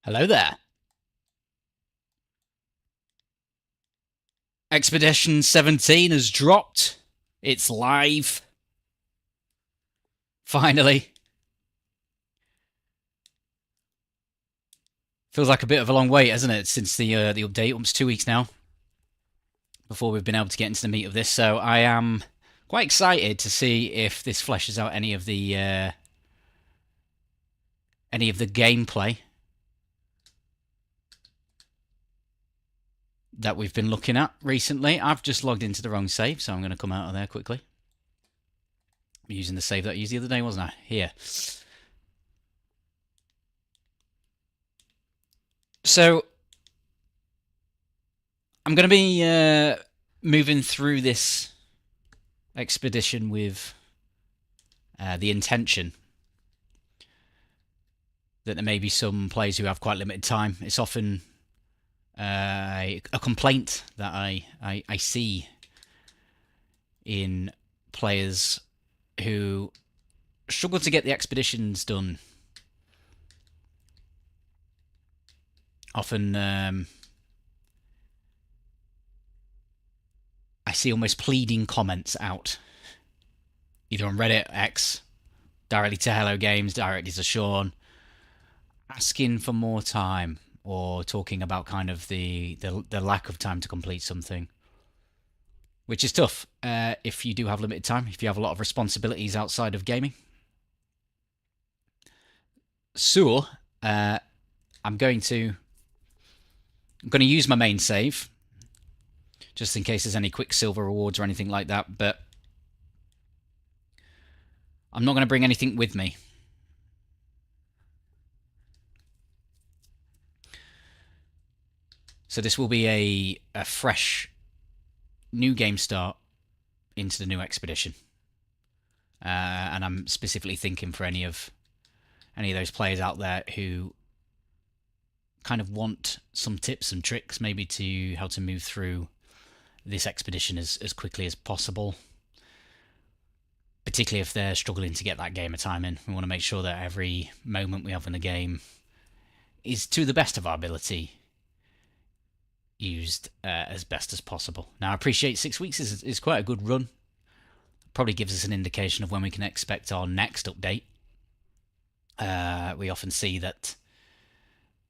Hello there. Expedition 17 has dropped. It's live. Finally. Feels like a bit of a long wait, hasn't it, since the update? Almost 2 weeks now before we've been able to get into the meat of this. So I am quite excited to see if this fleshes out any of the gameplay that we've been looking at recently. I've just logged into the wrong save, so I'm going to come out of there quickly. I'm using the save that I used the other day, wasn't I? Here. So I'm going to be moving through this expedition with the intention that there may be some players who have quite limited time. It's often a complaint that I see in players who struggle to get the expeditions done. Often I see almost pleading comments out, either on Reddit, X, directly to Hello Games, directly to Sean, asking for more time or talking about kind of the lack of time to complete something, which is tough if you do have limited time, if you have a lot of responsibilities outside of gaming. So I'm going to use my main save just in case there's any Quicksilver rewards or anything like that, but I'm not going to bring anything with me. So this will be a fresh new game start into the new expedition. And I'm specifically thinking for any of those players out there who kind of want some tips and tricks maybe to how to move through this expedition as quickly as possible. Particularly if they're struggling to get that gamer time in. We want to make sure that every moment we have in the game is to the best of our ability used as best as possible. Now, I appreciate 6 weeks is quite a good run. Probably gives us an indication of when we can expect our next update. We often see that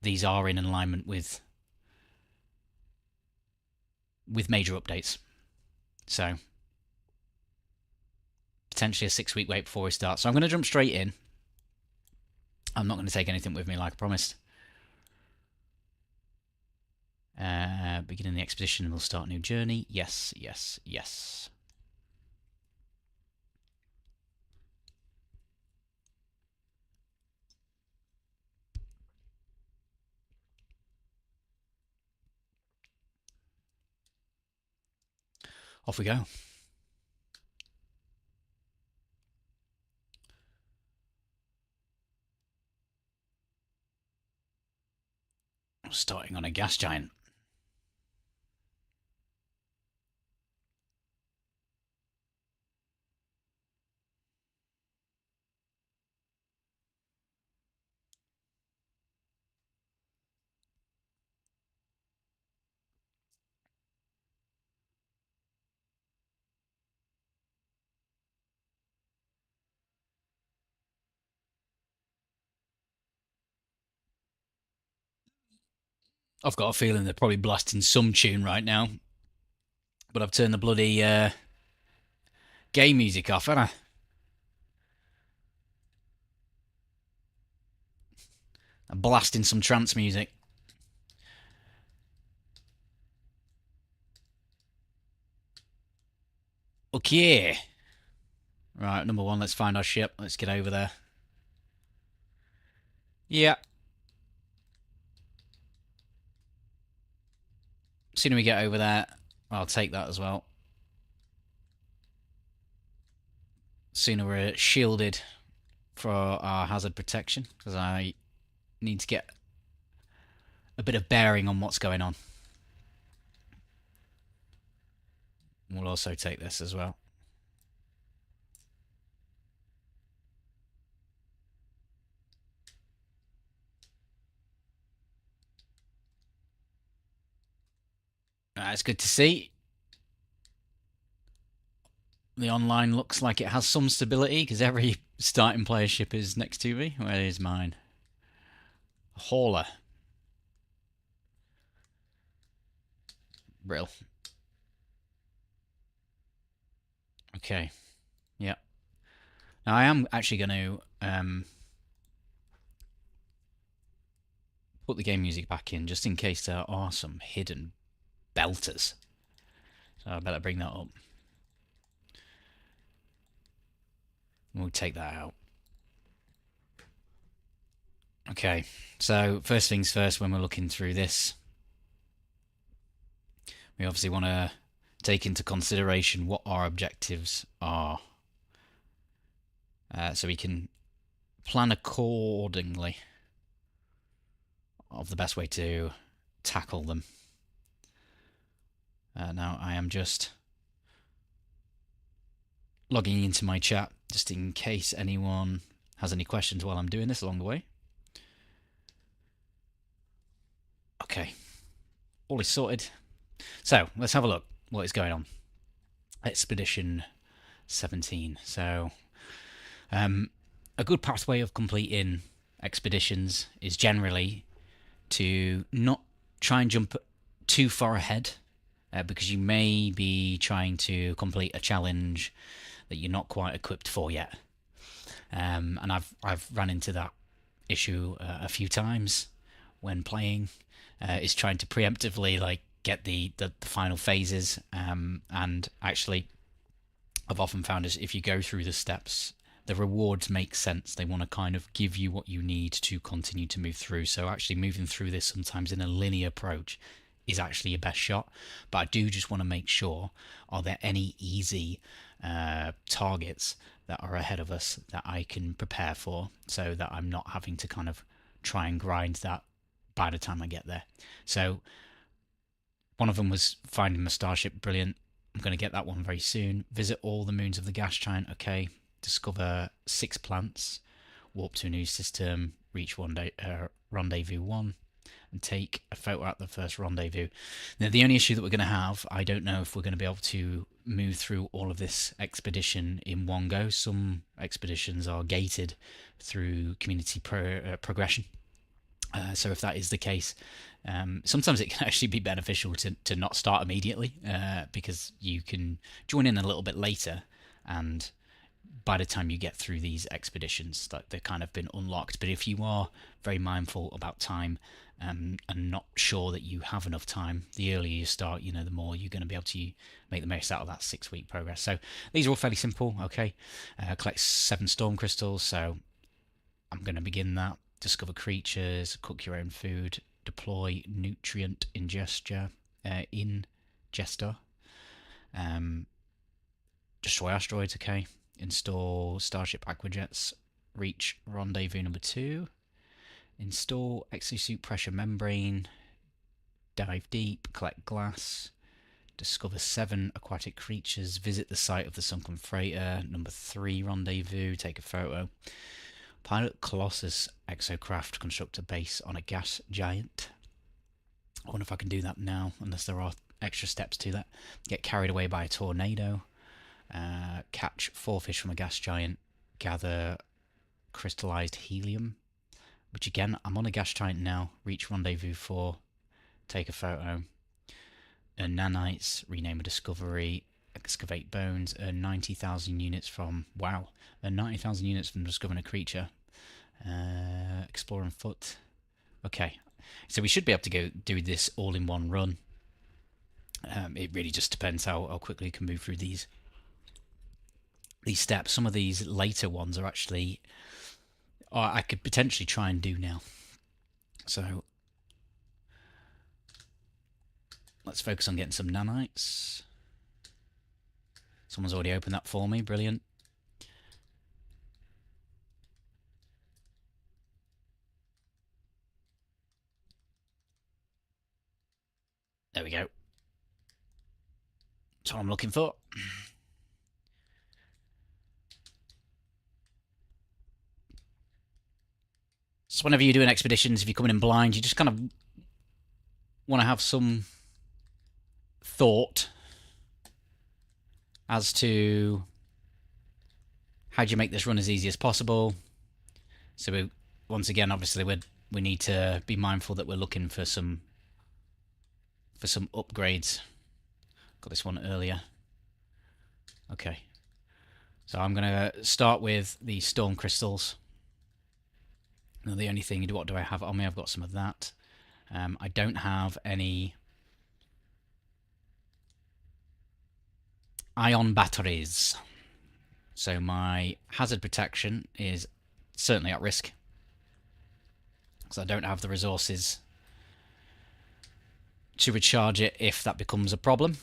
these are in alignment with major updates. So, potentially a 6-week wait before we start. So I'm going to jump straight in. I'm not going to take anything with me like I promised. Beginning the expedition, we'll start a new journey. Yes, yes, yes. Off we go. Starting on a gas giant. I've got a feeling they're probably blasting some tune right now. But I've turned the bloody game music off, haven't I? I'm blasting some trance music. Okay. Right, number one, let's find our ship. Let's get over there. Yeah. Sooner we get over there, I'll take that as well. Sooner we're shielded for our hazard protection, because I need to get a bit of bearing on what's going on. We'll also take this as well. It's good to see. The online looks like it has some stability because every starting player ship is next to me. Where is mine? Hauler. Brill. Okay. Yeah. Now I am actually going to put the game music back in just in case there are some hidden belters. So I better bring that up. We'll take that out. Okay, so first things first, when we're looking through this, we obviously want to take into consideration what our objectives are. So we can plan accordingly of the best way to tackle them. Now I am just logging into my chat just in case anyone has any questions while I'm doing this along the way. Okay, all is sorted. So let's have a look what is going on. Expedition 17. So a good pathway of completing expeditions is generally to not try and jump too far ahead, because you may be trying to complete a challenge that you're not quite equipped for yet. And I've run into that issue a few times when playing. Is trying to preemptively like get the final phases, and actually I've often found is if you go through the steps, the rewards make sense. They want to kind of give you what you need to continue to move through. So actually moving through this sometimes in a linear approach is actually your best shot. But I do just want to make sure, are there any easy targets that are ahead of us that I can prepare for, so that I'm not having to kind of try and grind that by the time I get there. So one of them was finding my starship. Brilliant. I'm going to get that one very soon. Visit all the moons of the gas giant. Okay. Discover 6 plants. Warp to a new system. Reach rendezvous 1. And take a photo at the first rendezvous. Now, the only issue that we're going to have, I don't know if we're going to be able to move through all of this expedition in one go. Some expeditions are gated through community progression. So if that is the case, sometimes it can actually be beneficial to not start immediately, because you can join in a little bit later, and by the time you get through these expeditions, that they've kind of been unlocked. But if you are very mindful about time, and not sure that you have enough time, the earlier you start, the more you're going to be able to make the most out of that 6-week progress. So these are all fairly simple. Okay, collect 7 storm crystals. So I'm going to begin that. Discover creatures, cook your own food, deploy nutrient ingester, destroy asteroids. Okay, install starship aquajets, reach rendezvous number 2, install exosuit pressure membrane, dive deep, collect glass, discover 7 aquatic creatures, visit the site of the sunken freighter, number 3 rendezvous, take a photo. Pilot Colossus exocraft, construct a base on a gas giant. I wonder if I can do that now, unless there are extra steps to that. Get carried away by a tornado. Catch 4 fish from a gas giant. Gather crystallized helium. Which again, I'm on a gas giant now. Reach rendezvous 4. Take a photo. Earn nanites. Rename a discovery. Excavate bones. Earn 90,000 units from... Wow. Earn 90,000 units from discovering a creature. Explore on foot. Okay. So we should be able to go do this all in one run. It really just depends how quickly you can move through these steps. Some of these later ones are actually... I could potentially try and do now. So... let's focus on getting some nanites. Someone's already opened that for me. Brilliant. There we go. That's what I'm looking for. So whenever you're doing expeditions, if you're coming in blind, you just kind of want to have some thought as to how do you make this run as easy as possible. So once again, obviously, we need to be mindful that we're looking for some upgrades. Got this one earlier. Okay. So I'm going to start with the storm crystals. Now the only thing, what do I have on me? I've got some of that. I don't have any ion batteries. So my hazard protection is certainly at risk. Because I don't have the resources to recharge it if that becomes a problem.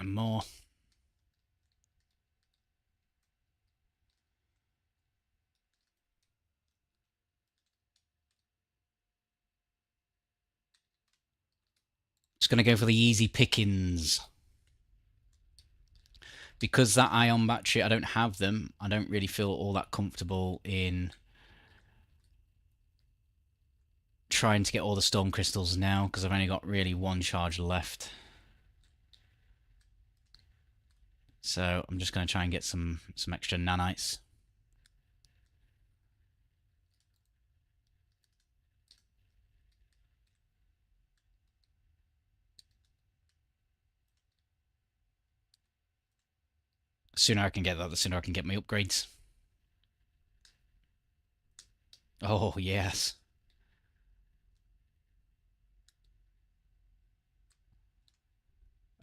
And more. Just going to go for the easy pickings. Because that ion battery, I don't have them, I don't really feel all that comfortable in trying to get all the storm crystals now, because I've only got really one charge left. So I'm just going to try and get some extra nanites. The sooner I can get that, the sooner I can get my upgrades. Oh, yes.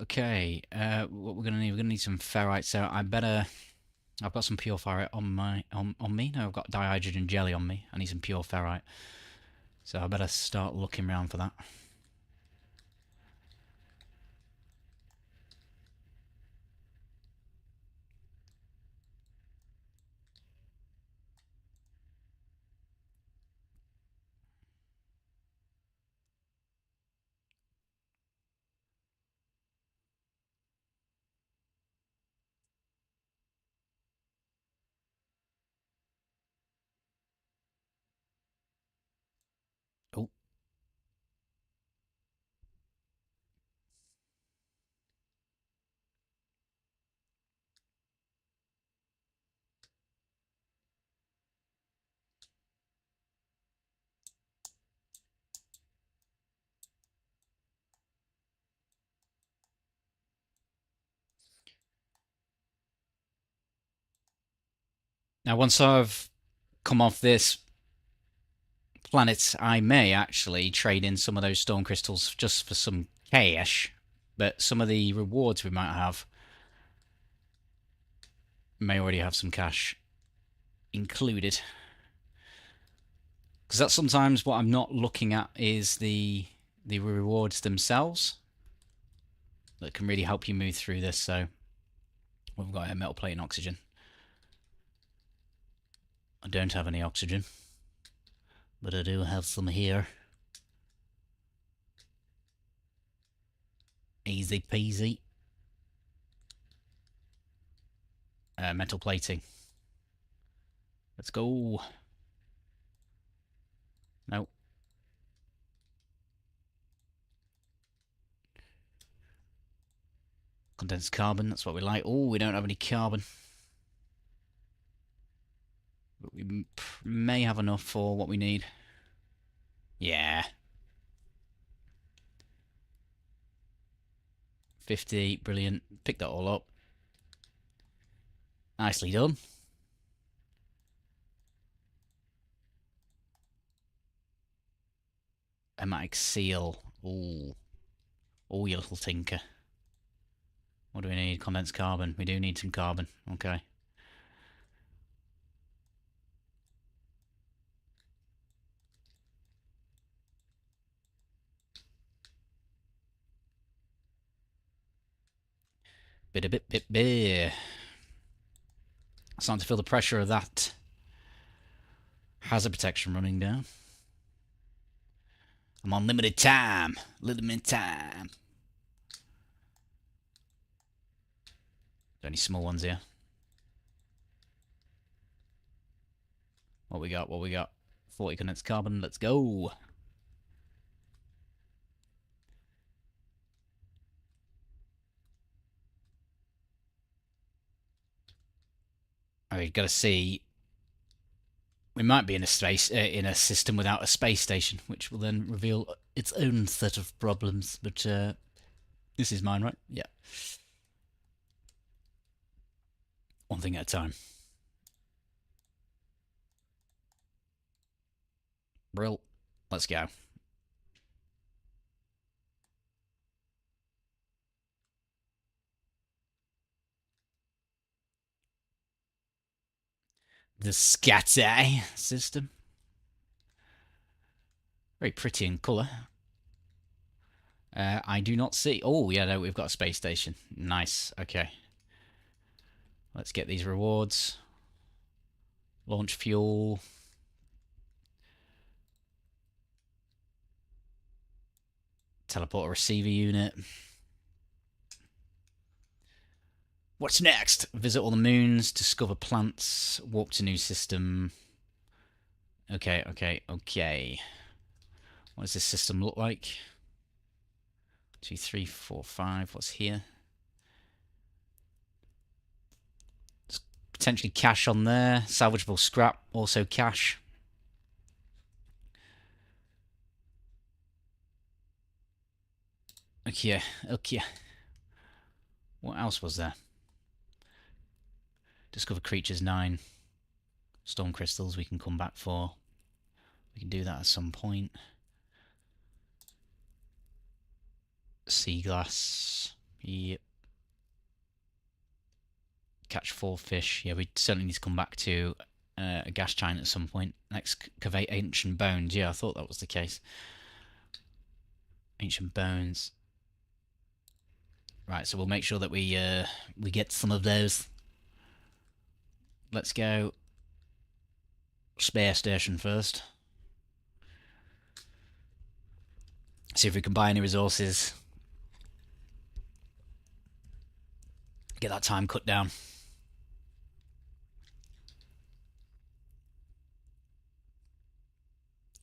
Okay, what we're going to need, some ferrite, so I better... I've got some pure ferrite on me. No, I've got dihydrogen jelly on me. I need some pure ferrite. So I better start looking around for that. Oh. Now, once I've come off this planet, I may actually trade in some of those storm crystals just for some cash, but some of the rewards we might have may already have some cash included. Because that's sometimes what I'm not looking at is the rewards themselves that can really help you move through this. So we've got a metal plate and oxygen. I don't have any oxygen, but I do have some here. Easy peasy. Metal plating. Let's go. No. Condensed carbon, that's what we like. Oh, we don't have any carbon. But we may have enough for what we need. Yeah. 50, brilliant. Pick that all up. Nicely done. Hematic seal. Ooh. Oh, you little tinker. What do we need? Condensed carbon. We do need some carbon. Okay. Bit. Starting to feel the pressure of that hazard protection running down. I'm on limited time. Any small ones here? What we got? 40 condensed carbon. Let's go. We've got to see. We might be in a system without a space station, which will then reveal its own set of problems. But this is mine, right? Yeah. One thing at a time. Brill. Let's go. The scatter system. Very pretty in colour. I do not see... Oh, yeah, no, we've got a space station. Nice. Okay. Let's get these rewards. Launch fuel. Teleport receiver unit. What's next? Visit all the moons, discover plants, warp to new system. Okay. What does this system look like? 2, 3, 4, 5. What's here? There's potentially cash on there. Salvageable scrap, also cash. Okay. What else was there? Discover creatures 9. Storm crystals we can come back for. We can do that at some point. Sea glass. Yep. Catch 4 fish. Yeah, we certainly need to come back to a gas giant at some point. Excavate ancient bones. Yeah, I thought that was the case. Ancient bones. Right, so we'll make sure that we get some of those. Let's go space station first. See if we can buy any resources. Get that time cut down.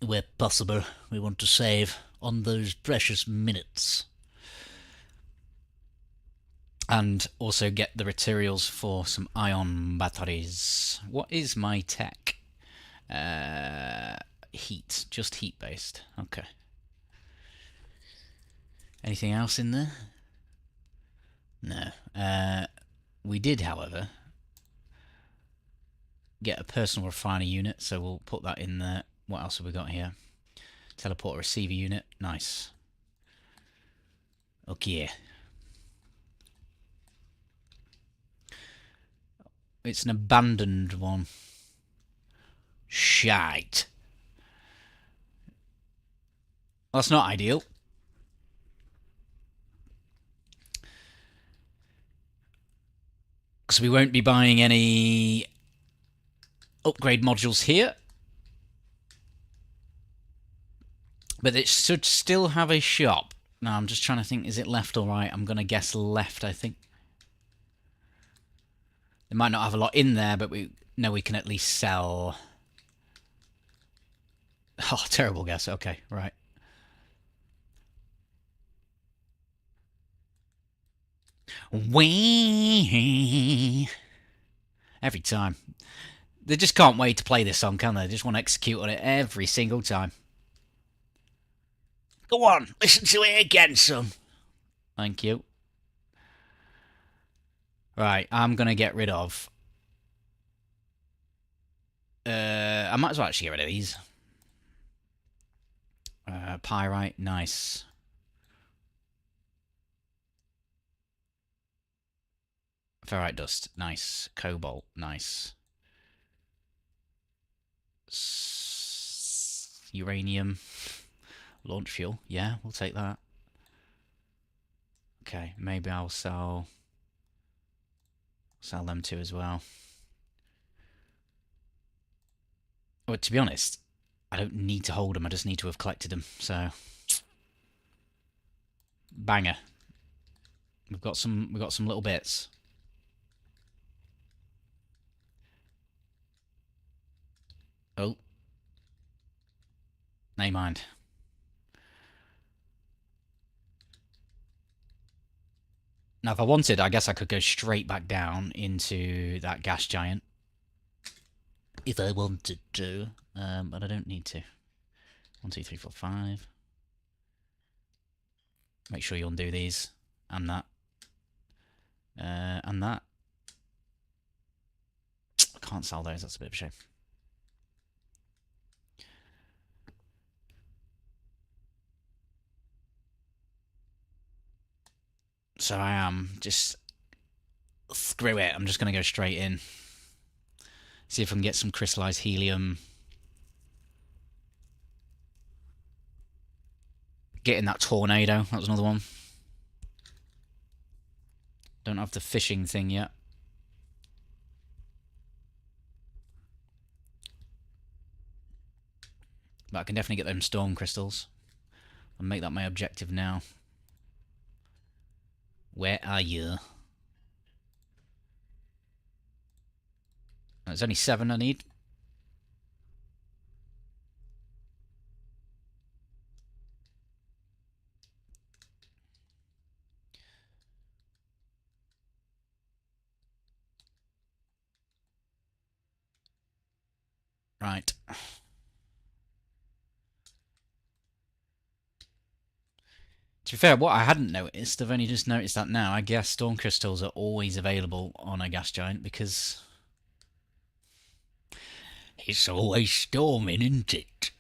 Where possible, we want to save on those precious minutes. And also get the materials for some ion batteries. What is my tech? Heat. Just heat based. Okay. Anything else in there? No. We did, however, get a personal refiner unit, so we'll put that in there. What else have we got here? Teleport receiver unit. Nice. Okay. It's an abandoned one. Shite. That's not ideal. Because we won't be buying any upgrade modules here. But it should still have a shop. Now, I'm just trying to think, is it left or right? I'm going to guess left, I think. They might not have a lot in there, but we know we can at least sell. Oh, terrible guess. Okay, right. Wee. Every time. They just can't wait to play this song, can they? They just want to execute on it every single time. Go on, listen to it again, son. Thank you. Right, I'm going to get rid of... I might as well actually get rid of these. Pyrite, nice. Ferrite dust, nice. Cobalt, nice. Uranium. Launch fuel, yeah, we'll take that. Okay, maybe I'll sell Sell them too as well. Well, to be honest, I don't need to hold them. I just need to have collected them. So, banger. We've got some little bits. Oh, never mind. Now, if I wanted, I guess I could go straight back down into that gas giant. If I wanted to. But I don't need to. 1, 2, 3, 4, 5. Make sure you undo these. And that. And that. I can't sell those, that's a bit of a shame. So I am just... Screw it, I'm just going to go straight in. See if I can get some crystallized helium. Getting that tornado, that was another one. Don't have the fishing thing yet. But I can definitely get them storm crystals. I'll make that my objective now. Where are you? There's only 7 I need. Right. To be fair, what I hadn't noticed, I've only just noticed that now. I guess storm crystals are always available on a gas giant because it's always storming, isn't it?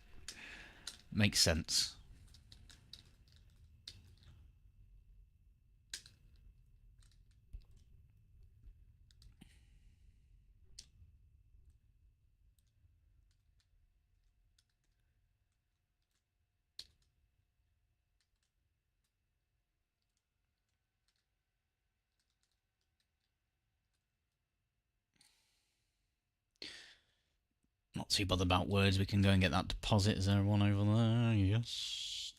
Makes sense. Not too bothered about words. We can go and get that deposit. Is there one over there? Yes.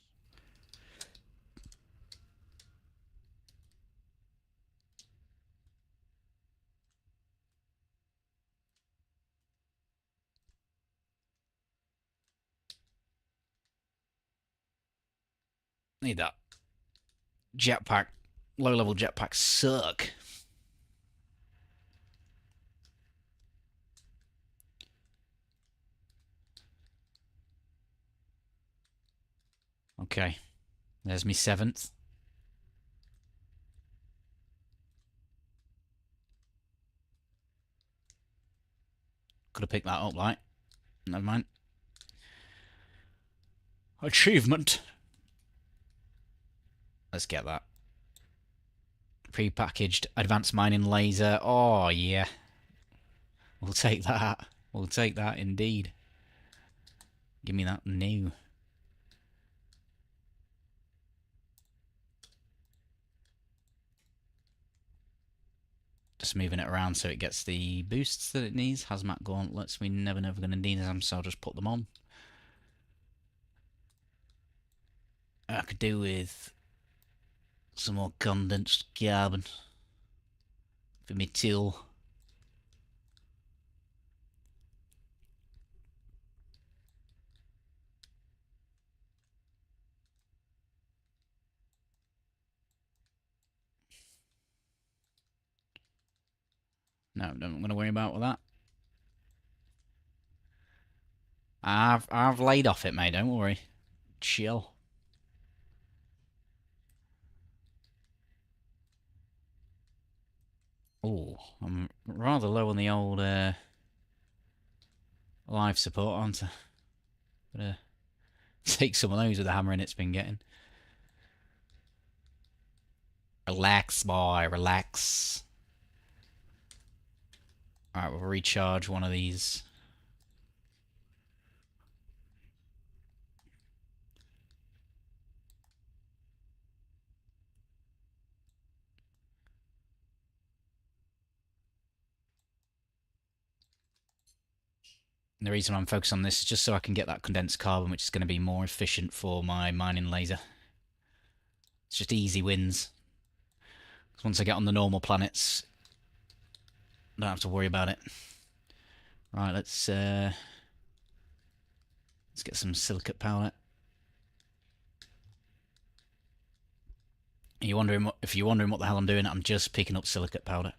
Need that. Jetpack. Low-level jetpacks suck. Okay. There's me 7th. Could have picked that up, like. Never mind. Achievement. Let's get that. Pre-packaged advanced mining laser. Oh, yeah. We'll take that. We'll take that, indeed. Give me that new. Just moving it around so it gets the boosts that it needs. Hazmat gauntlets, we never going to need them, so I'll just put them on. I could do with some more condensed carbon for me tool. No, I'm not going to worry about that. I've laid off it, mate. Don't worry. Chill. Oh, I'm rather low on the old life support, aren't I? Better take some of those with the hammering it's been getting. Relax, boy. Relax. Alright, we'll recharge one of these. And the reason I'm focused on this is just so I can get that condensed carbon, which is going to be more efficient for my mining laser. It's just easy wins. Once I get on the normal planets, I don't have to worry about it. Right, let's get some silicate powder. If you're wondering what the hell I'm doing, I'm just picking up silicate powder,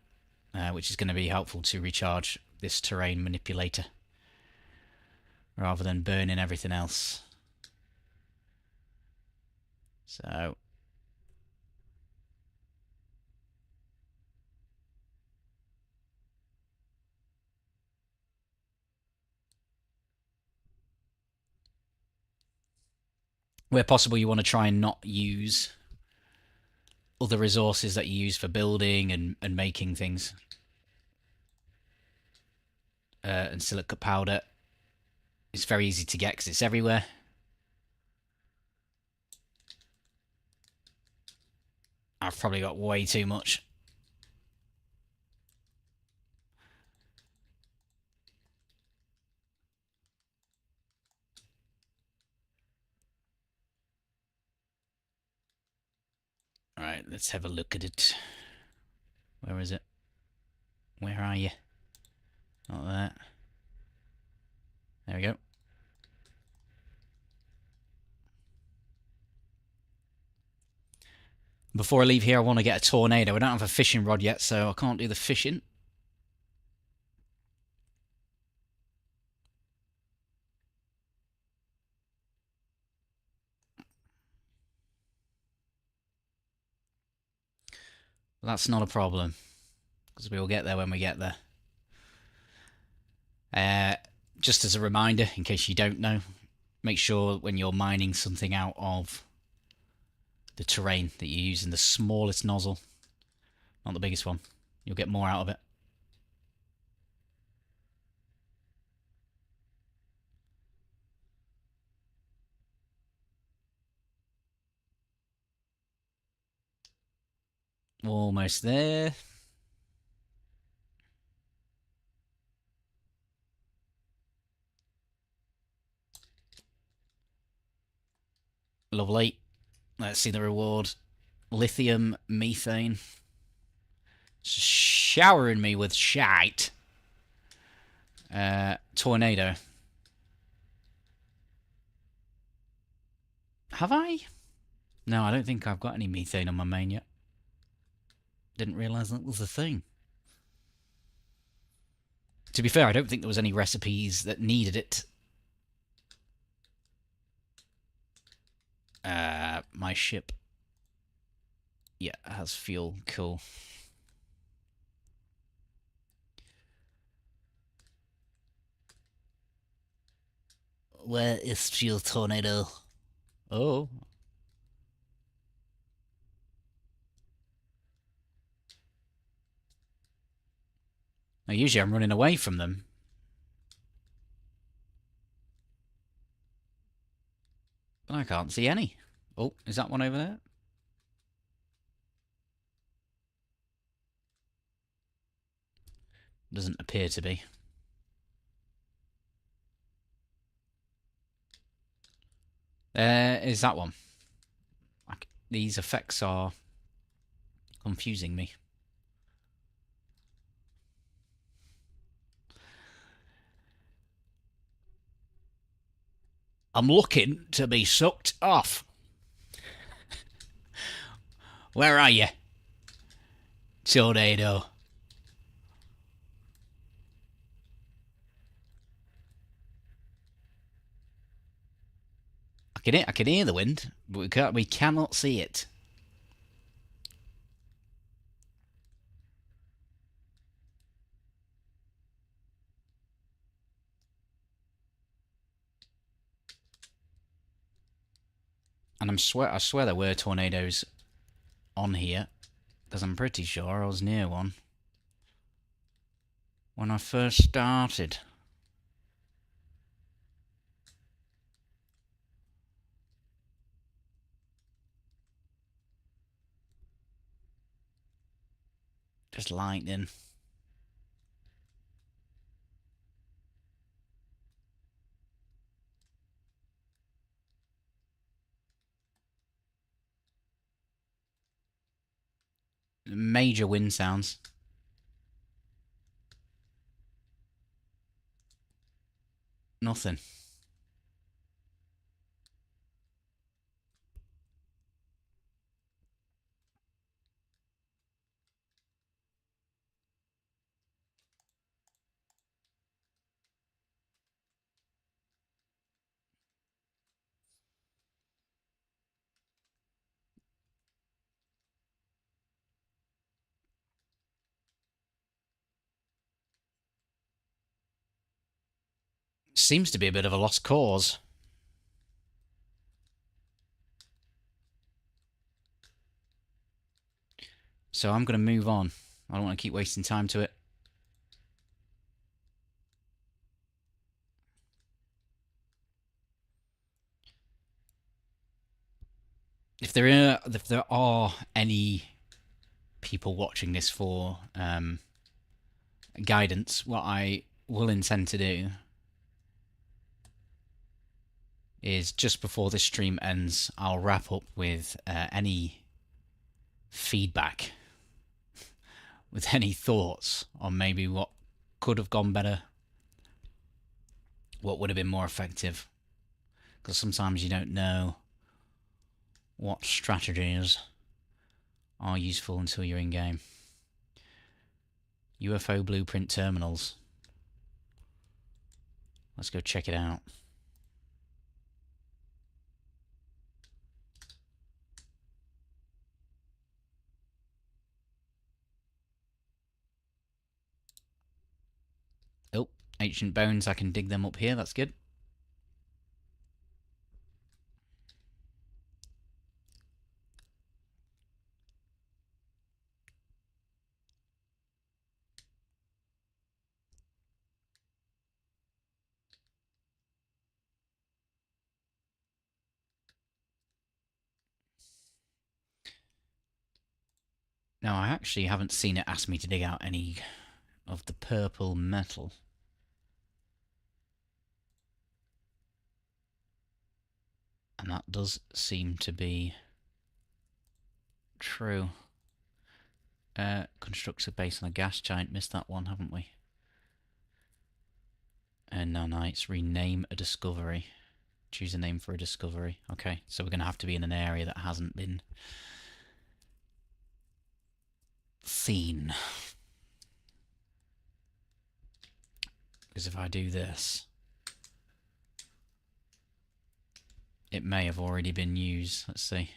which is going to be helpful to recharge this terrain manipulator, rather than burning everything else. So where possible, you want to try and not use other resources that you use for building and making things. And silicate powder is very easy to get because it's everywhere. I've probably got way too much. Alright, let's have a look at it. Where is it? Where are you? Not there. There we go. Before I leave here, I want to get a tornado. I don't have a fishing rod yet, so I can't do the fishing. That's not a problem, because we will get there when we get there. Just as a reminder, in case you don't know, make sure when you're mining something out of the terrain that you're using the smallest nozzle, not the biggest one. You'll get more out of it. Almost there. Lovely. Let's see the reward. Lithium, methane. Showering me with shite. Tornado. Have I? No, I don't think I've got any methane on my main yet. Didn't realise that was a thing. To be fair, I don't think there was any recipes that needed it. My ship. Yeah, has fuel. Cool. Where is fuel, tornado? Oh. Now, usually I'm running away from them. But I can't see any. Oh, is that one over there? Doesn't appear to be. There is that one. These effects are confusing me. I'm looking to be sucked off. Where are you? Tornado. I can hear the wind, but we cannot see it. And I swear there were tornadoes on here, because I'm pretty sure I was near one when I first started. Just lightning. major wind sounds. Nothing. Seems to be a bit of a lost cause. So I'm going to move on. I don't want to keep wasting time to it. If there are any people watching this for guidance, what I will intend to do is just before this stream ends, I'll wrap up with any feedback, with any thoughts on maybe what could have gone better, what would have been more effective, because sometimes you don't know what strategies are useful until you're in game. UFO blueprint terminals. Let's go check it out. Oh, ancient bones. I can dig them up here. That's good. Now, I actually haven't seen it ask me to dig out any of the purple metal. And that does seem to be true. Constructs a base on a gas giant. Missed that one, haven't we? And nanites. Rename a discovery. Choose a name for a discovery. Okay, so we're going to have to be in an area that hasn't been seen. Because if I do this, it may have already been used. Let's see.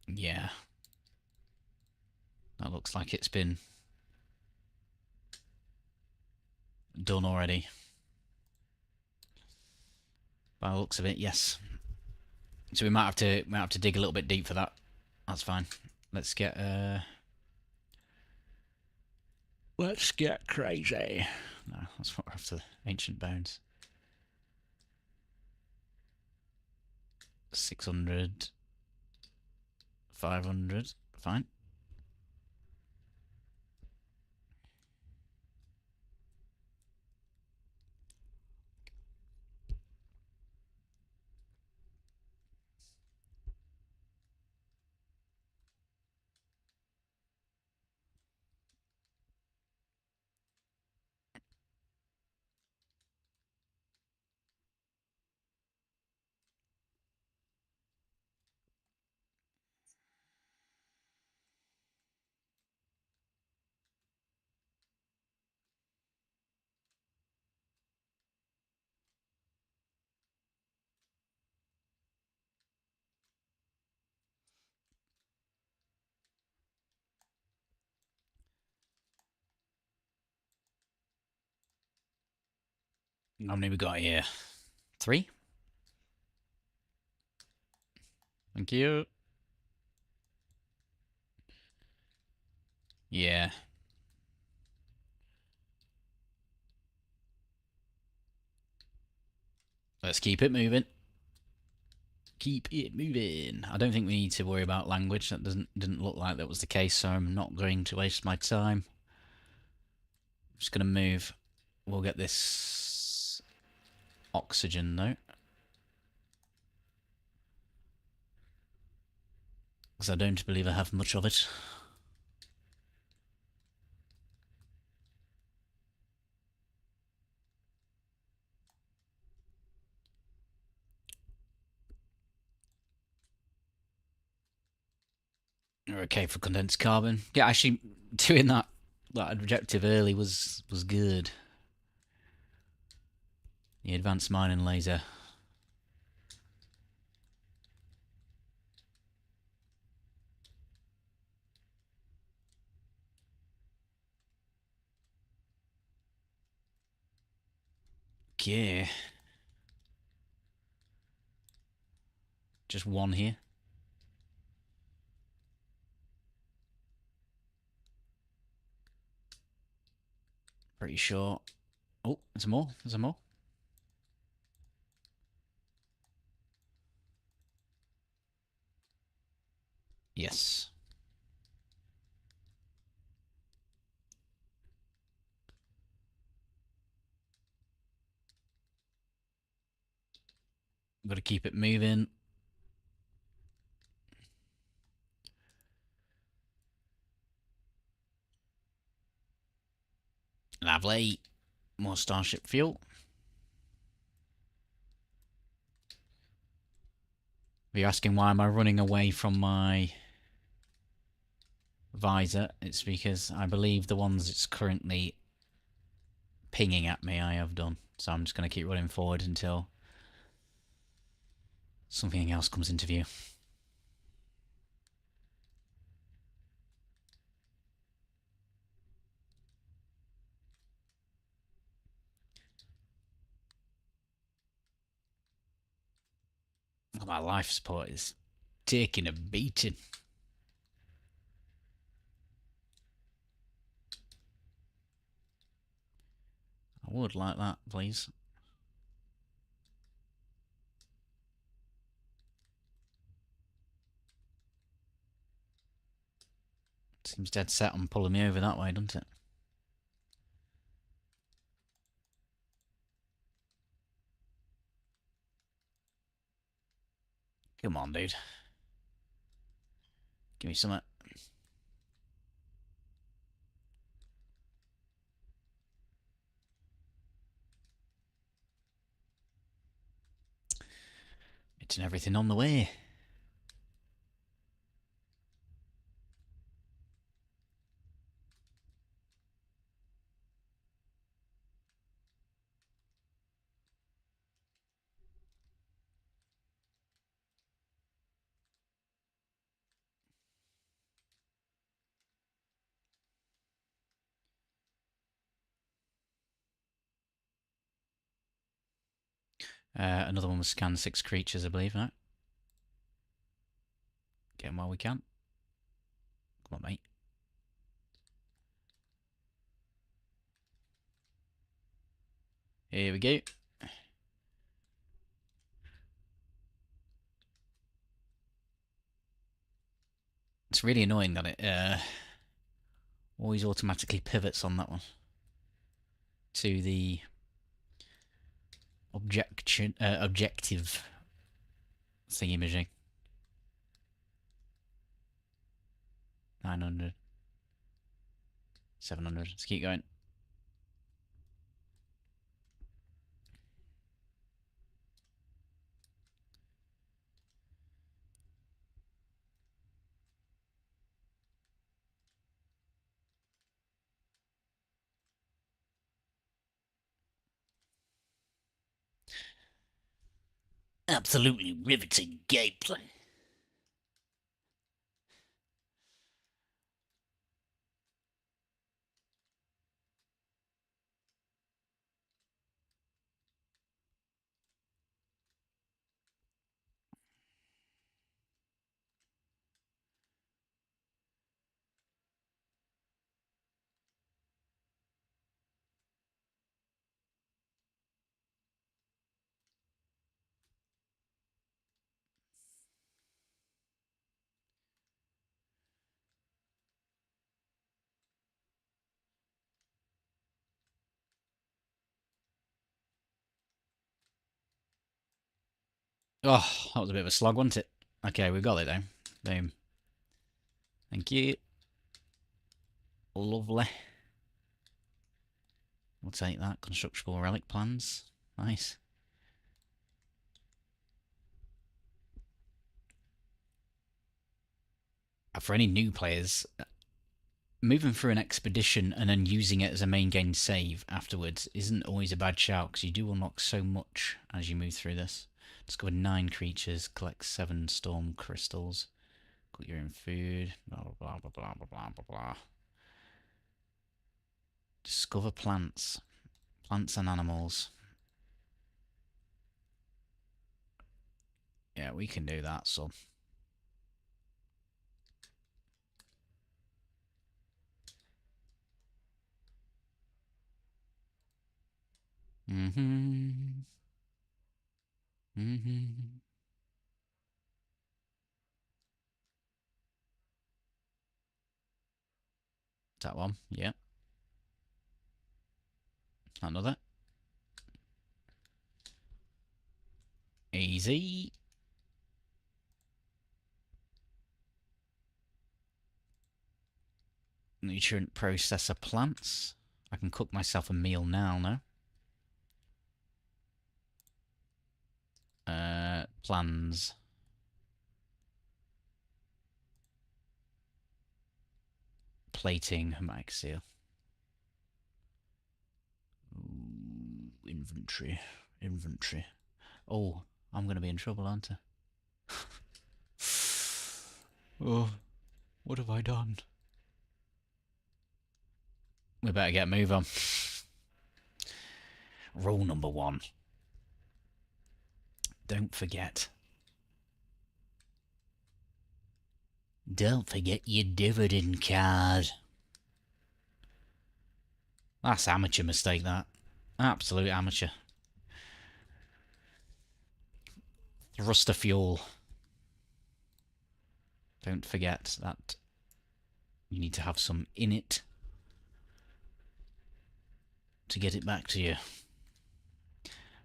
Yeah. That looks like it's been done already. By the looks of it, yes. So we might have to dig a little bit deep for that. That's fine. Let's get crazy. No, that's what we're after. Ancient bones. 600. 500. Fine. How many we got here? 3? Thank you. Yeah. Let's keep it moving. Keep it moving. I don't think we need to worry about language. That didn't look like that was the case, so I'm not going to waste my time. I'm just going to move. We'll get this oxygen, though. Because I don't believe I have much of it. Okay for condensed carbon. Yeah, actually, doing that objective early was good. The advanced mining laser. Okay. Just one here. Pretty sure. Oh, there's more. There's more. Yes. Got to keep it moving. Lovely. More starship fuel. If you're asking why am I running away from my visor, it's because I believe the ones it's currently pinging at me I have done. So I'm just going to keep running forward until something else comes into view. Oh, my life support is taking a beating. I would like that, please. Seems dead set on pulling me over that way, doesn't it? Come on, dude. Give me some. Hitting everything on the way. Another one was scan 6 creatures, I believe, right? Get them while we can. Come on, mate. Here we go. It's really annoying that it always automatically pivots on that one to the objective thingy-majig. 900. 700. Let's keep going. Absolutely riveting gameplay. Oh, that was a bit of a slog, wasn't it? Okay, we've got it though. Boom. Thank you. Lovely. We'll take that. Constructible relic plans. Nice. For any new players, moving through an expedition and then using it as a main game save afterwards isn't always a bad shout, because you do unlock so much as you move through this. Discover 9 creatures, collect 7 storm crystals, cook your own food, blah blah blah blah blah blah blah blah. Discover plants. Plants and animals. Yeah, we can do that, so. Mm-hmm. Mm-hmm. That one, yeah. Another. Easy. Nutrient processor plants. I can cook myself a meal now, no? Plans. Plating, hermetic seal. Ooh, inventory. Inventory. Oh, I'm going to be in trouble, aren't I? Oh, what have I done? We better get a move on. Rule number 1. Don't forget. Don't forget your dividend card. That's amateur mistake, that. Absolute amateur. Thruster fuel. Don't forget that you need to have some in it to get it back to you.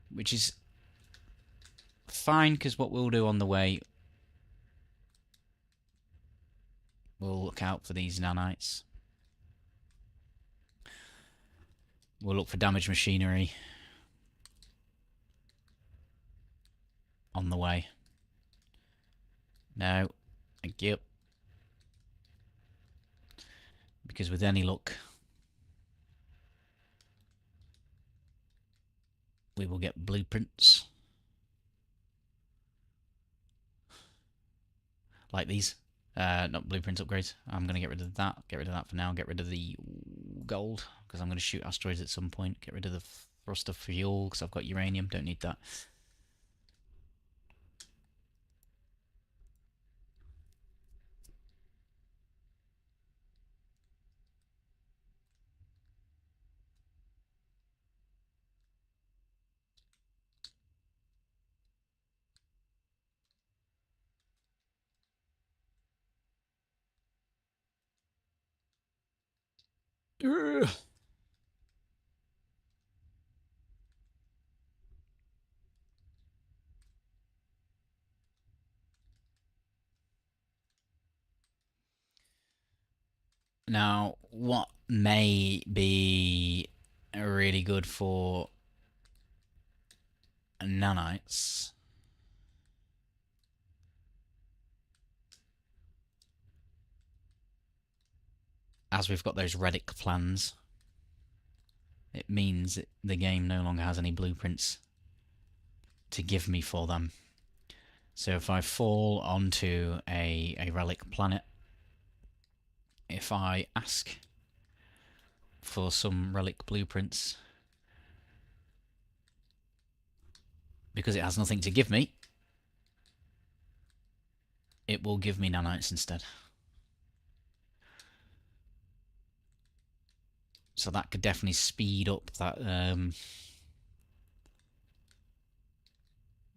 Which is fine, because what we'll do on the way, we'll look out for these nanites. We'll look for damaged machinery on the way. No, thank you. Because with any luck, we will get blueprints. Like these. Not blueprint upgrades. I'm going to get rid of that. Get rid of that for now. Get rid of the gold, because I'm going to shoot asteroids at some point. Get rid of the thruster fuel, because I've got uranium. Don't need that. Now, what may be really good for nanites as we've got those relic plans, it means that the game no longer has any blueprints to give me for them. So if I fall onto a relic planet, if I ask for some relic blueprints, because it has nothing to give me, it will give me nanites instead. So that could definitely speed up that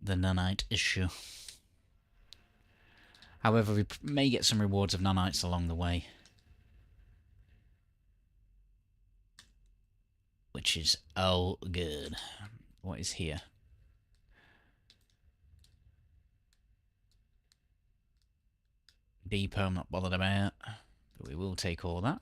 the nanite issue. However, we may get some rewards of nanites along the way, which is all good. What is here? depot I'm not bothered about, but we will take all that.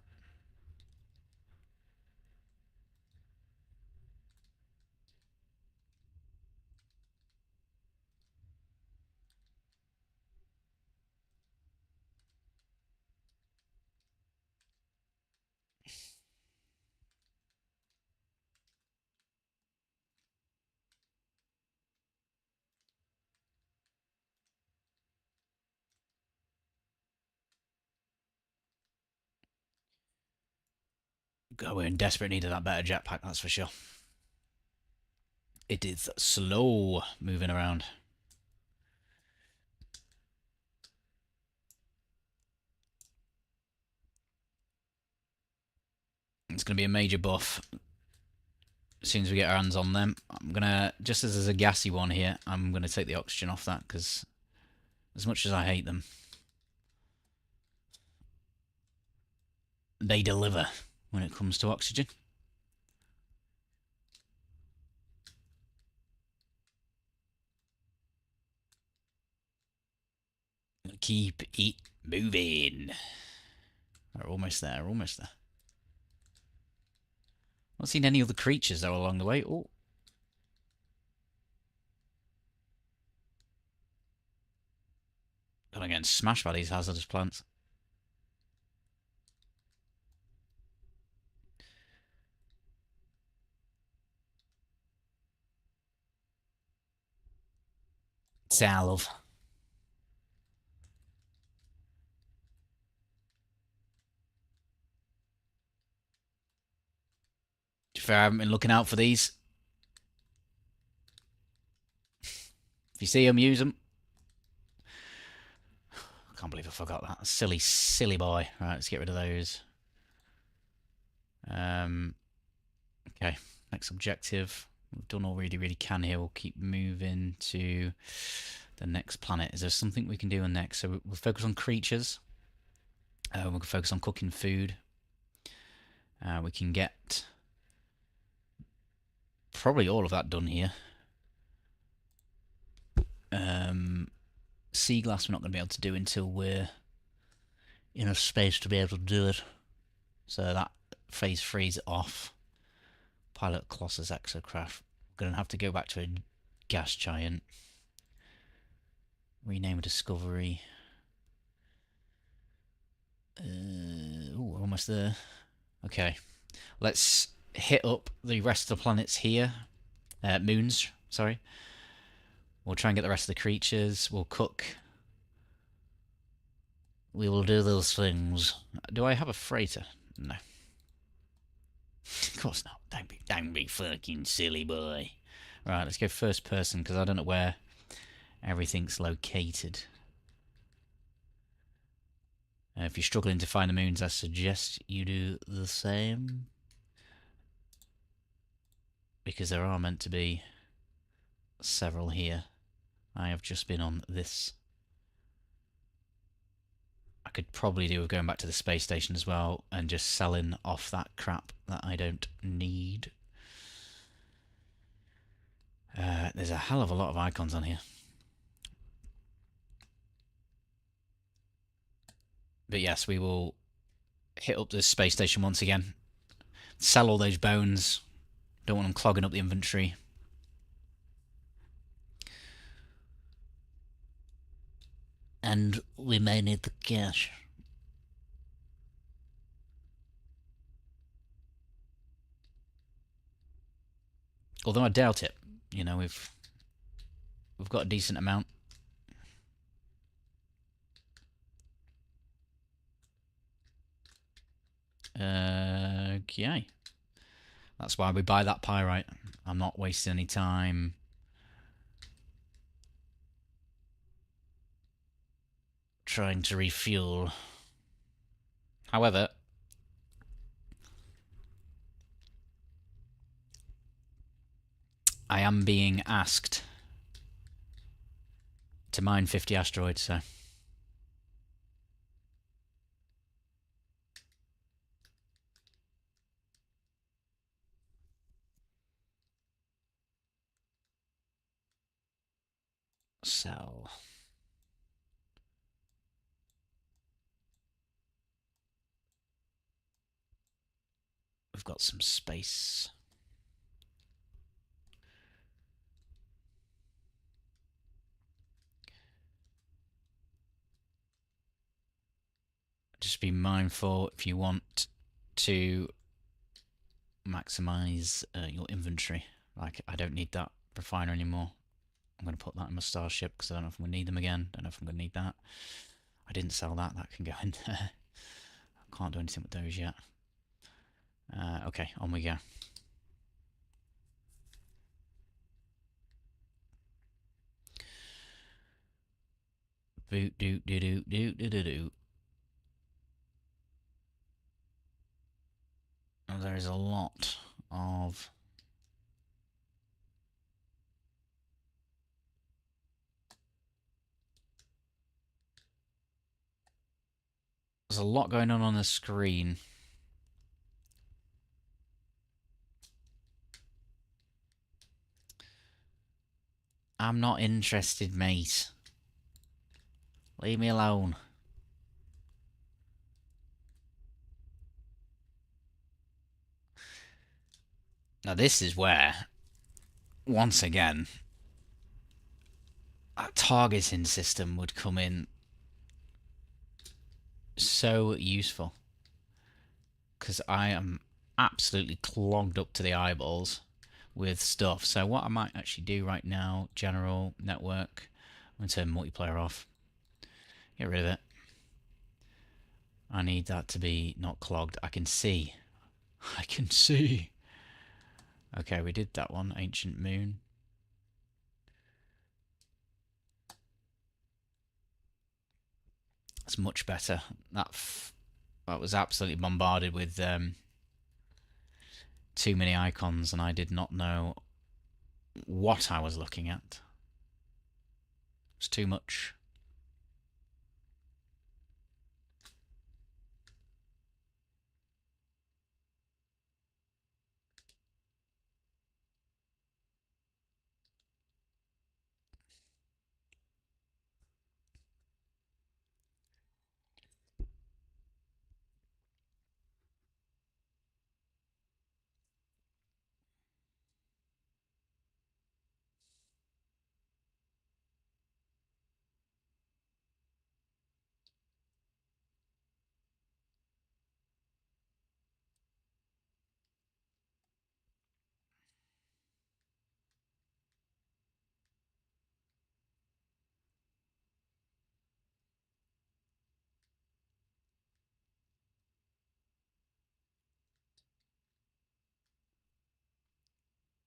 God, we're in desperate need of that better jetpack, that's for sure. It is slow moving around. It's going to be a major buff as soon as we get our hands on them. I'm going to, just as there's a gassy one here, I'm going to take the oxygen off that, because as much as I hate them, they deliver when it comes to oxygen. Keep it moving. We're almost there, almost there. Not seen any other creatures though along the way. Oh. God, I'm getting smashed by these hazardous plants. Salve. If I haven't been looking out for these. If you see them, use them. I can't believe I forgot that. Silly, silly boy. Right, let's get rid of those. Okay, next objective. We've done all we really can here. We'll keep moving to the next planet. Is there something we can do on next? So we'll focus on creatures. We'll focus on cooking food. We can get probably all of that done here. Sea glass we're not going to be able to do until we're in a space to be able to do it. So that phase 3 is off. Pilot Colossus exocraft. We're going to have to go back to a gas giant. Rename a discovery. We're almost there. Okay. Let's hit up the rest of the planets here. Moons, sorry. We'll try and get the rest of the creatures. We'll cook. We will do those things. Do I have a freighter? No. Of course not. Don't be fucking silly boy. Right, let's go first person, because I don't know where everything's located. If you're struggling to find the moons, I suggest you do the same. Because there are meant to be several here. I have just been on this. I could probably do with going back to the space station as well and just selling off that crap that I don't need. There's a hell of a lot of icons on here. But yes, we will hit up the space station once again. Sell all those bones. Don't want them clogging up the inventory. And we may need the cash. Although I doubt it. You know, we've got a decent amount. Okay. That's why we buy that pyrite. I'm not wasting any time trying to refuel. However, I am being asked to mine 50 asteroids, so... Sell. we've got some space. Just be mindful if you want to maximize your inventory. Like, I don't need that refiner anymore. I'm going to put that in my starship because I don't know if I'm going to need them again. Don't know if I'm going to need that. I didn't sell that. That can go in there. I can't do anything with those yet. Okay, on we go. Boot doot doo doo doo doo doo doo. There is a lot of there's a lot going on the screen. I'm not interested, mate. Leave me alone. Now this is where, once again, a targeting system would come in so useful. Because I am absolutely clogged up to the eyeballs with stuff. So what I might actually do right now, general, network, I'm going to turn multiplayer off. Get rid of it. I need that to be not clogged. I can see. I can see. Okay, we did that one. Ancient Moon. It's much better. That was absolutely bombarded with too many icons, and I did not know what I was looking at. It's too much.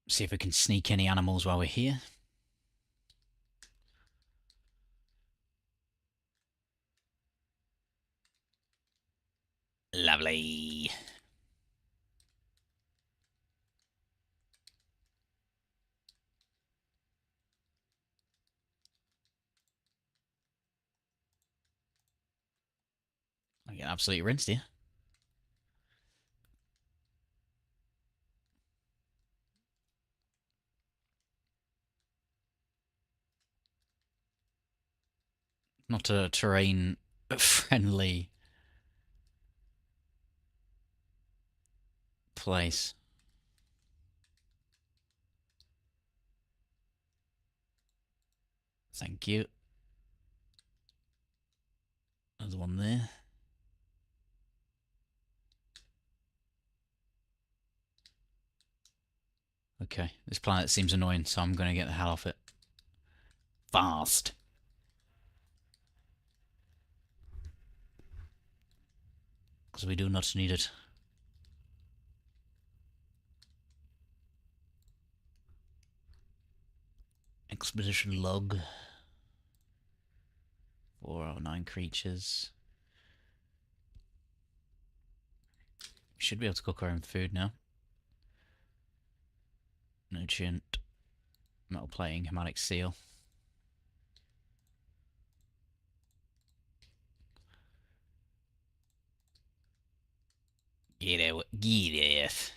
See if we can sneak any animals while we're here. Lovely. I get absolutely rinsed here. Not a terrain friendly place. Thank you. Another one there. Okay, this planet seems annoying, so I'm going to get the hell off it. Fast. Because we do not need it. Expedition log. 409 creatures. We should be able to cook our own food now. Nutrient. Metal plating. Hermetic seal. Get it.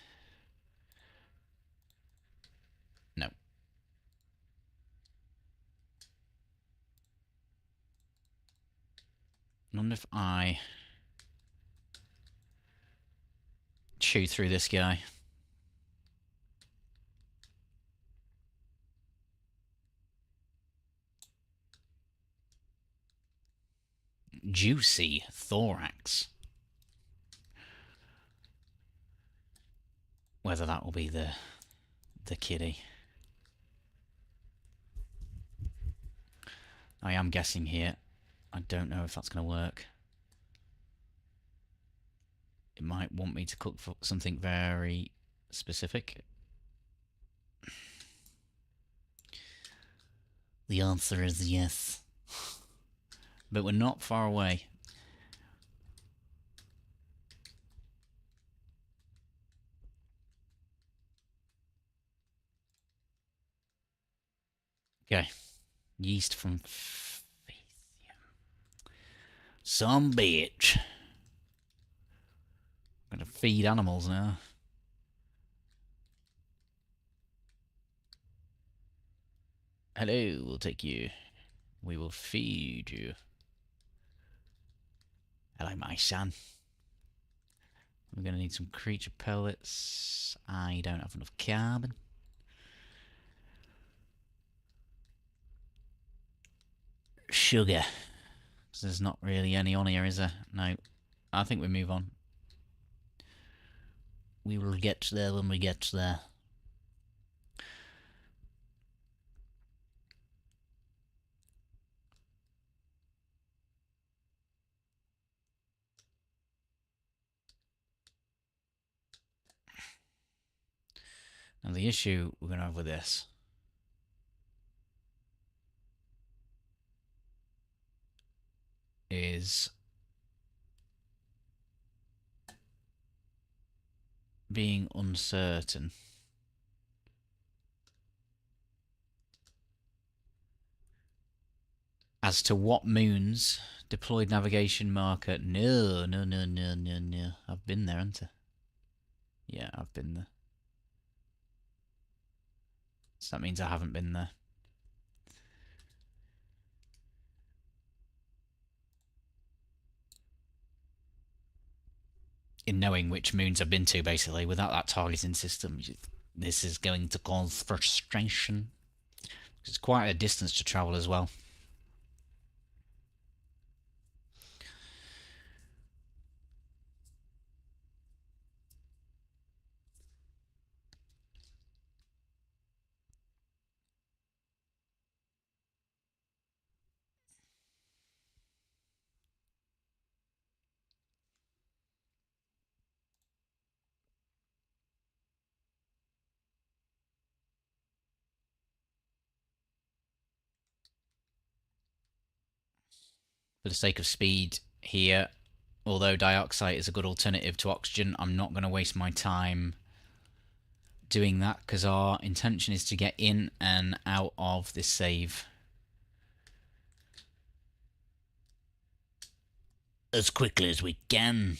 No. I wonder if I chew through this guy. Juicy thorax. Whether that will be the kiddie. I am guessing here. I don't know if that's going to work. It might want me to cook for something very specific. The answer is yes. But we're not far away. Okay. Yeast from some bitch. I'm gonna feed animals now. Hello, we'll take you. We will feed you. Hello, my son. We're gonna need some creature pellets. I don't have enough carbon. Sugar. There's not really any on here, is there? No. I think we move on. We will get there when we get there. Now the issue we're going to have with this is being uncertain as to what moons deployed navigation marker. No. I've been there, haven't I? Yeah, I've been there. So that means I haven't been there. In knowing which moons I've been to, basically, without that targeting system, this is going to cause frustration. It's quite a distance to travel as well. For the sake of speed here, although dioxide is a good alternative to oxygen, I'm not going to waste my time doing that because our intention is to get in and out of this save as quickly as we can.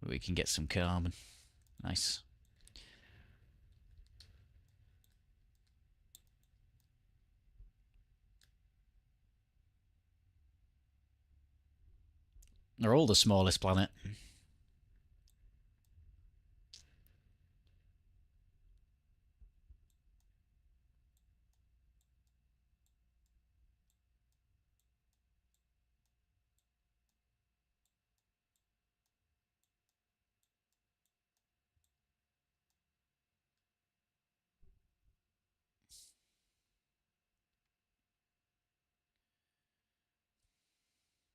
We can get some carbon. Nice. They're all the smallest planet.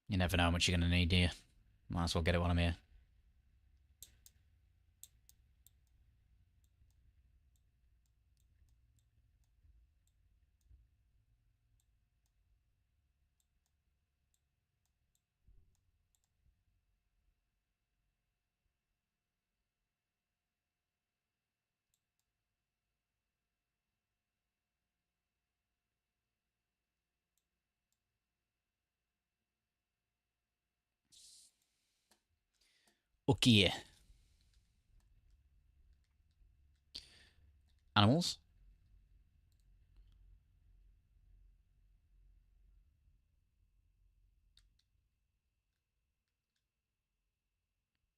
You never know how much you're going to need, do you? Might as well get it while I'm here. Okay. Animals?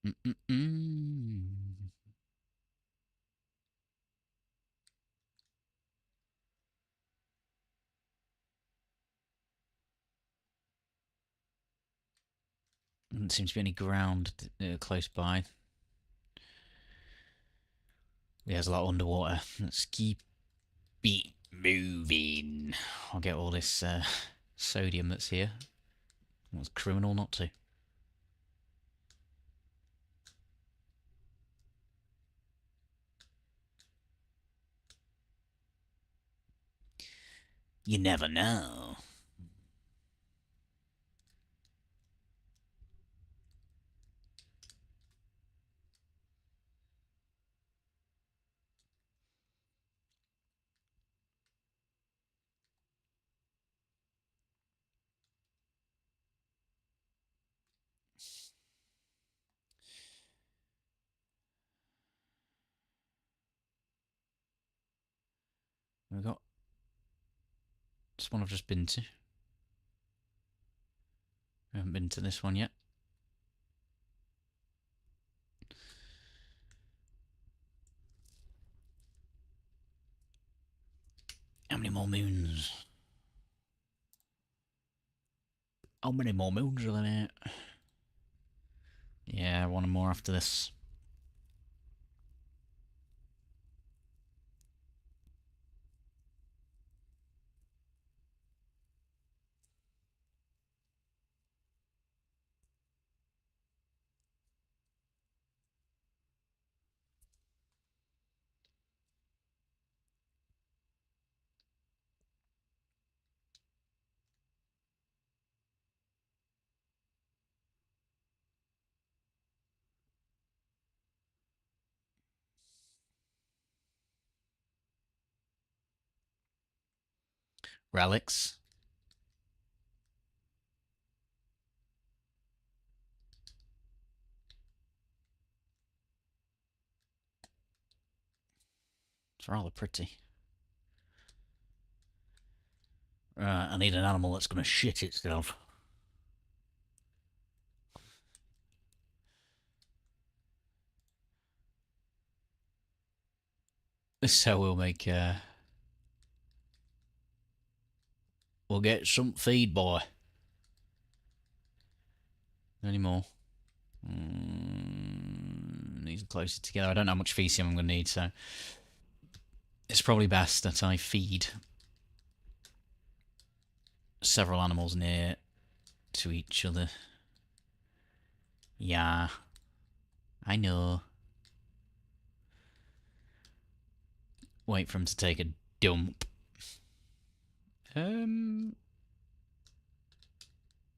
Mm-mm-mm. Doesn't seem to be any ground close by. Yeah, there's a lot underwater. Let's keep it moving. I'll get all this sodium that's here. It's criminal not to. You never know. We've got this one I've just been to. We haven't been to this one yet. How many more moons? How many more moons are there? Yeah, one more after this. Relics. It's rather pretty. Right, I need an animal that's going to shit itself. So we'll make. We'll get some feed, boy. Any more? These are closer together. I don't know how much feces I'm going to need, so it's probably best that I feed several animals near to each other. Yeah, I know. Wait for him to take a dump.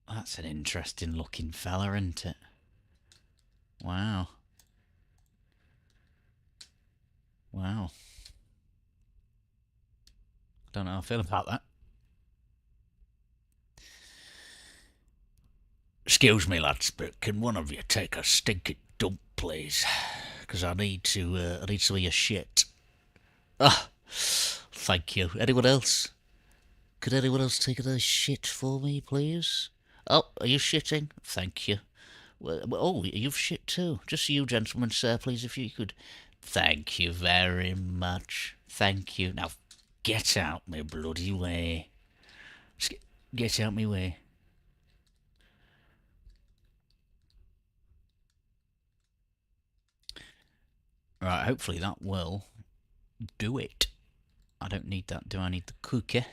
That's an interesting looking fella, isn't it? Wow. Wow. Don't know how I feel about that. Excuse me, lads, but can one of you take a stinking dump, please? Because I need to see your shit. Ah, thank you. Anyone else? Could anyone else take a nice shit for me, please? Oh, are you shitting? Thank you. Oh, you've shit too. Just you, gentlemen, sir, please, if you could. Thank you very much. Thank you. Now, get out my bloody way. Get out my way. Right, hopefully that will do it. I don't need that, do I? Need the cookie.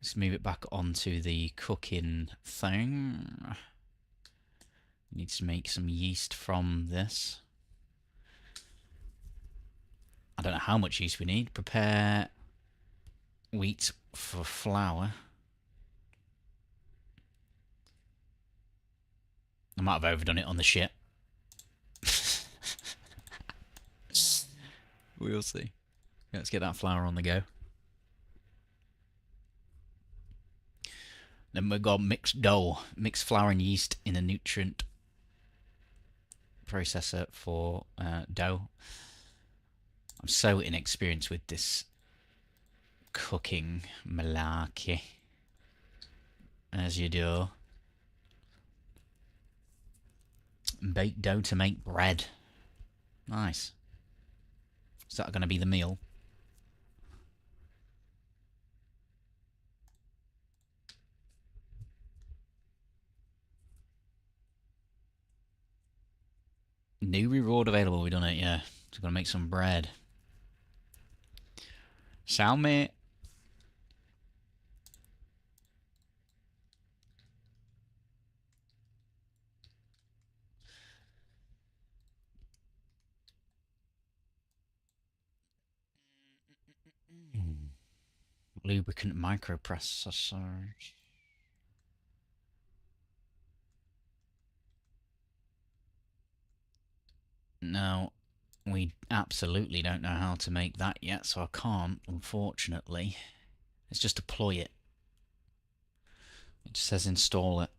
Let's move it back onto the cooking thing. Need to make some yeast from this. I don't know how much yeast we need. Prepare wheat for flour. I might have overdone it on the shit. We'll see. Let's get that flour on the go. Then we've got mixed dough. Mix flour and yeast in a nutrient processor for dough. I'm so inexperienced with this cooking malarkey. As you do. baked dough to make bread. Nice. Is that going to be the meal? New reward available. We done it, yeah. So gotta make some bread. Sound mate. Lubricant microprocessor. No, we absolutely don't know how to make that yet, so I can't, unfortunately. Let's just deploy it. It just says install it.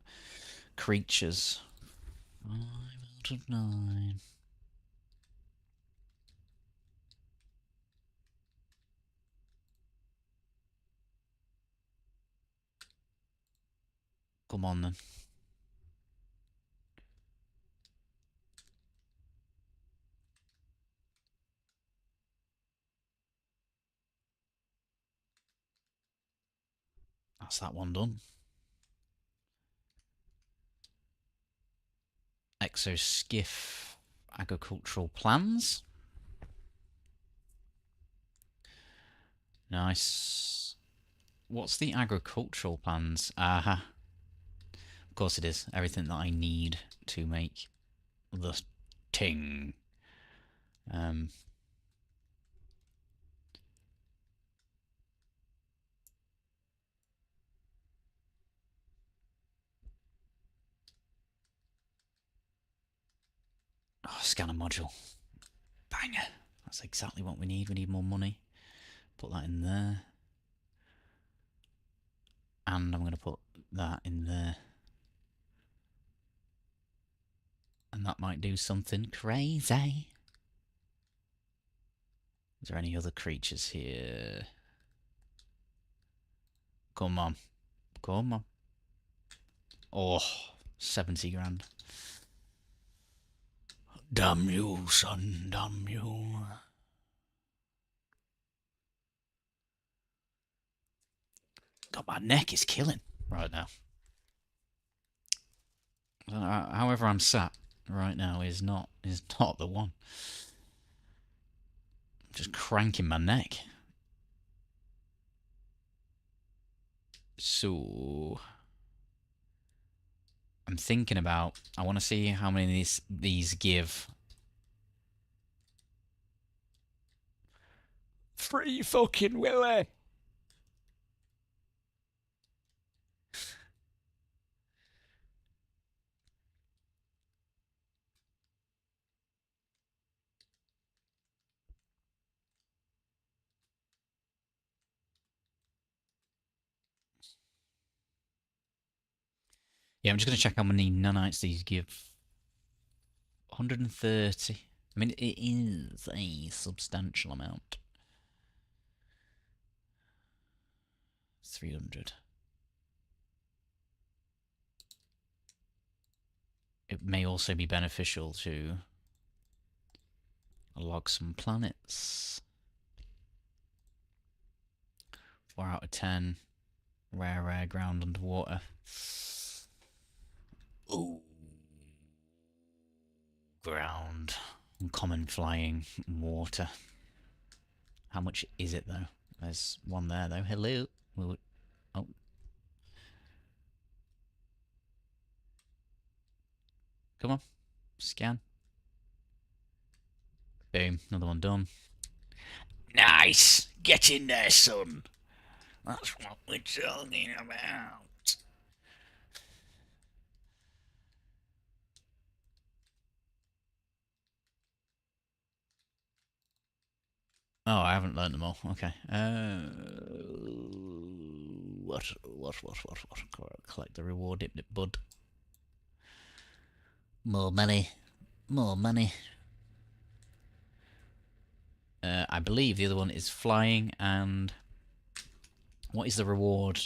Creatures. 5 out of 9. Come on then. That's that one done. Exoskiff agricultural plans. Nice. What's the agricultural plans? Aha. Of course it is. Everything that I need to make the ting. Oh, scanner module. Banger. That's exactly what we need. We need more money. Put that in there. And I'm going to put that in there. And that might do something crazy. Is there any other creatures here? Come on. Come on. Oh, 70 grand. Damn you, son. Damn you. God, my neck is killing right now. However I'm sat right now is not the one. I'm just cranking my neck. So I'm thinking about. I want to see how many these give. Free fucking Willy. Yeah, I'm just going to check how many nanites these give. 130. I mean, it is a substantial amount. 300. It may also be beneficial to log some planets. 4 out of 10. Rare ground underwater. Ooh. Ground. Uncommon flying water. How much is it though? There's one there though. Hello. Oh. Come on. Scan. Boom. Another one done. Nice. Get in there, son. That's what we're talking about. Oh, I haven't learned them all. Okay. What? Collect the reward, dip bud. More money. More money. I believe the other one is flying, and what is the reward?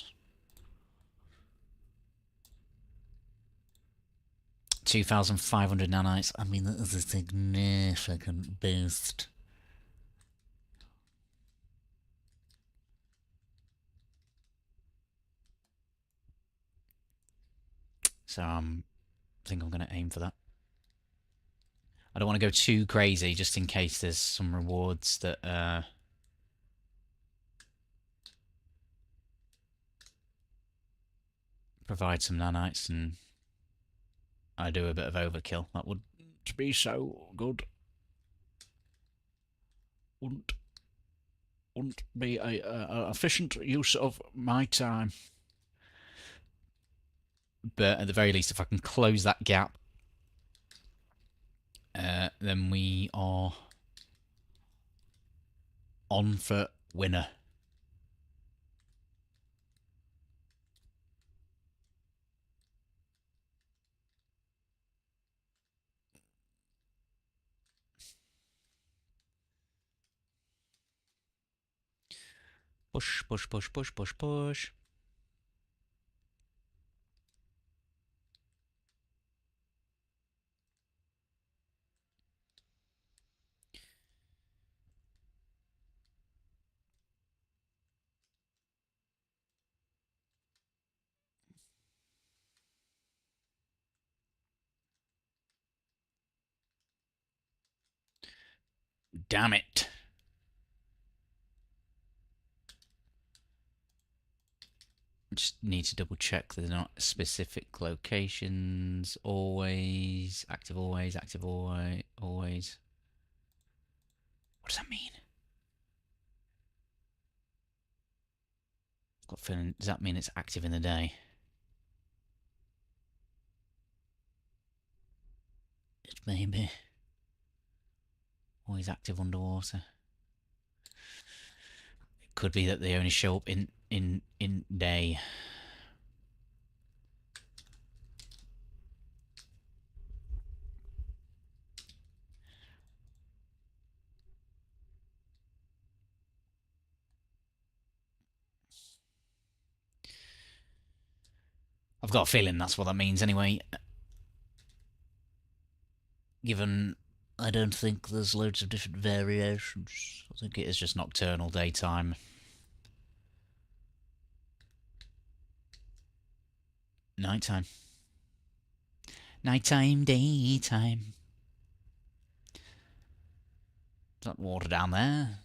2,500 nanites. I mean, that is a significant boost. So I think I'm going to aim for that. I don't want to go too crazy, just in case there's some rewards that provide some nanites, and I do a bit of overkill. That would be so good. Wouldn't be a efficient use of my time. But at the very least, if I can close that gap, then we are on for winner. Push, push, push, push, push, push. Damn it. Just need to double check there's not specific locations. Always. Active always. Active always. Always. What does that mean? I've got a feeling, does that mean it's active in the day? It may be. Always active underwater. It could be that they only show up in day. I've got a feeling that's what that means anyway. Given I don't think there's loads of different variations. I think it is just nocturnal, daytime. Nighttime. Nighttime, daytime. Is that water down there?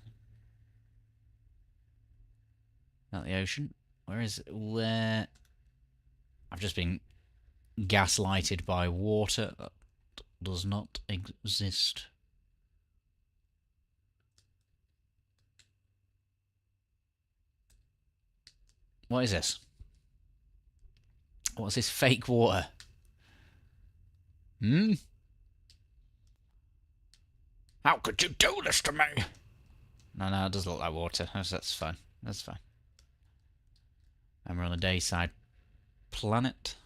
Not the ocean. Where is it? Where? I've just been gaslighted by water that does not exist. What is this? What's this fake water? Hmm? How could you do this to me? No, it does look like water. That's fine. That's fine. And we're on the dayside planet.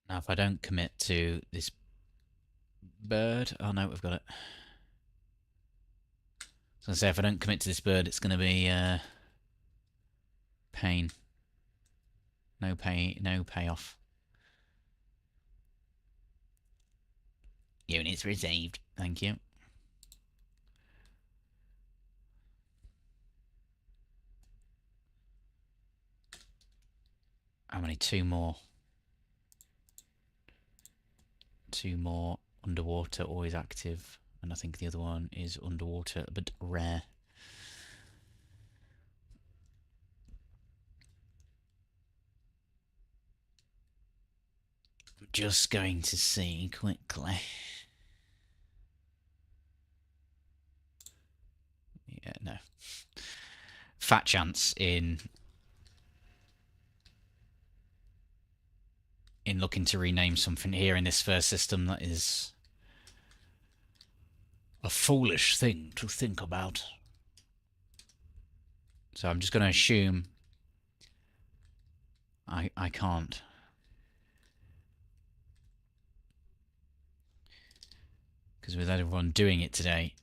Now, if I don't commit to this bird... Oh, no, we've got it. I was going to say, if I don't commit to this bird, it's going to be pain. No payoff. Units received. Thank you. How many? Two more. Two more. Underwater, always active. And I think the other one is underwater, but rare. I'm just going to see quickly. Yeah, no. Fat chance in looking to rename something here in this first system. That is a foolish thing to think about. So I'm just going to assume I can't. Because with everyone doing it today,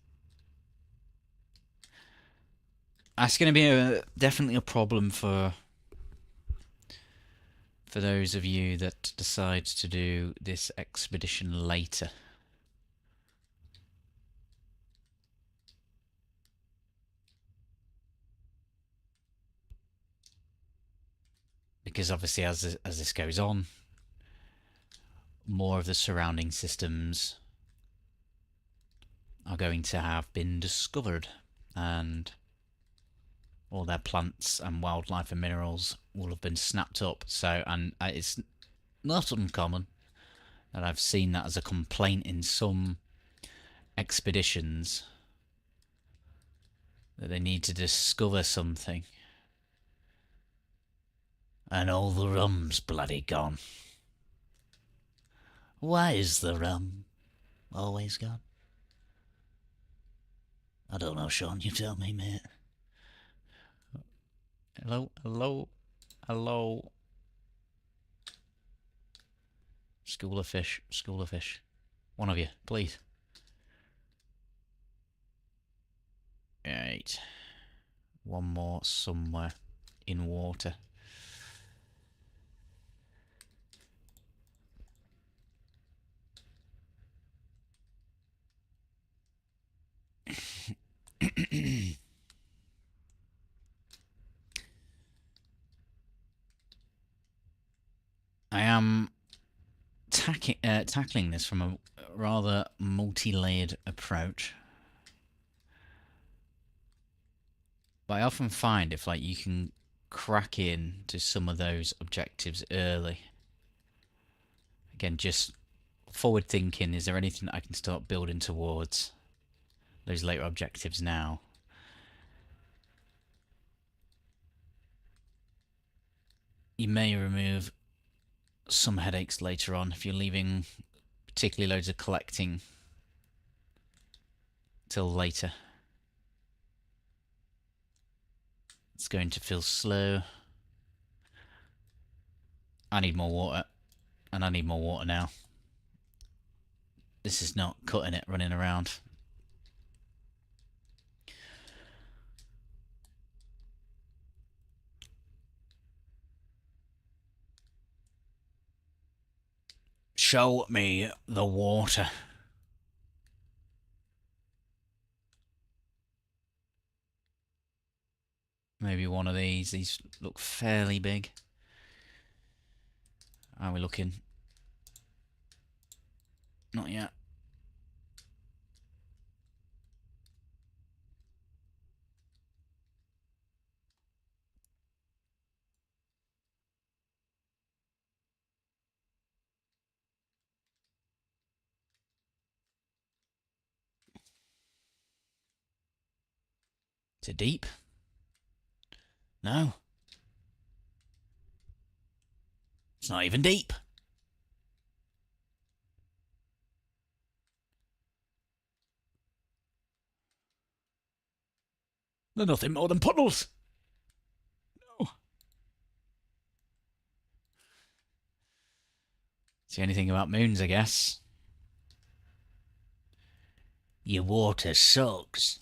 that's going to be definitely a problem for those of you that decide to do this expedition later. Because obviously as this goes on, more of the surrounding systems are going to have been discovered, and all their plants and wildlife and minerals will have been snapped up. So, and it's not uncommon that I've seen that as a complaint in some expeditions, that they need to discover something and all the rum's bloody gone. Why is the rum always gone? I don't know, Sean, you tell me, mate. Hello, hello, hello. School of fish, school of fish. One of you, please. Right. One more somewhere in water. I am tackling this from a rather multi-layered approach. But I often find if like you can crack in to some of those objectives early, again, just forward thinking, is there anything that I can start building towards those later objectives now? You may remove some headaches later on if you're leaving particularly loads of collecting till later. It's going to feel slow. I need more water, and I need more water now. This is not cutting it running around. Show me the water. Maybe one of these. These look fairly big. How are we looking? Not yet. Is it deep? No. It's not even deep. They're nothing more than puddles. No. See anything about moons, I guess. Your water sucks.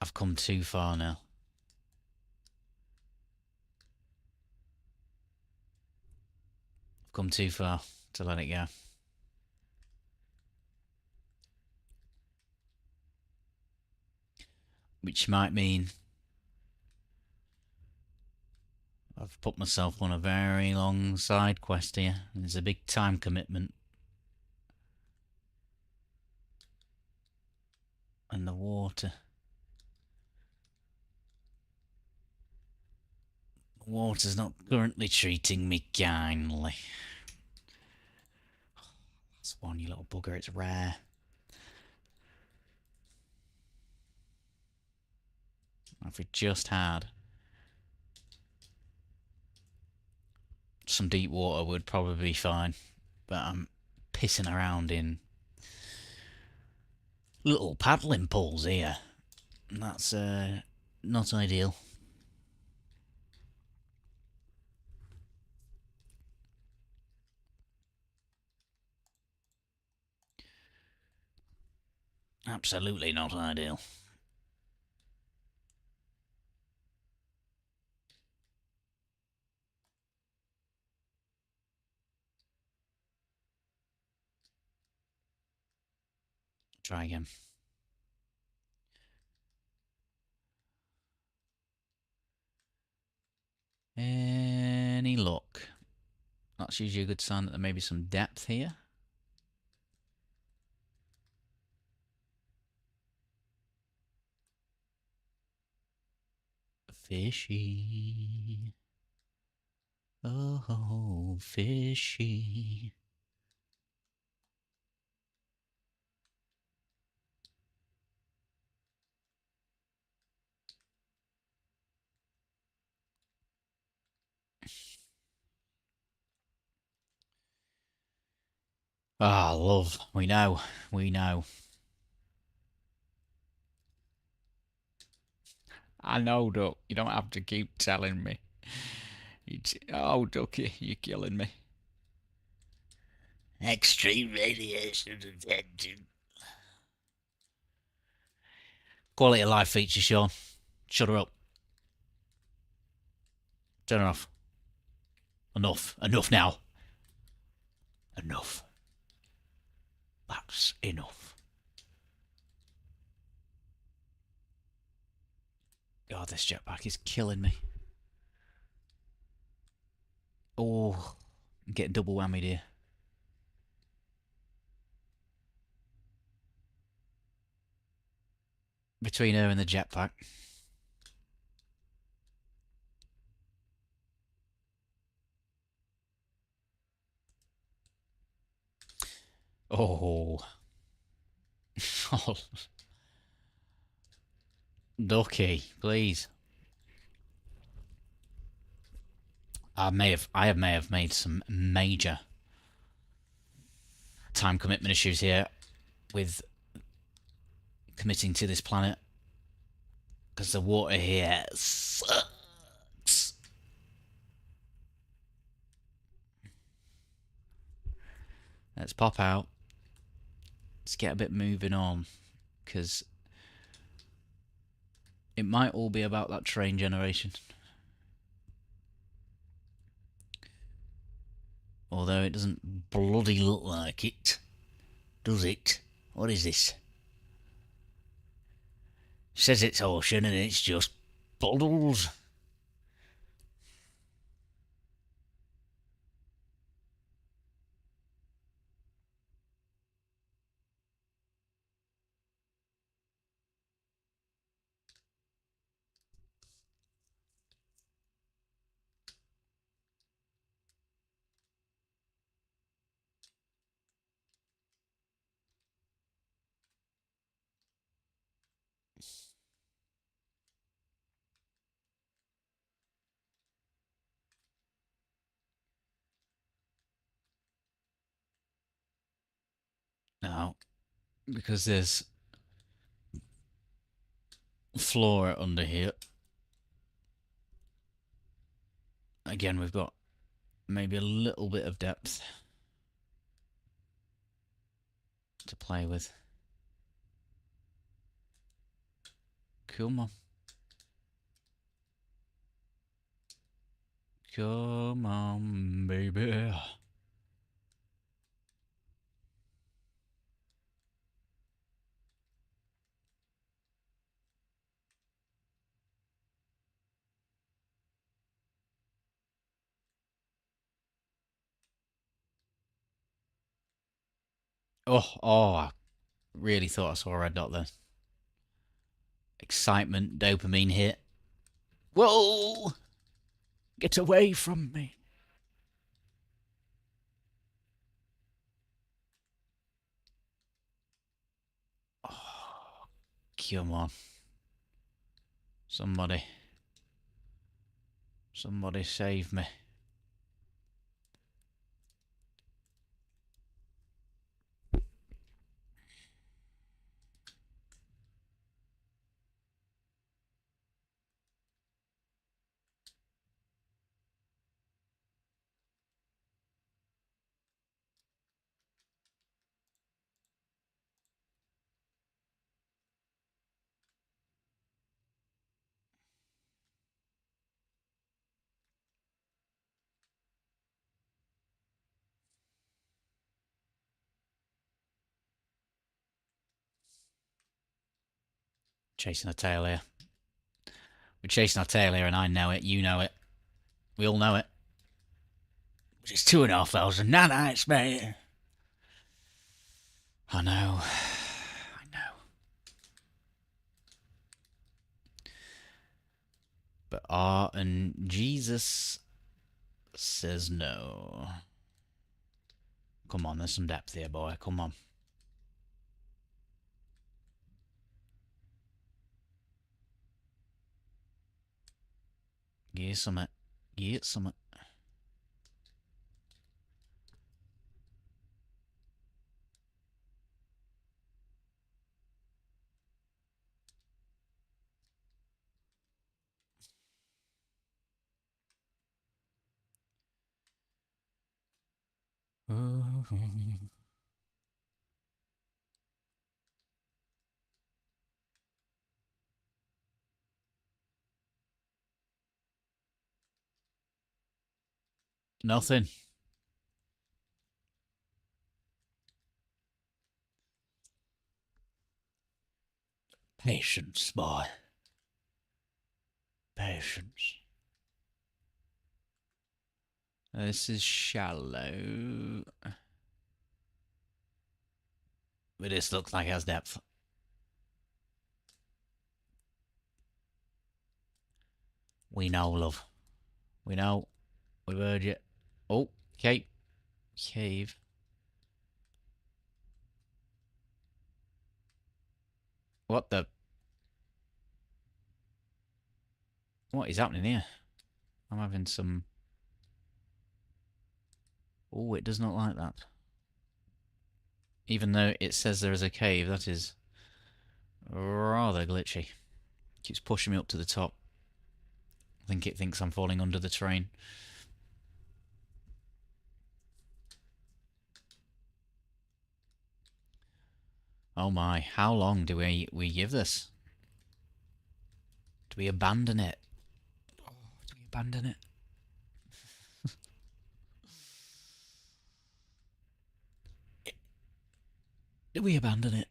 I've come too far now. I've come too far to let it go. Which might mean I've put myself on a very long side quest here. There's a big time commitment. And the water. The water's not currently treating me kindly. That's one, you little bugger, it's rare. If we just had some deep water would probably be fine. But I'm pissing around in Little paddling pools here. That's not ideal. Absolutely not ideal. Try again. Any luck? That's usually a good sign that there may be some depth here. Fishy. Oh, fishy. Ah, love. We know. We know. I know, Duck. You don't have to keep telling me. Oh, Ducky, you're killing me. Extreme radiation attention. Quality of life feature, Sean. Shut her up. Turn her off. Enough. Enough now. Enough. That's enough. God, this jetpack is killing me. Oh, I'm getting double whammied here. Between her and the jetpack. Oh. Oh. Ducky, please. I may have made some major time commitment issues here with committing to this planet, because the water here sucks. Let's pop out. Let's get a bit moving on, because it might all be about that train generation. Although it doesn't bloody look like it, does it? What is this? It says it's ocean and it's just puddles. Now, because there's flora under here, again, we've got maybe a little bit of depth to play with. Come on. Come on, baby. Oh, I really thought I saw a red dot there. Excitement, dopamine hit. Whoa! Get away from me. Oh, come on. Somebody save me. Chasing our tail here. We're chasing our tail here, and I know it. You know it. We all know it. It's 2,500 nanites, mate. I know. I know. But R and Jesus says no. Come on, there's some depth here, boy. Come on. Get some it. Get some it. Nothing. Patience, boy. Patience. This is shallow. But this looks like it has depth. We know, love. We know. We've heard you. Oh, okay. Cave. What the? What is happening here? I'm having some... Oh, it does not like that. Even though it says there is a cave, that is rather glitchy. Keeps pushing me up to the top. I think it thinks I'm falling under the terrain. Oh my, how long do we give this? Do we abandon it? Oh, do we abandon it? Do we abandon it?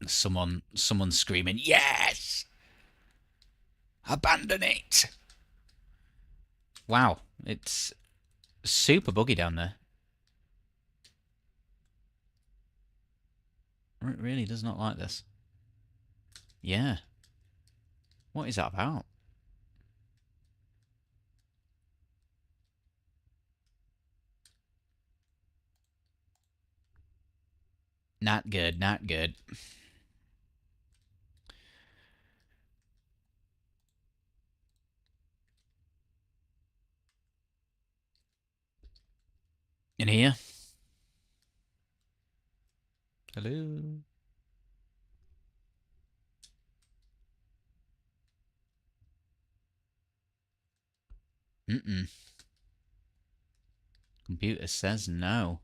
Someone screaming, yes! Abandon it! Wow, it's super buggy down there. It really does not like this. Yeah. What is that about? Not good, not good. In here? Hello? Mm-mm. Computer says no.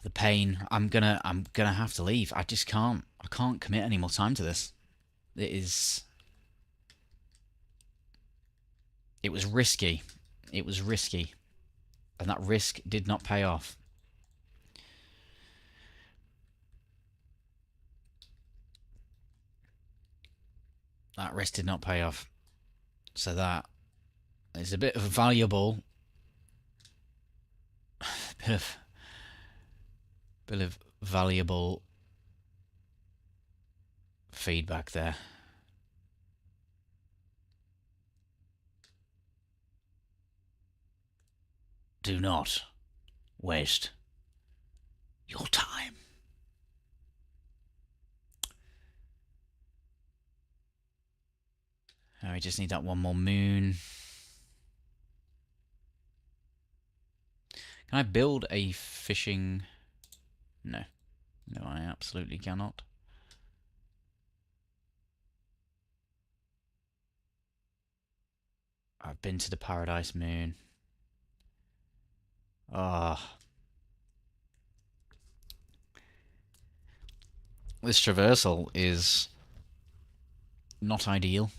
The pain. I'm gonna have to leave. I just can't. I can't commit any more time to this. It is. It was risky. It was risky, and that risk did not pay off. That risk did not pay off. So that is a bit of valuable. Bit of valuable feedback there. Do not waste your time. Oh, we just need that one more moon. Can I build a fishing... No. No, I absolutely cannot. I've been to the Paradise Moon. Ah. This traversal is not ideal.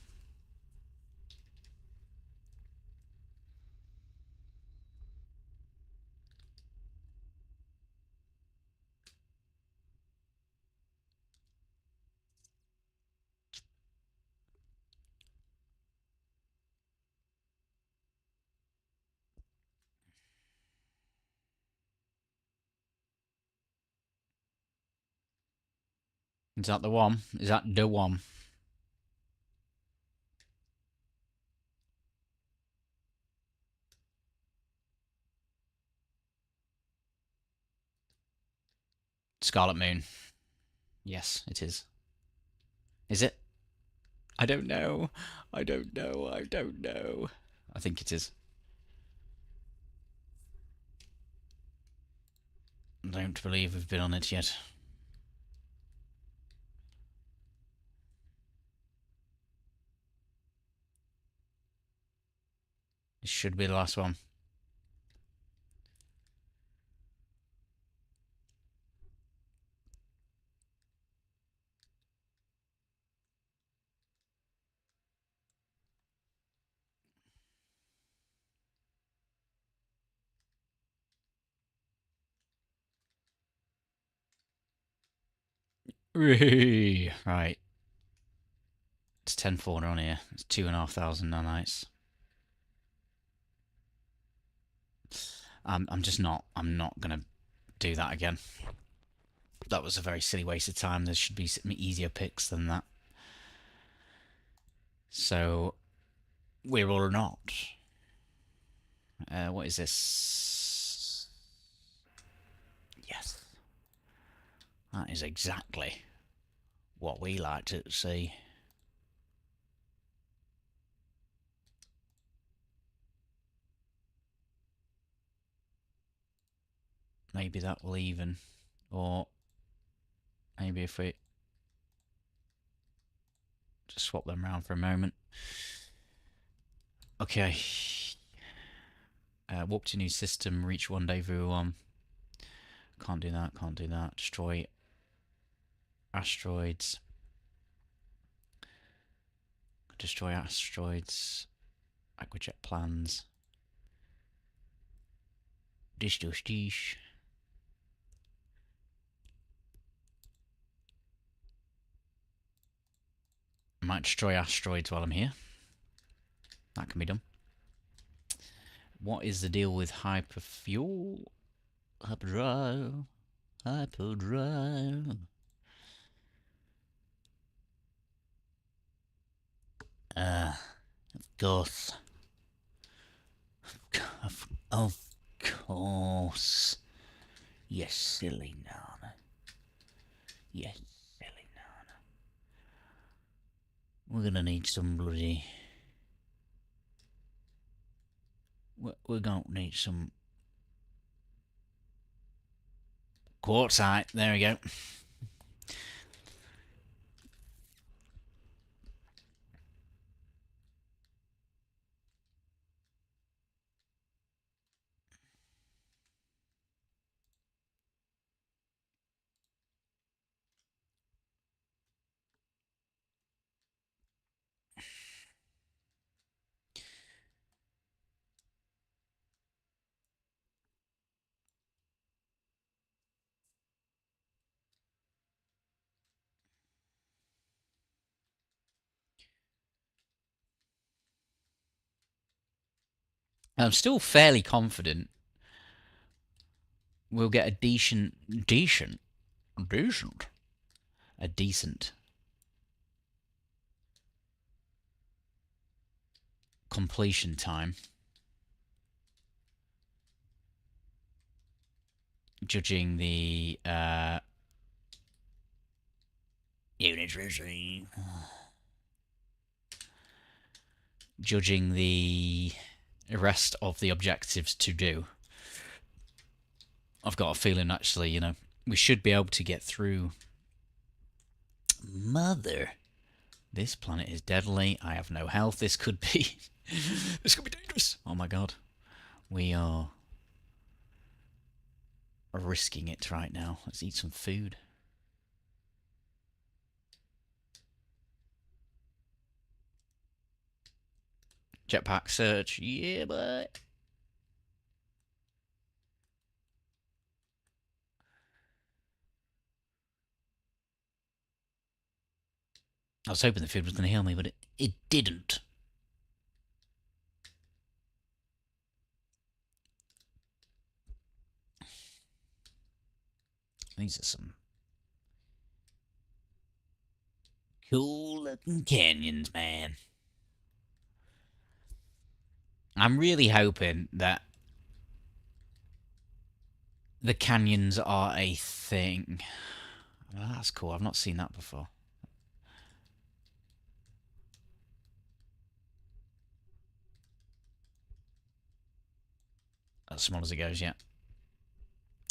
Is that the one? Is that the one? Scarlet Moon. Yes, it is. Is it? I don't know. I don't know. I don't know. I think it is. I don't believe we've been on it yet. This should be the last one. Right. It's 10-4 on here. It's 2,500 nanites. I'm just not. I'm not gonna do that again. That was a very silly waste of time. There should be some easier picks than that. So we're or not. What is this? Yes. That is exactly what we like to see. Maybe that will even. Or maybe if we just swap them around for a moment. Okay. Warp to new system, reach rendezvous on. Can't do that, can't do that. Destroy asteroids. Destroy asteroids. Aquajet plans. Dish dish dish. I might destroy asteroids while I'm here. That can be done. What is the deal with hyperfuel? Hyperdrive. Hyperdrive. Of course. Of course. Yes, silly Nana. Yes, silly Nana. We're gonna need some bloody... We're gonna need some... quartzite. There we go. I'm still fairly confident we'll get a decent completion time, judging the unitary, judging the rest of the objectives to do. I've got a feeling, actually, you know, we should be able to get through. Mother, this planet is deadly. I have no health. This could be This could be dangerous. Oh my god. We are risking it right now. Let's eat some food. Jetpack search. Yeah, boy. I was hoping the food was going to heal me, but it didn't. These are some cool looking canyons, man. I'm really hoping that the canyons are a thing. Well, that's cool. I've not seen that before. As small as it goes, yeah.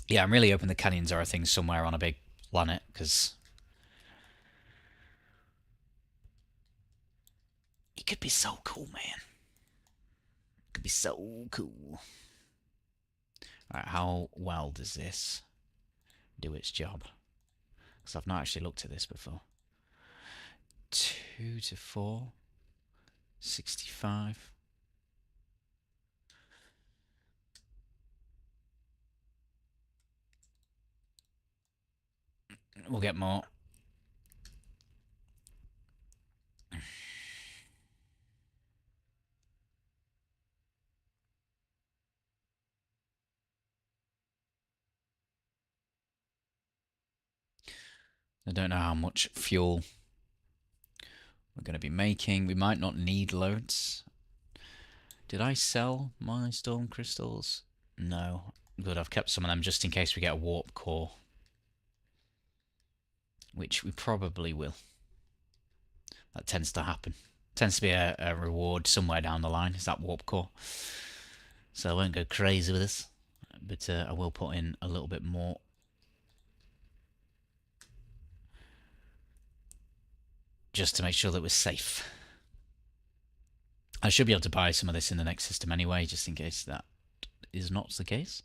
Yeah, I'm really hoping the canyons are a thing somewhere on a big planet, because it could be so cool, man. It could be so cool. Alright, how well does this do its job? Because I've not actually looked at this before. 2 to 4. 65. We'll get more. I don't know how much fuel we're going to be making. We might not need loads. Did I sell my storm crystals? No. Good, I've kept some of them just in case we get a warp core. Which we probably will. That tends to happen. Tends to be a reward somewhere down the line, is that warp core. So I won't go crazy with this. But I will put in a little bit more. Just to make sure that we're safe. I should be able to buy some of this in the next system anyway, just in case that is not the case.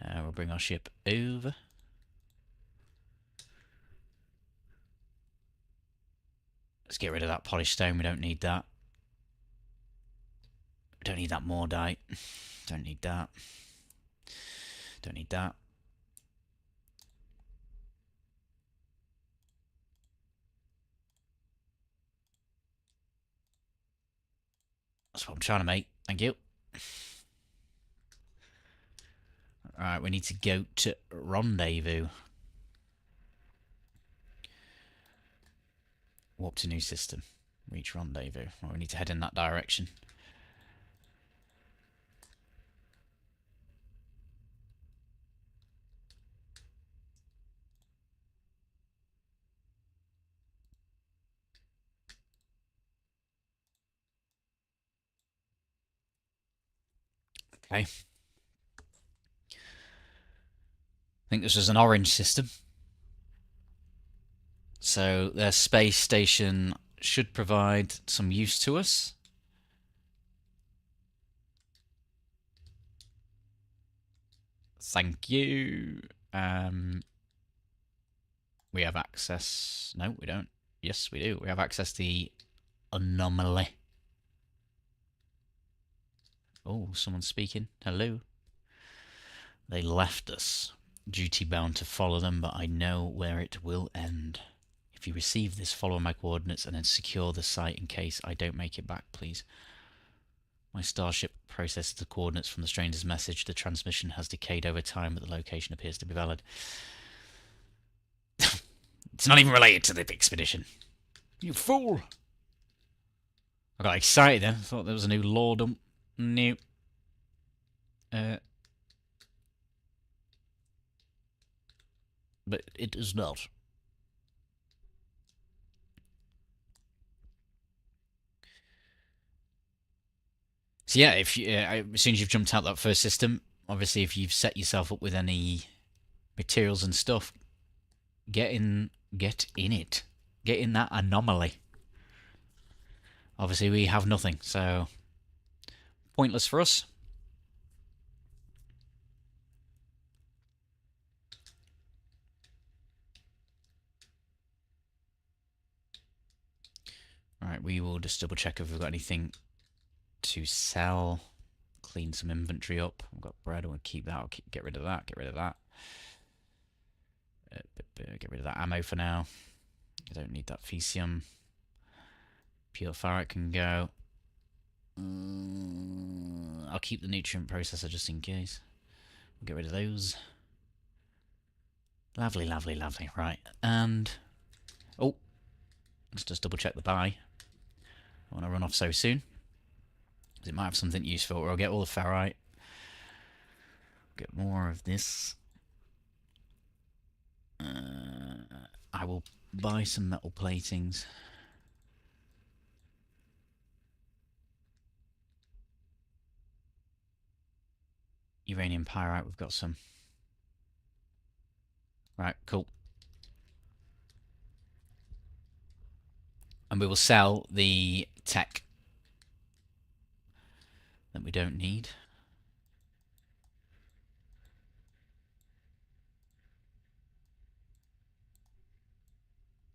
We'll bring our ship over. Let's get rid of that polished stone. We don't need that. We don't need that Mordite. Don't need that. Don't need that. That's what I'm trying to make. Thank you. Alright, we need to go to Rendezvous. Warp to new system. Reach Rendezvous. Well, we need to head in that direction. Okay. I think this is an orange system. So their space station should provide some use to us. Thank you. We have access. No, we don't. Yes, we do. We have access to the anomaly. Oh, someone's speaking. Hello. They left us. Duty bound to follow them, but I know where it will end. If you receive this, follow my coordinates and then secure the site in case I don't make it back, please. My starship processes the coordinates from the stranger's message. The transmission has decayed over time, but the location appears to be valid. It's not even related to the expedition. You fool! I got excited then. I thought there was a new lore dump. New. But it is not. So yeah, if you, as soon as you've jumped out that first system, obviously if you've set yourself up with any materials and stuff, get in it. Get in that anomaly. Obviously, we have nothing, so pointless for us. Alright, we will just double check if we've got anything to sell. Clean some inventory up. We've got bread, we'll keep that. I'll get rid of that, get rid of that. Get rid of that ammo for now. I don't need that Fecium. Pure ferret can go. I'll keep the nutrient processor just in case. We'll get rid of those. Lovely, lovely, lovely. Right, and... oh, let's just double check the buy. I want to run off so soon. Because it might have something useful, or I'll get all the ferrite. Get more of this. I will buy some metal platings. Uranium pyrite, we've got some. Right, cool. And we will sell the tech that we don't need.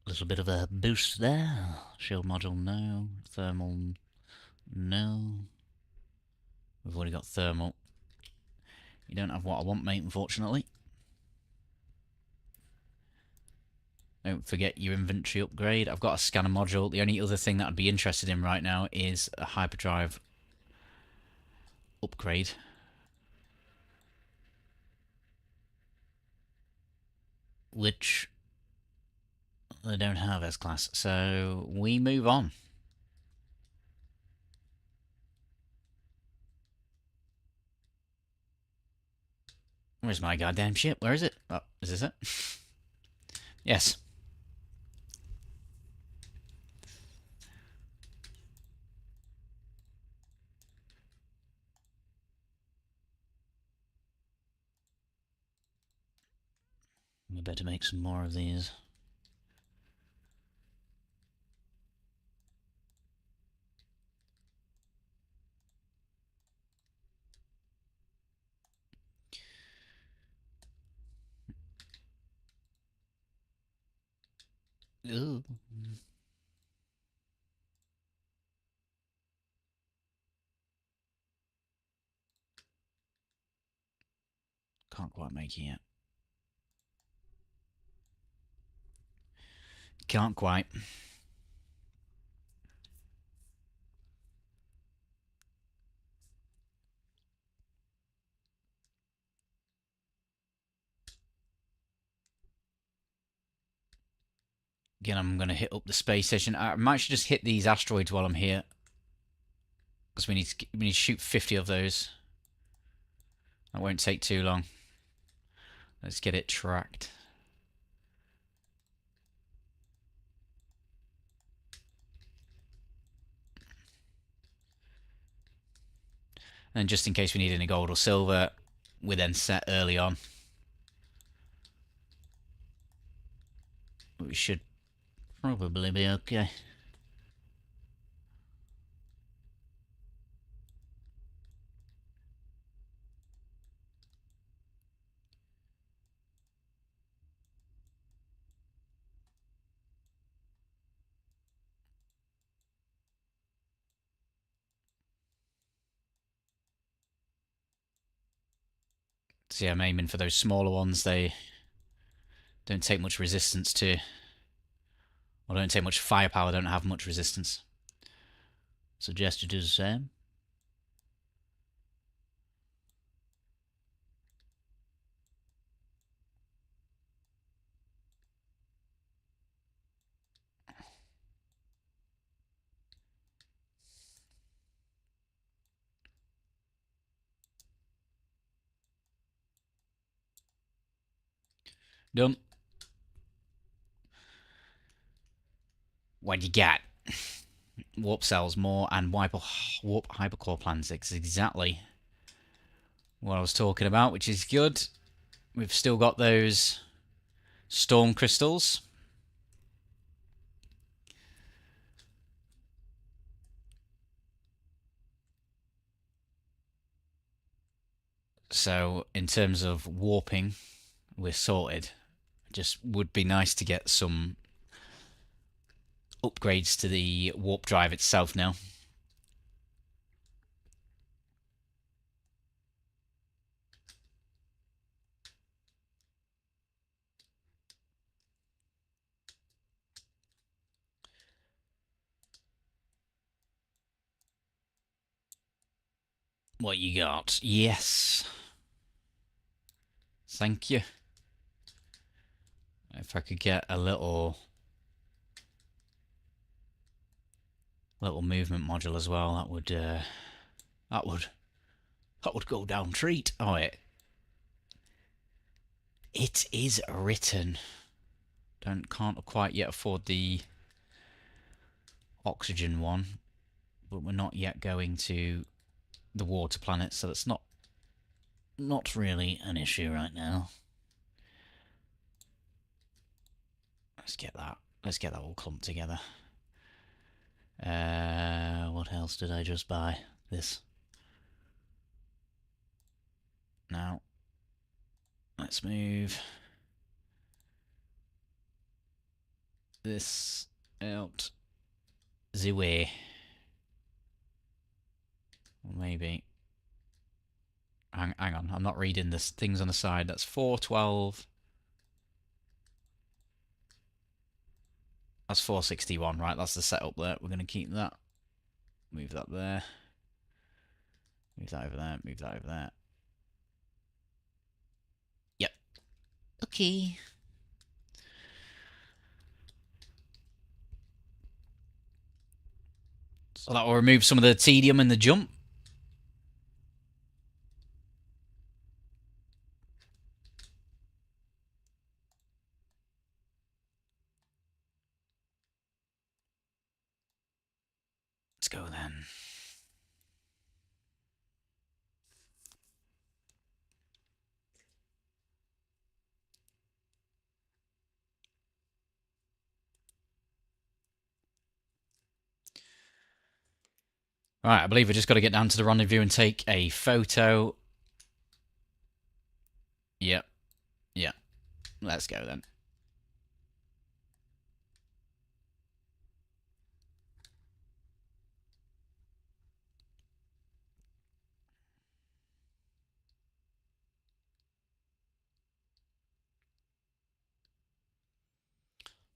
A little bit of a boost there. Shield module, no. Thermal, no. We've already got thermal. You don't have what I want, mate, unfortunately. Don't forget your inventory upgrade. I've got a scanner module. The only other thing that I'd be interested in right now is a hyperdrive upgrade. Which they don't have S-Class. So we move on. Where's my goddamn ship? Where is it? Oh, is this it? Yes. We better make some more of these. Ooh. Can't quite make it yet. Can't quite. Again, I'm going to hit up the space station. I might just hit these asteroids while I'm here. Because we need to shoot 50 of those. That won't take too long. Let's get it tracked. And just in case we need any gold or silver, we're then set early on. We should probably be okay. So yeah, I'm aiming for those smaller ones. They don't take much resistance to... or don't take much firepower, don't have much resistance. Suggest you do the same. Done. What you got? Warp cells more and warp hypercore plans. It's exactly what I was talking about, which is good. We've still got those storm crystals. So in terms of warping, we're sorted. Just would be nice to get some upgrades to the warp drive itself now. What you got? Yes. Thank you. If I could get a little movement module as well, that would go down treat. Oh, it is written. Can't quite yet afford the oxygen one, but we're not yet going to the water planet, so that's not really an issue right now. Let's get that all clumped together. What else did I just buy? This. Now, let's move this out the way. Maybe. Hang on, I'm not reading the things on the side. That's 412. That's 461, right? That's the setup there. We're going to keep that. Move that there. Move that over there. Move that over there. Yep. Okay. So that will remove some of the tedium in the jump. Let's go then. Right, I believe we just got to get down to the rendezvous and take a photo. Yep. Yeah. Let's go then.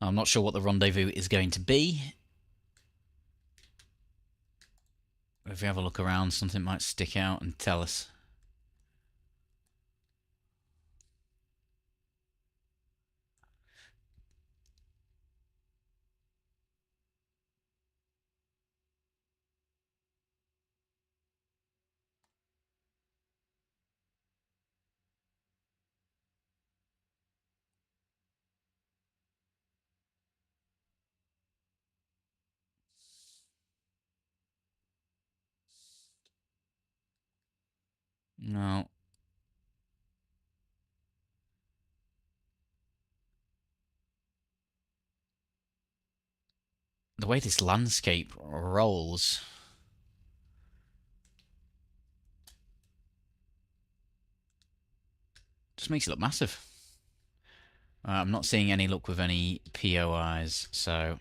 I'm not sure what the rendezvous is going to be. If we have a look around, something might stick out and tell us. No. The way this landscape rolls. Just makes it look massive. I'm not seeing any luck with any POIs, so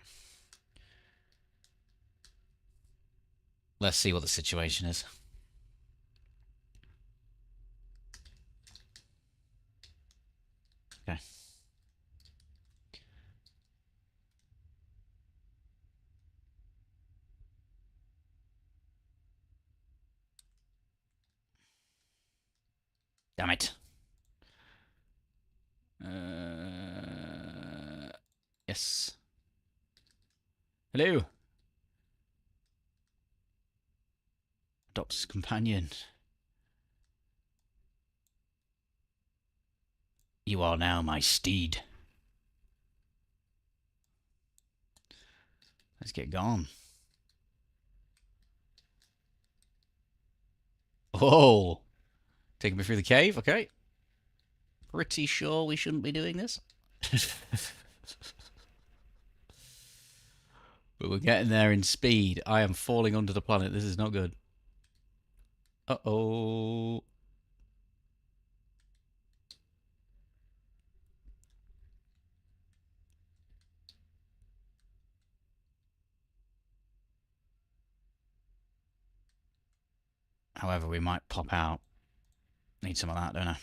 let's see what the situation is. Okay. Damn it. Yes. Hello. Doctor's companion. You are now my steed. Let's get gone. Oh. Taking me through the cave, okay. Pretty sure we shouldn't be doing this. But we're getting there in speed. I am falling onto the planet. This is not good. Uh-oh. However, we might pop out. Need some of that, don't I?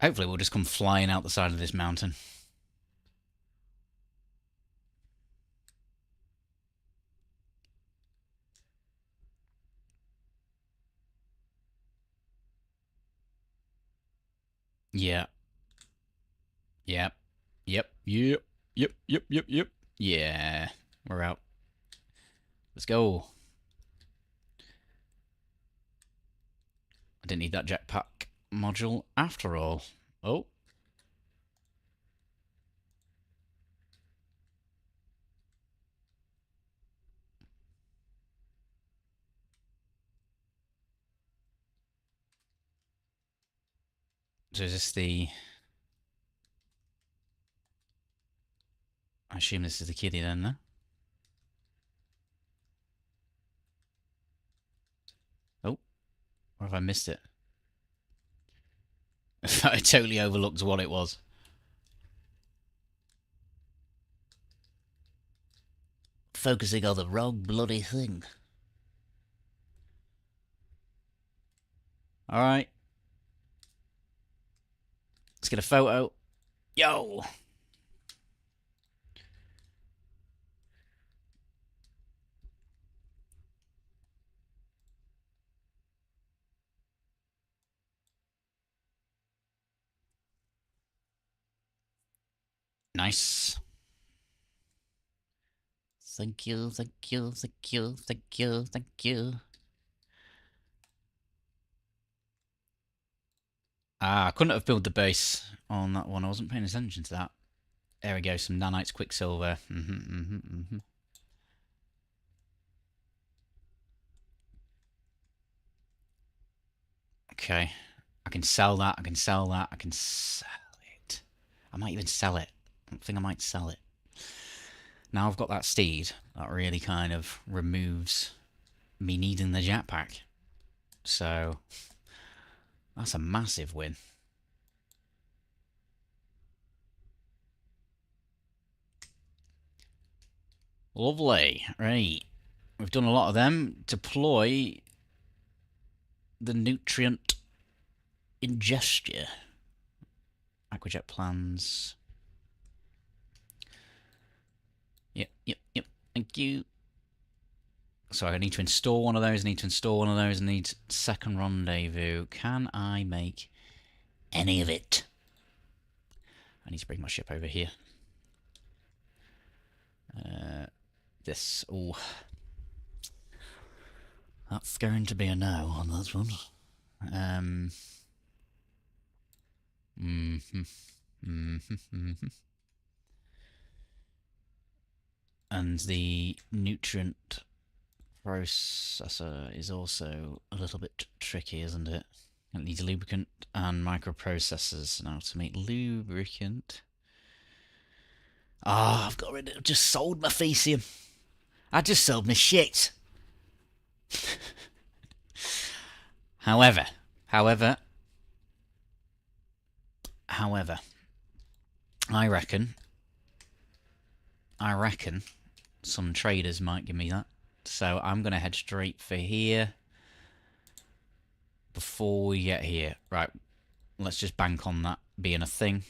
Hopefully we'll just come flying out the side of this mountain. Yeah. Yep. Yep. Yep. Yep. Yep. Yep. Yep. Yeah. We're out. Let's go. I didn't need that jetpack module after all. Oh. So is this the... I assume this is the kiddie then, no? Oh. Or have I missed it? I totally overlooked what it was. Focusing on the wrong bloody thing. Alright. Let's get a photo. Yo! Nice. Thank you, thank you, thank you, thank you, thank you. Ah, I couldn't have built the base on that one. I wasn't paying attention to that. There we go, some nanites, quicksilver. Okay. I can sell that, I can sell that, I can sell it. I might even sell it. I think I might sell it. Now I've got that steed, that really kind of removes me needing the jetpack. So, that's a massive win. Lovely. Right. We've done a lot of them. Deploy the nutrient ingesture. Aquajet plans. Yep, yep, yep. Thank you. So I need to install one of those, I need to install one of those, I need second rendezvous. Can I make any of it? I need to bring my ship over here. This, oh, that's going to be a no on this one. And the nutrient processor is also a little bit tricky, isn't it? It needs lubricant and microprocessors. Now to make lubricant. Ah, I've got rid of. Just sold my Fecium. I just sold my shit. However, I reckon some traders might give me that. So I'm going to head straight for here before we get here. Right, let's just bank on that being a thing.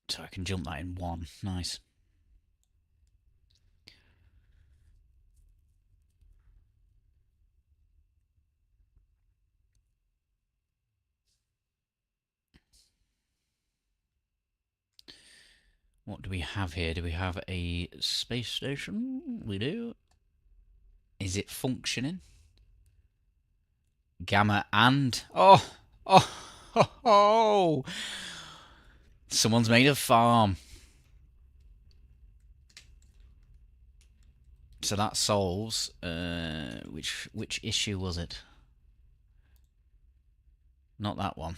So I can jump that in one. Nice. What do we have here? Do we have a space station? We do. Is it functioning? Gamma and... Oh! Oh! Oh! Oh! Someone's made a farm. So that solves... which issue was it? Not that one.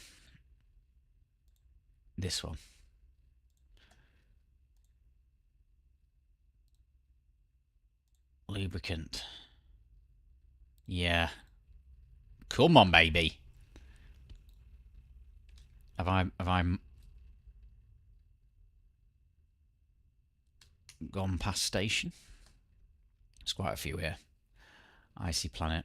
This one. Lubricant. Yeah. Come on, baby. Have I gone past station? There's quite a few here. Icy planet.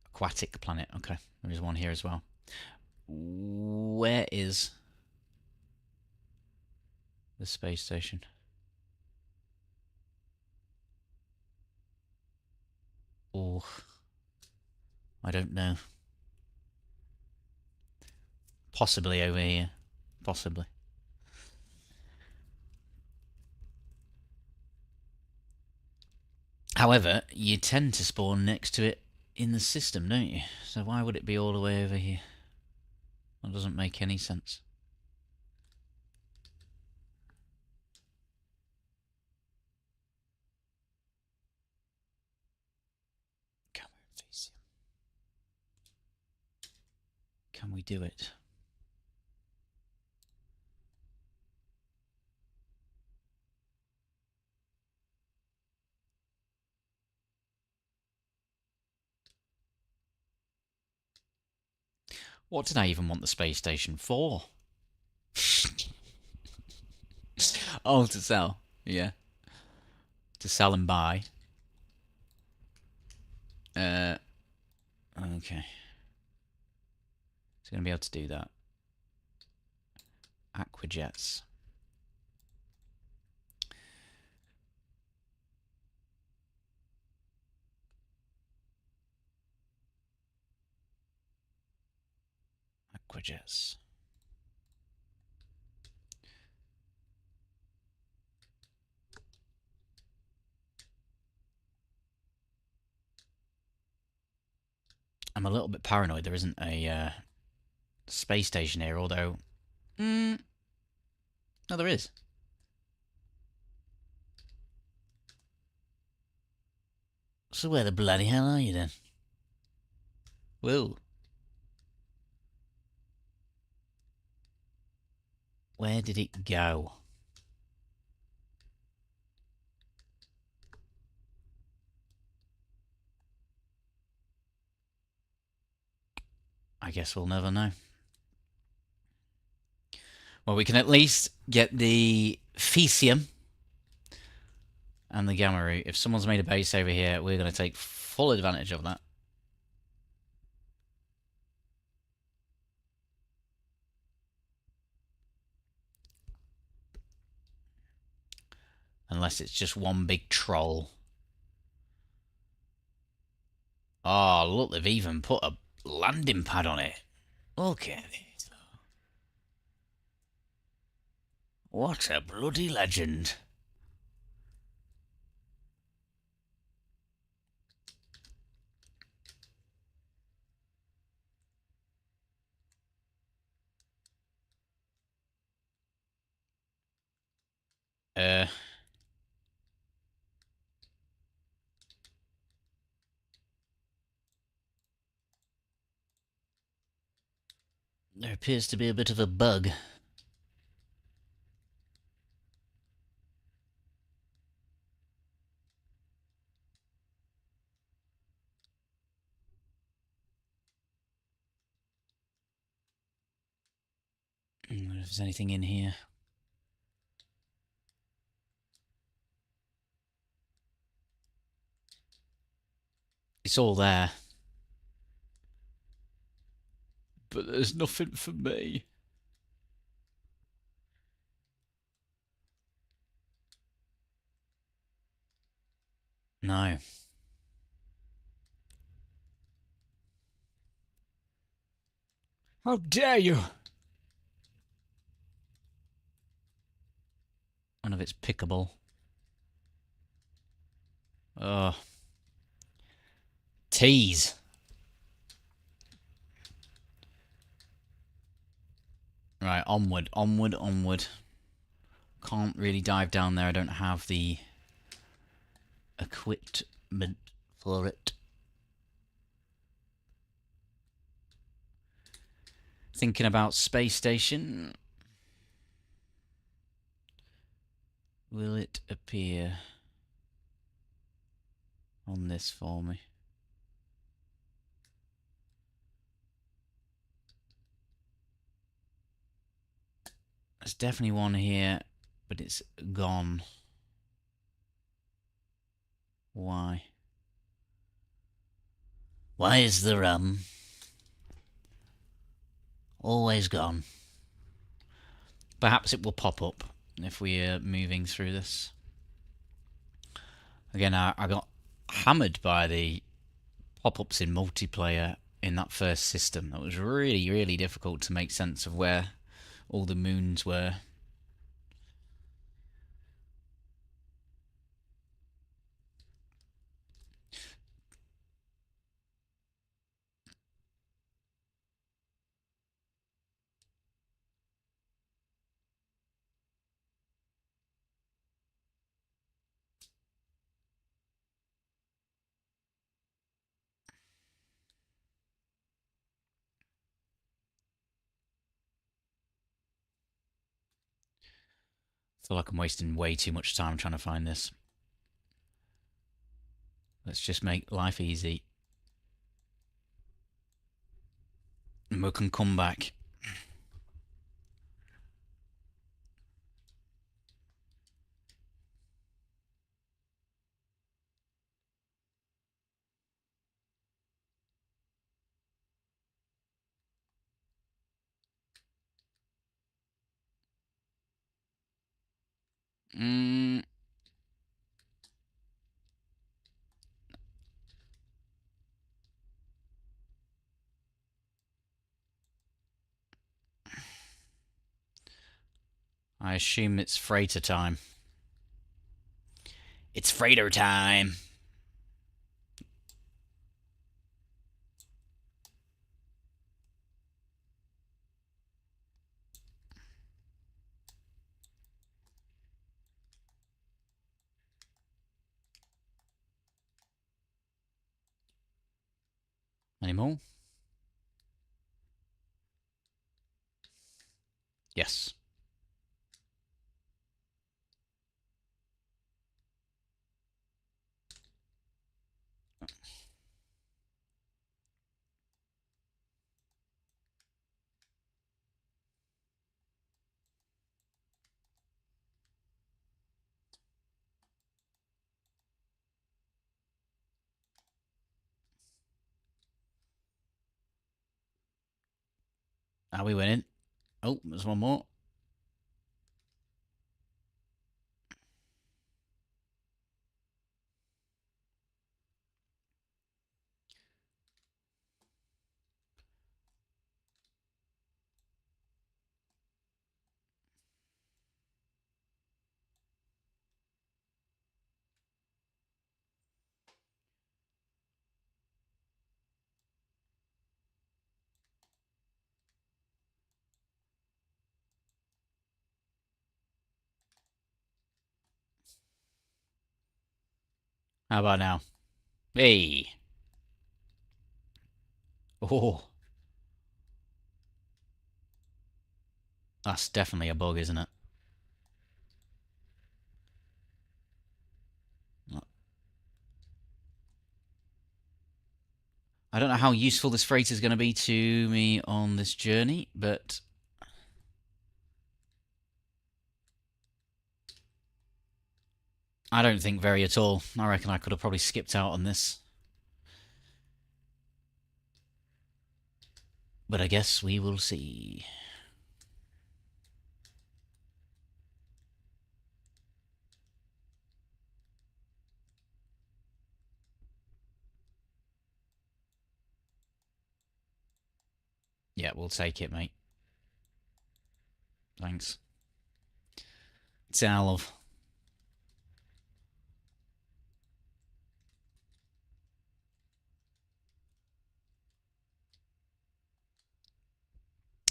Aquatic planet. Okay. There is one here as well. Where is the space station? Oh, I don't know. Possibly over here. Possibly. However, you tend to spawn next to it in the system, don't you? So why would it be all the way over here? That doesn't make any sense. Can we do it? What did I even want the space station for? Oh, to sell. Yeah. To sell and buy. Okay. It's going to be able to do that. Aquajets. Aquajets. I'm a little bit paranoid there isn't a space station here, although... no, there is. So where the bloody hell are you then? Whoa. Where did it go? I guess we'll never know. Well, we can at least get the Fecium and the Gamma Root. If someone's made a base over here, we're going to take full advantage of that. Unless it's just one big troll. Oh, look, they've even put a landing pad on it. Look at it. What a bloody legend. There appears to be a bit of a bug. I wonder if there's anything in here. It's all there. But there's nothing for me. No. How dare you! None of it's pickable. Oh. Tease. Right, onward, onward, onward. Can't really dive down there. I don't have the equipment for it. Thinking about space station. Will it appear on this for me? There's definitely one here, but it's gone. Why? Why is the always gone? Perhaps it will pop up if we are moving through this. Again, I got hammered by the pop-ups in multiplayer in that first system. That was really, really difficult to make sense of where all the moons were. I feel like I'm wasting way too much time trying to find this. Let's just make life easy. And we can come back. I assume it's freighter time. It's freighter time! Any more? Yes. Are we winning? Oh, there's one more. How about now? Hey! Oh! That's definitely a bug, isn't it? I don't know how useful this freighter is going to be to me on this journey, but I don't think very at all. I reckon I could have probably skipped out on this. But I guess we will see. Yeah, we'll take it, mate. Thanks. It's our love.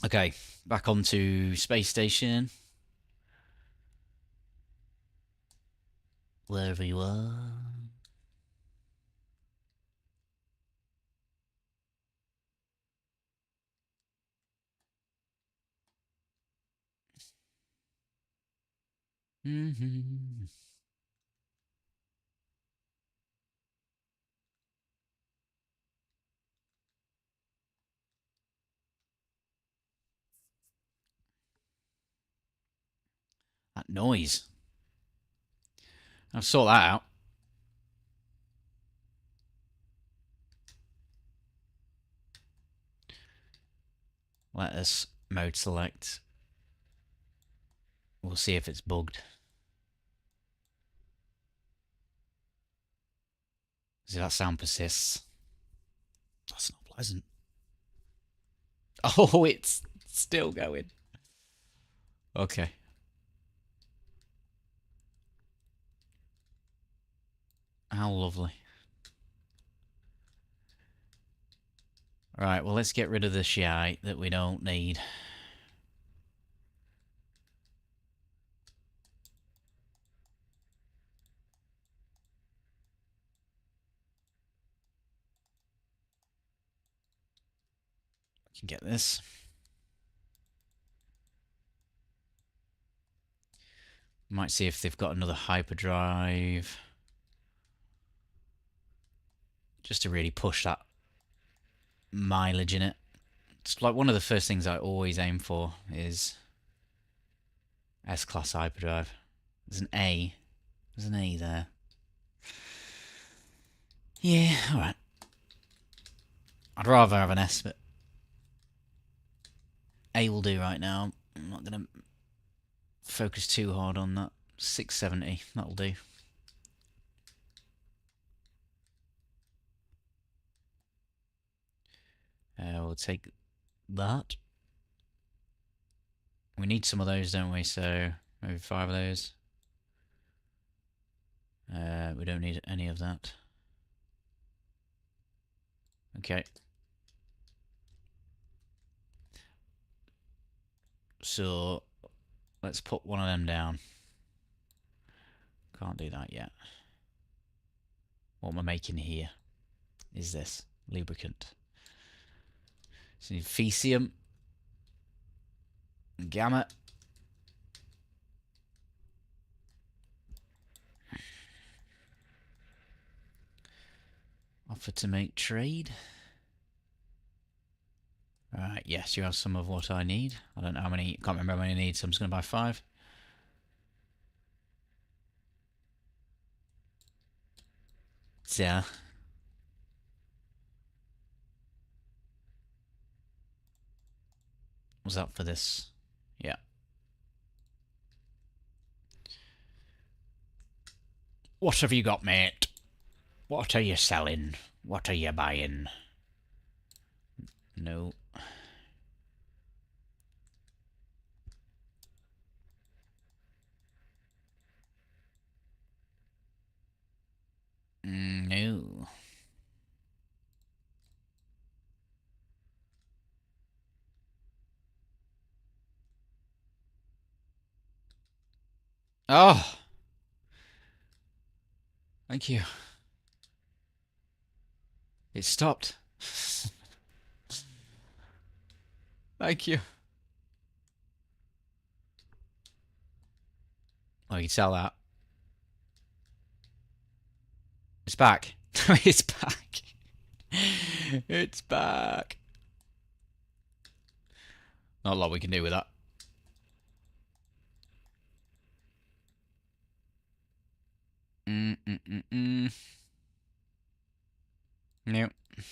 Okay, back onto space station. Wherever you are. Mm-hmm. That noise. I'll sort that out. Let us mode select. We'll see if it's bugged. See, that sound persists. That's not pleasant. Oh, it's still going. Okay. How lovely. Right, well, let's get rid of the shite that we don't need. We can get this. Might see if they've got another hyperdrive. Just to really push that mileage in it. It's like one of the first things I always aim for is S-Class hyperdrive. There's an A. There's an A there. Yeah, alright. I'd rather have an S, but A will do right now. I'm not going to focus too hard on that. 670, that'll do. We'll take that. We need some of those, don't we? So maybe 5 of those. We don't need any of that. Okay. So let's put one of them down. Can't do that yet. What am I making here? Is this lubricant? So you need Fecium, Gamma. Offer to make trade. Right, yes, you have some of what I need. I don't know how many, can't remember how many I need, so I'm just going to buy 5. Yeah. Was that for this? Yeah. What have you got, mate? What are you selling? What are you buying? No. No. Oh! Thank you. It stopped. Thank you. Oh, you can sell that. It's back. It's back. It's back. Not a lot we can do with that. Nope. I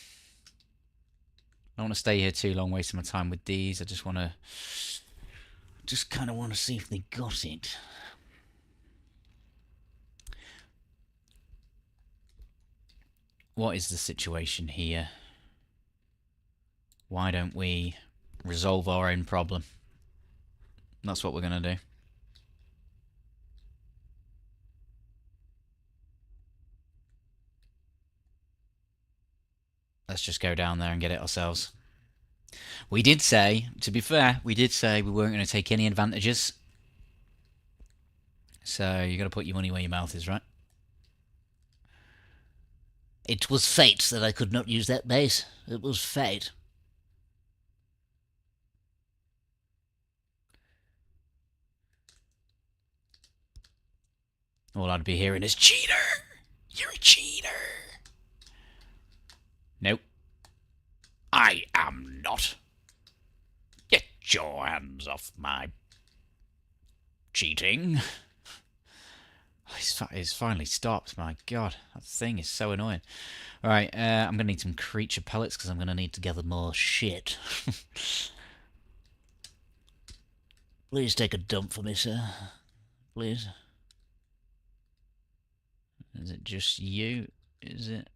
don't want to stay here too long, wasting my time with these. I just want to... Just kind of want to see if they got it. What is the situation here? Why don't we resolve our own problem? That's what we're going to do. Let's just go down there and get it ourselves. We did say, to be fair, we did say we weren't going to take any advantages. So you got to put your money where your mouth is, right? It was fate that I could not use that base. It was fate. All I'd be hearing is, cheater! You're a cheater! Nope. I am not. Get your hands off my cheating. It's finally stopped. My god, that thing is so annoying. Alright, I'm going to need some creature pellets because I'm going to need to gather more shit. Please take a dump for me, sir. Please. Is it just you? Is it?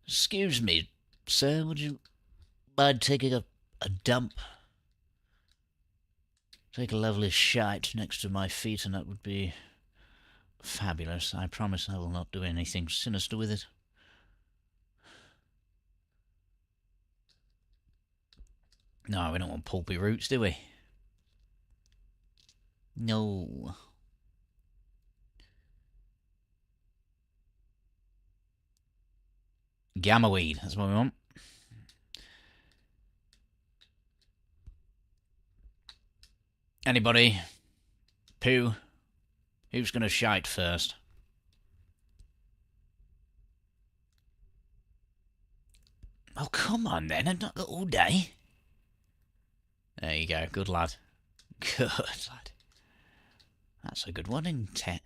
Excuse me, sir. Would you mind taking a dump? Take a lovely shite next to my feet, and that would be fabulous. I promise I will not do anything sinister with it. No, we don't want pulpy roots, do we? No. Gamma weed, that's what we want. Anybody? Pooh? Who's gonna shite first? Oh, come on then, I've not got all day. There you go, good lad. Good lad. That's a good one, isn't it?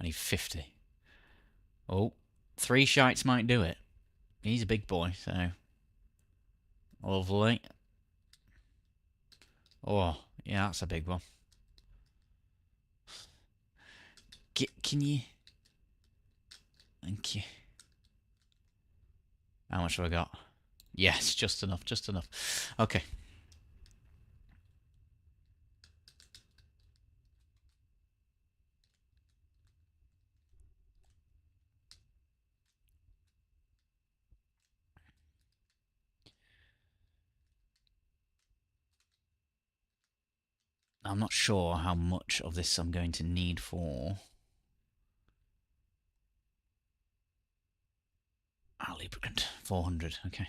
I need 50. Oh, 3 shites might do it. He's a big boy, so... Lovely. Oh, yeah, that's a big one. Can you... Thank you. How much have I got? Yes, just enough, just enough. Okay. I'm not sure how much of this I'm going to need for... lubricant. 400, okay.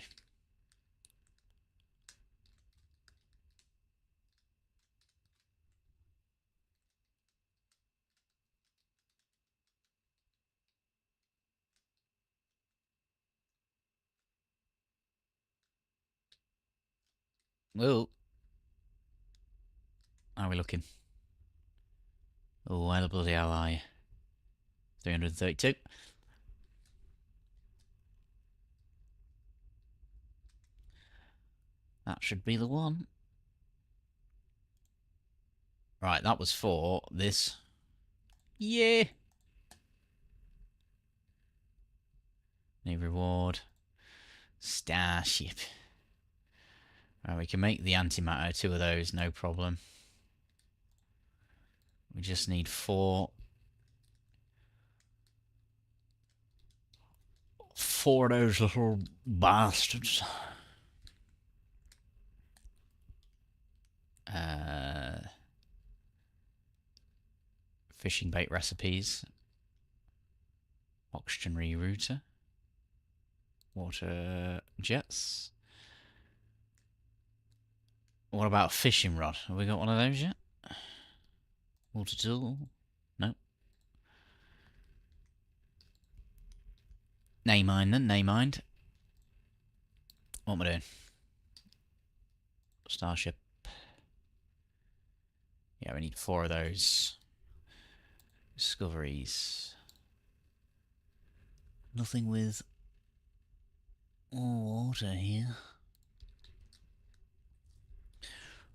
Well, how are we looking? Oh, why the bloody hell are you? 332. That should be the one. Right, that was for this. Yeah. New reward. Starship. Right, we can make the antimatter, 2 of those, no problem. We just need 4. 4 of those little bastards. Fishing bait recipes. Oxygen rerouter. Water jets. What about a fishing rod? Have we got one of those yet? Water tool? No. Naymine then, Naymine. What am I doing? Starship. Yeah, we need 4 of those. Discoveries. Nothing with water here.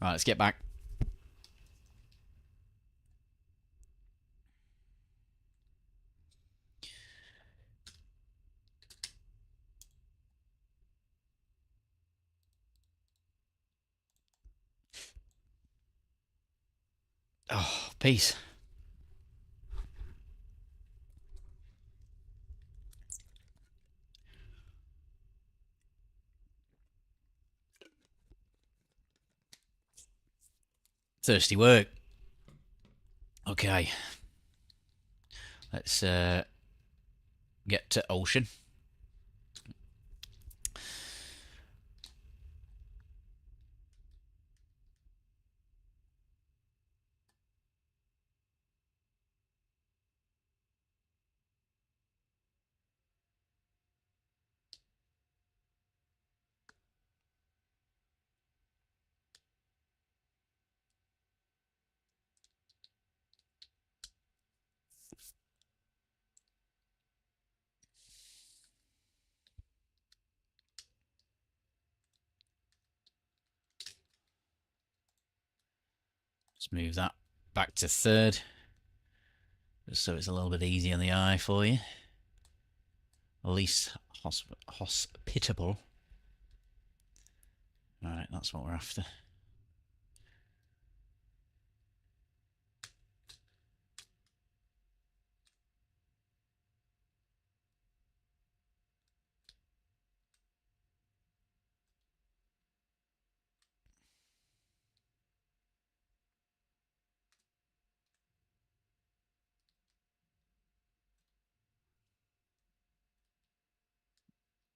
Right, let's get back. Oh, peace. Thirsty work. Okay. Let's get to ocean. Let's move that back to third, just so it's a little bit easier on the eye for you. At least hospitable. Alright, that's what we're after.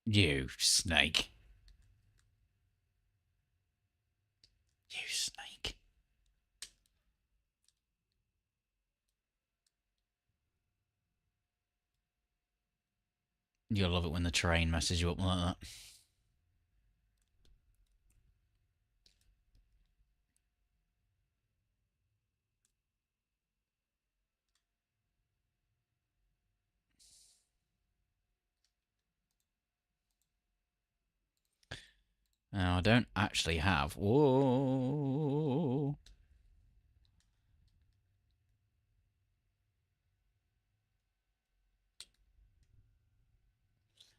You snake. You snake. You'll love it when the terrain messes you up like that. Now, I don't actually have... Whoa!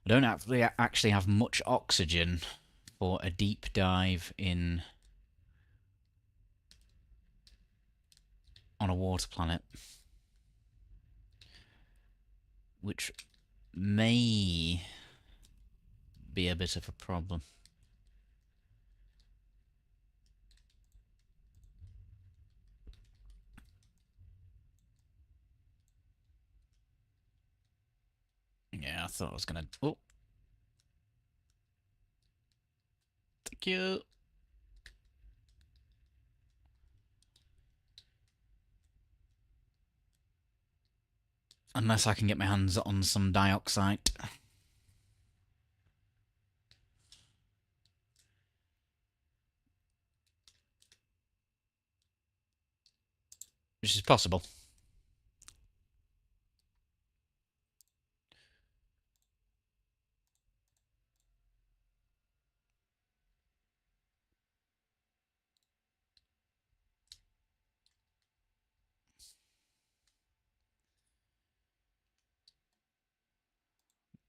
I don't actually have much oxygen for a deep dive in... on a water planet. Which may be a bit of a problem. Yeah, I thought I was gonna... Oh! Thank you! Unless I can get my hands on some dioxide. Which is possible.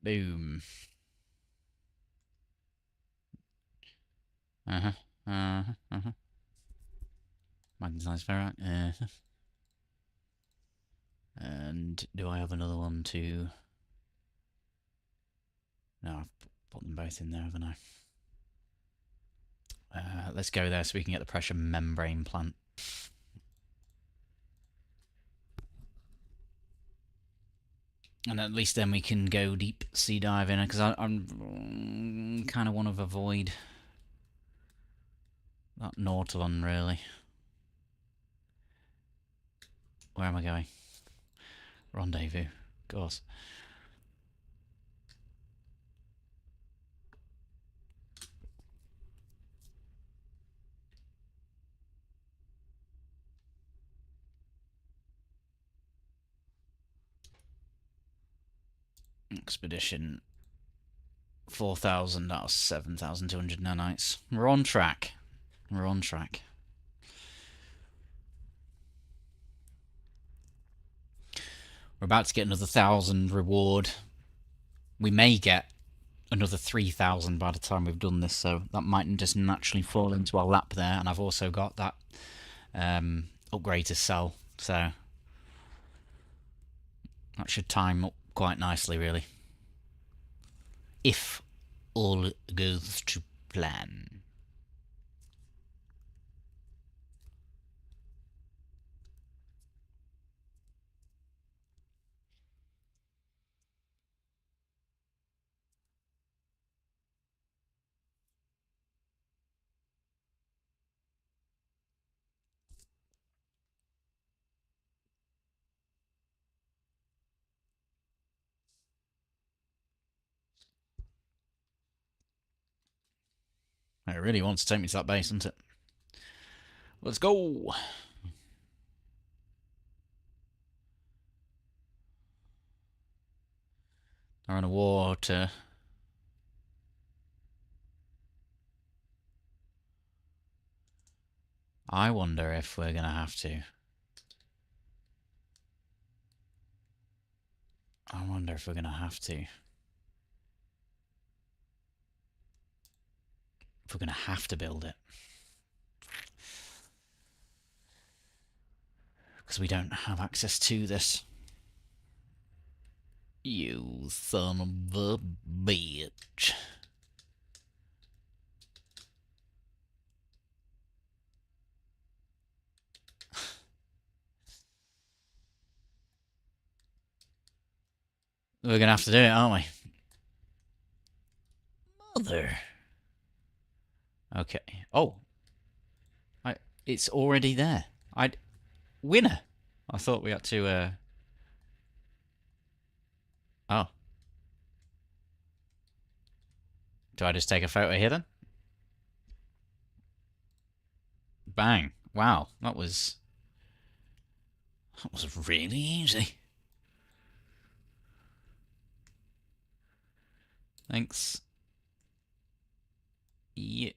Boom. Uh-huh. Uh-huh. Uh-huh. Magnetized ferrite. Uh-huh. And do I have another one too? No, I've put them both in there, haven't I? Let's go there so we can get the pressure membrane plant. And at least then we can go deep sea diving, because I'm kind of want to avoid that Nautilon, really. Where am I going? Rendezvous, of course. Expedition 4,000 out of 7,200 nanites. We're on track. We're on track. We're about to get another 1,000 reward. We may get another 3,000 by the time we've done this, so that might just naturally fall into our lap there. And I've also got that upgrade to sell, so that should time up quite nicely, really. If all goes to plan. It really wants to take me to that base, doesn't it? Let's go! They're on a water. I wonder if we're gonna have to. I wonder if we're gonna have to. If we're gonna have to build it. Because we don't have access to this. You son of a bitch. We're gonna have to do it, aren't we? Mother. Okay. Oh. It's already there. Winner. I thought we had to, Oh. Do I just take a photo here then? Bang. Wow. That was really easy. Thanks. Yep.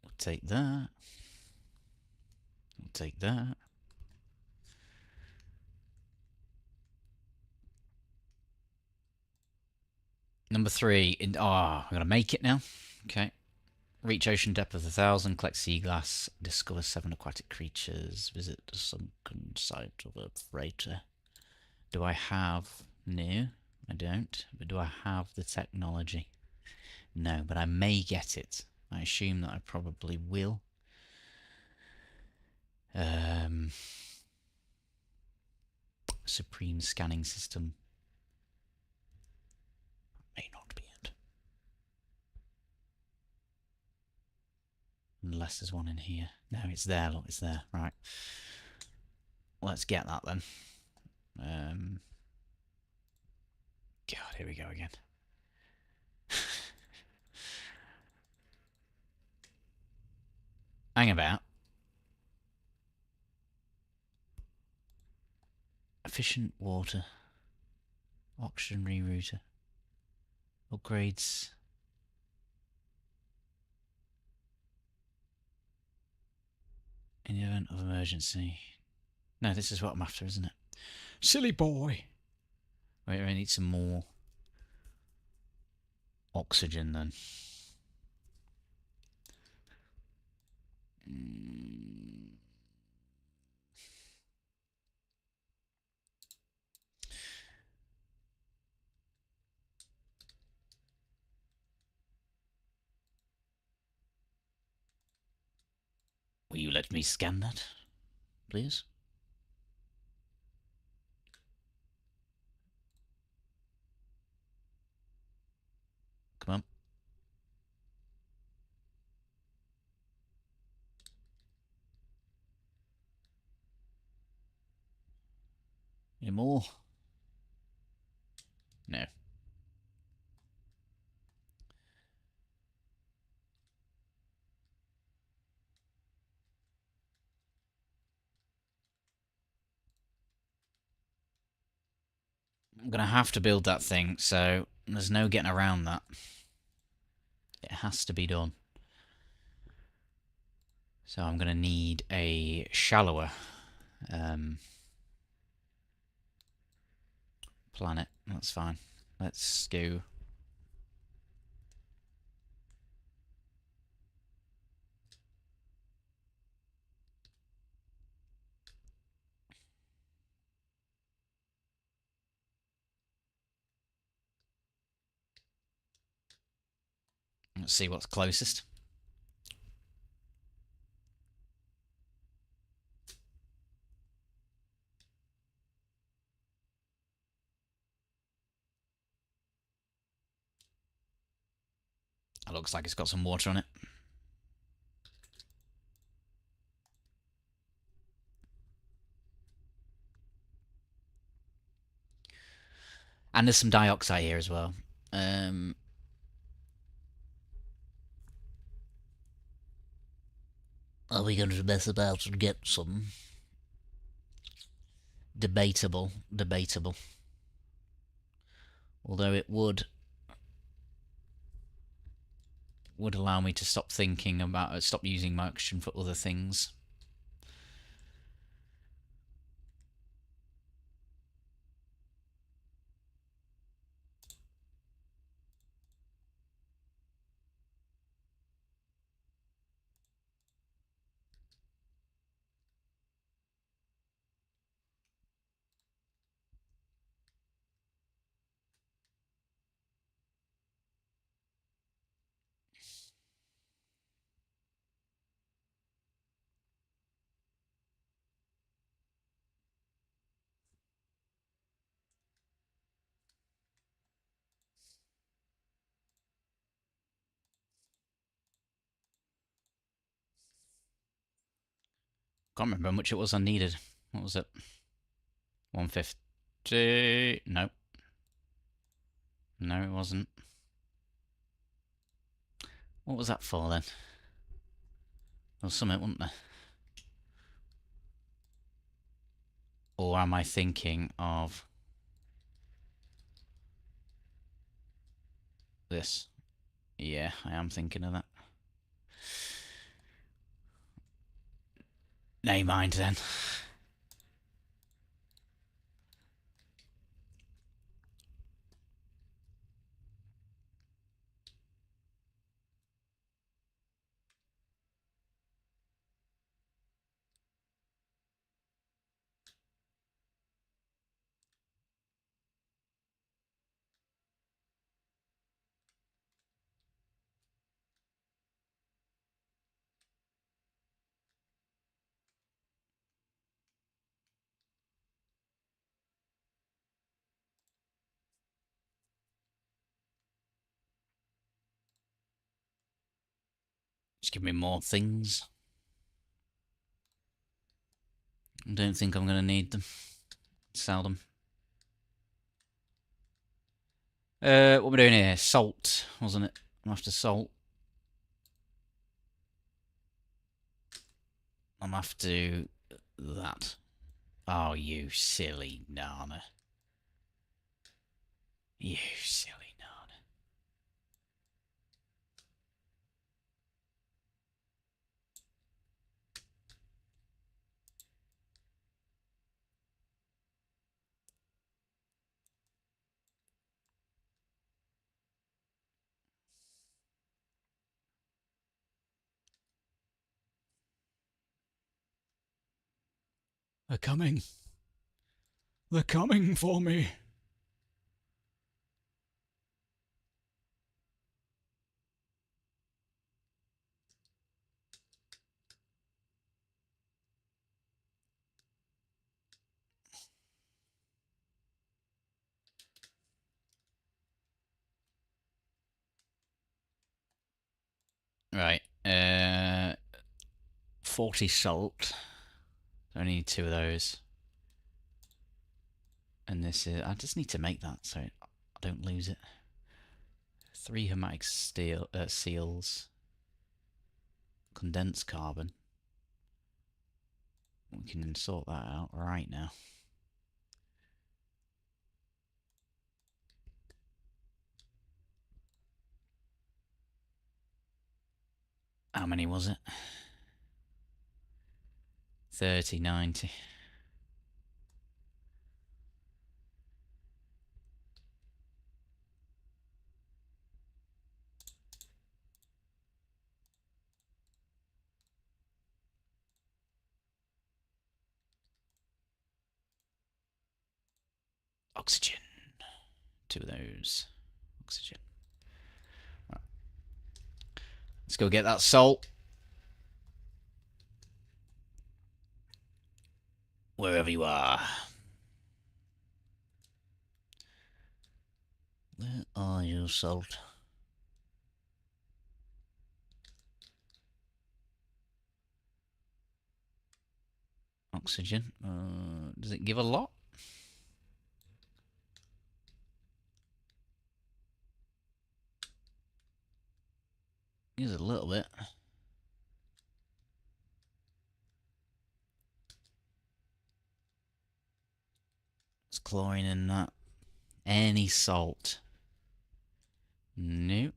We'll take that. We'll take that. Number 3. I'm going to make it now. Okay. Reach ocean depth of 1,000, collect sea glass, discover 7 aquatic creatures, visit the sunken site of a freighter. Do I have... No, I don't. But do I have the technology? No, but I may get it. I assume that I probably will. Supreme scanning system. May not be it. Unless there's one in here. No, it's there, look, it's there. Right. Let's get that then. God, here we go again. Hang about. Efficient water. Oxygen rerouter. Upgrades. In the event of emergency. No, this is what I'm after, isn't it? Silly boy. Wait, I need some more oxygen then. Will you let me scan that, please? Come on. Any more? No. I'm going to have to build that thing, so there's no getting around that. It has to be done. So I'm going to need a shallower planet. That's fine. Let's go. Let's see what's closest. It looks like it's got some water on it. And there's some dioxide here as well. Are we going to mess about and get some? Debatable. Although it would would allow me to stop thinking about stop using my oxygen for other things. Can't remember how much it was I needed. What was it? 150. No. No, it wasn't. What was that for then? There was something, wasn't there? Or am I thinking of this? Yeah, I am thinking of that. Nay, mind then. Just give me more things. I don't think I'm going to need them. Sell them. What we're doing here? Salt, wasn't it? I'm after salt. I'm after that. Oh, you silly Nana. You silly Nana. They're coming. They're coming for me. Right. 40 salt. I need 2 of those. And this is... I just need to make that so I don't lose it. 3 hermetic seals. Condensed carbon. We can sort that out right now. How many was it? 30, 90. Oxygen. 2 of those. Oxygen. Right. Let's go get that salt. Wherever you are. Where are you, salt? Oxygen. Does it give a lot? Gives a little bit. It's chlorine in that. Any salt. Nope.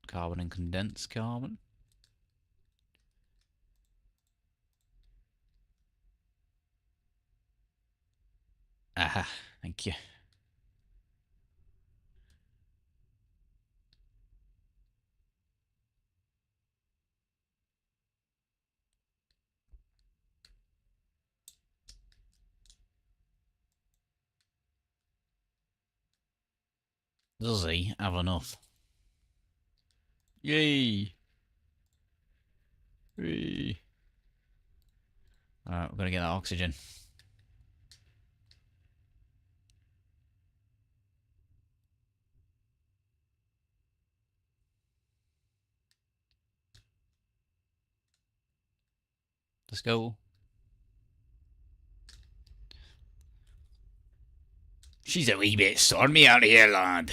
Carbon and condensed carbon. Aha, thank you. Does he have enough? Yay! Yay. Alright, we're gonna get that oxygen. Let's go. She's a wee bit stormy out here, lad.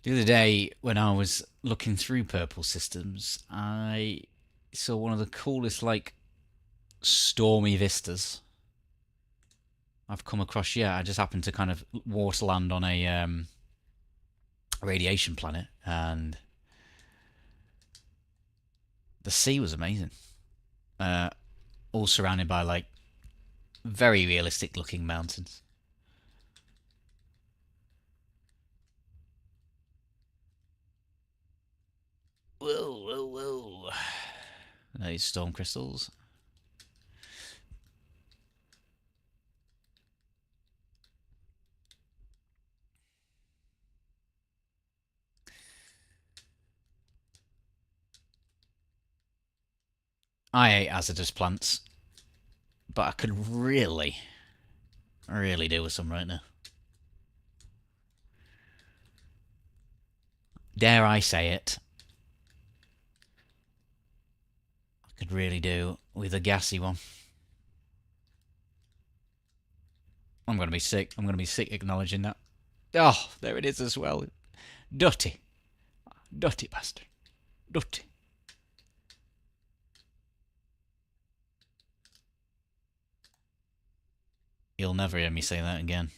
The other day, when I was looking through Purple Systems, I saw one of the coolest, like, stormy vistas I've come across yet. I just happened to kind of waterland on a radiation planet, and the sea was amazing. All surrounded by, like, very realistic looking mountains. Whoa, whoa, whoa. These storm crystals. I ate hazardous plants, but I could really do with some right now. Dare I say it, I could really do with a gassy one. I'm going to be sick. I'm going to be sick acknowledging that. Oh, there it is as well. Dirty. Dirty bastard. Dirty. You'll never hear me say that again.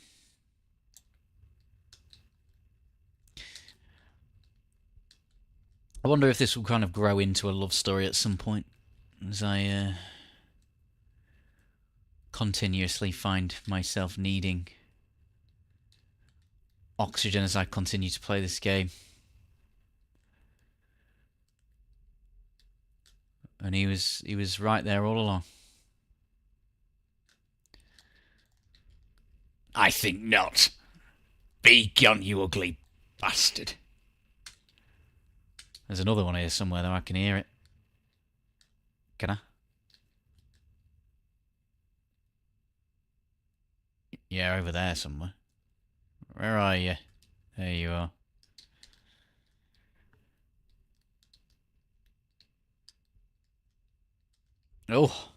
I wonder if this will kind of grow into a love story at some point, as I continuously find myself needing oxygen as I continue to play this game. And he was right there all along. I think not. Begone, you ugly bastard. There's another one here somewhere, though. I can hear it. Can I? Yeah, over there somewhere. Where are you? There you are. Oh.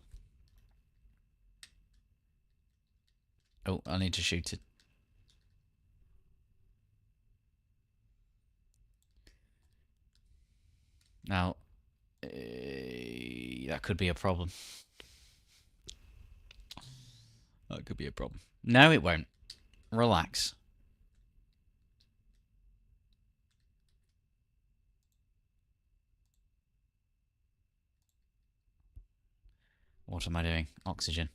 Oh, I need to shoot it. Now, that could be a problem. That could be a problem. No, it won't. Relax. What am I doing? Oxygen.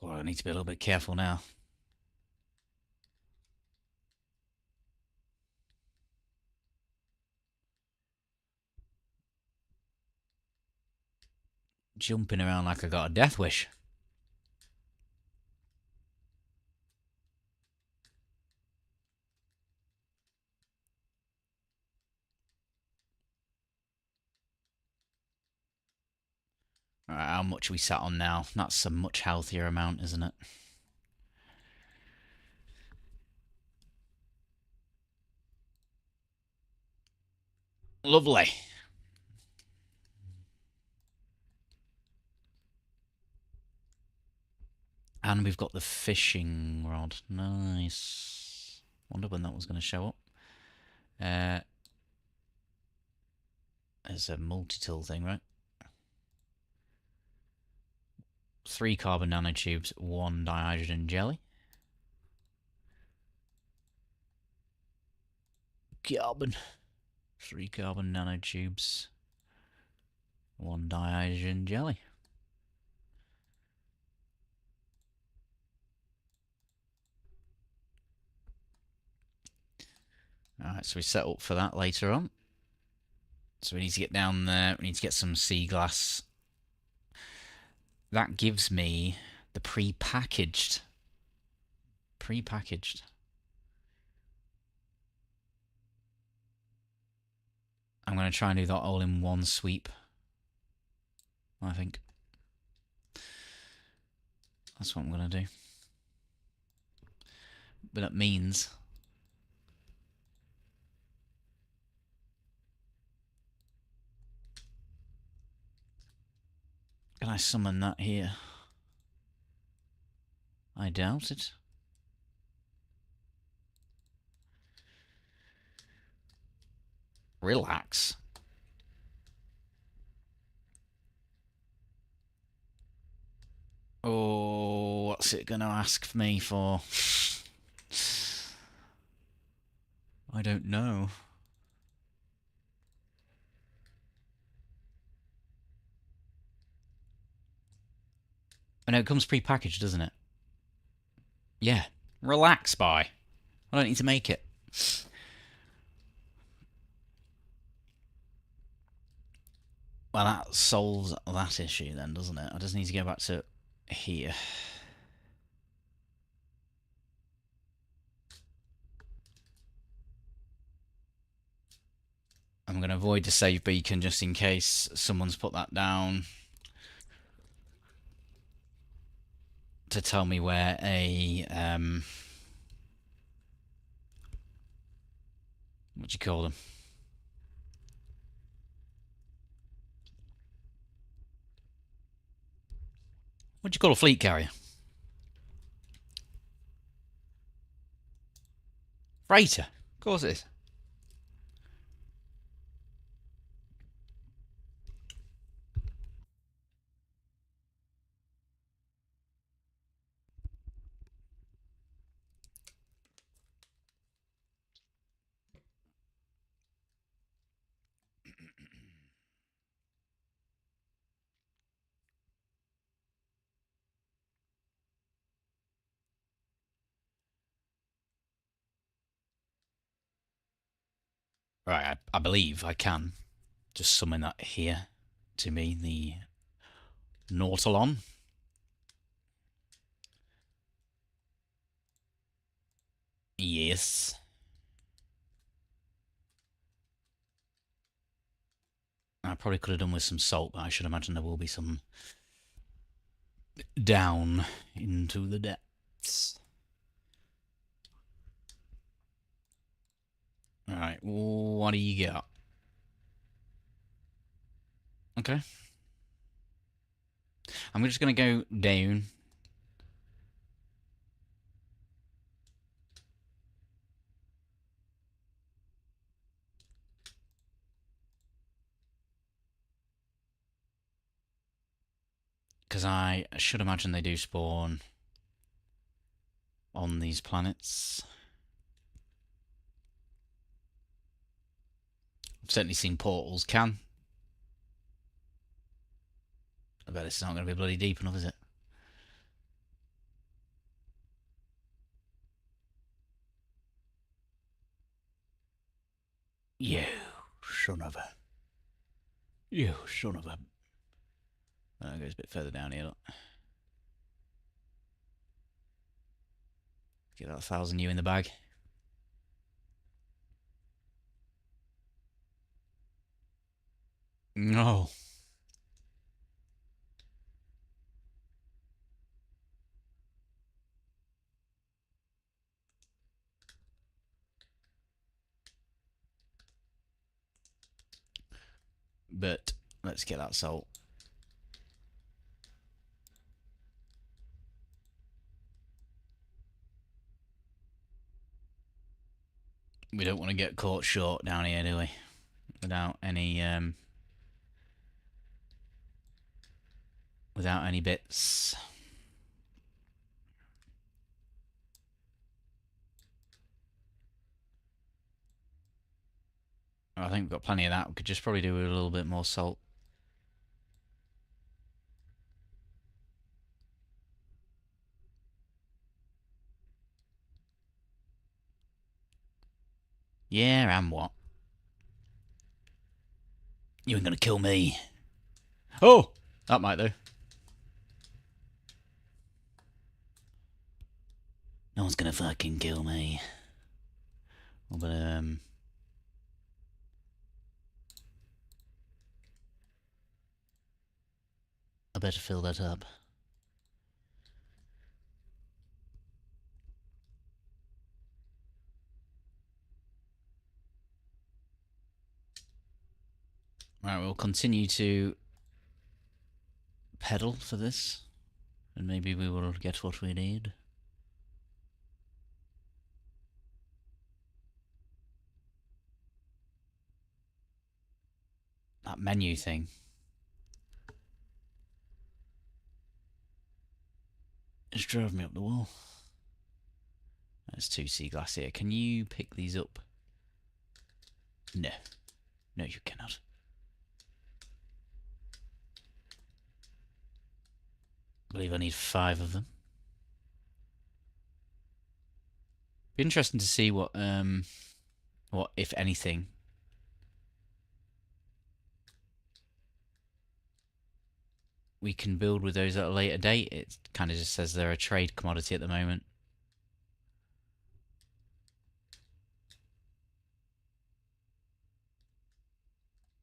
God, I need to be a little bit careful now. Jumping around like I got a death wish. Alright, how much we sat on now? That's a much healthier amount, isn't it? Lovely. And we've got the fishing rod. Nice. Wonder when that was going to show up. There's a multi-tool thing, right? 3 carbon nanotubes, 1 dihydrogen jelly. Carbon. 3 carbon nanotubes, 1 dihydrogen jelly. Alright, so we set up for that later on. So we need to get down there. We need to get some sea glass. That gives me the pre-packaged. I'm going to try and do that all in one sweep, I think. That's what I'm going to do. But that means... Can I summon that here? I doubt it. Relax. Oh, what's it going to ask me for? I don't know. I know it comes pre-packaged, doesn't it? Yeah. Relax, bye. I don't need to make it. Well, that solves that issue then, doesn't it? I just need to go back to here. I'm going to avoid the save beacon just in case someone's put that down to tell me where a what do you call them? What do you call a fleet carrier? Freighter. Of course it is. Right, I believe I can just summon that here to me, the Nautilon. Yes. I probably could have done with some salt, but I should imagine there will be some down into the depths. Alright, what do you got? Okay. I'm just going to go down. Because I should imagine they do spawn on these planets. I've certainly seen portals can. I bet it's not going to be bloody deep enough, is it? You son of a... You son of a... That goes a bit further down here, look. Get that 1,000 U in the bag. No. But let's get that salt. We don't want to get caught short down here, do we? Without any bits. I think we've got plenty of that. We could just probably do with a little bit more salt. Yeah, and what? You ain't gonna kill me. Oh! That might do. No one's gonna fucking kill me. Well, but, I better fill that up. Right, we'll continue to pedal for this, and maybe we will get what we need. That menu thing. It's drove me up the wall. There's 2 sea glass here. Can you pick these up? No. No, you cannot. I believe I need 5 of them. Be interesting to see what, if anything, we can build with those at a later date. It kind of just says they're a trade commodity at the moment.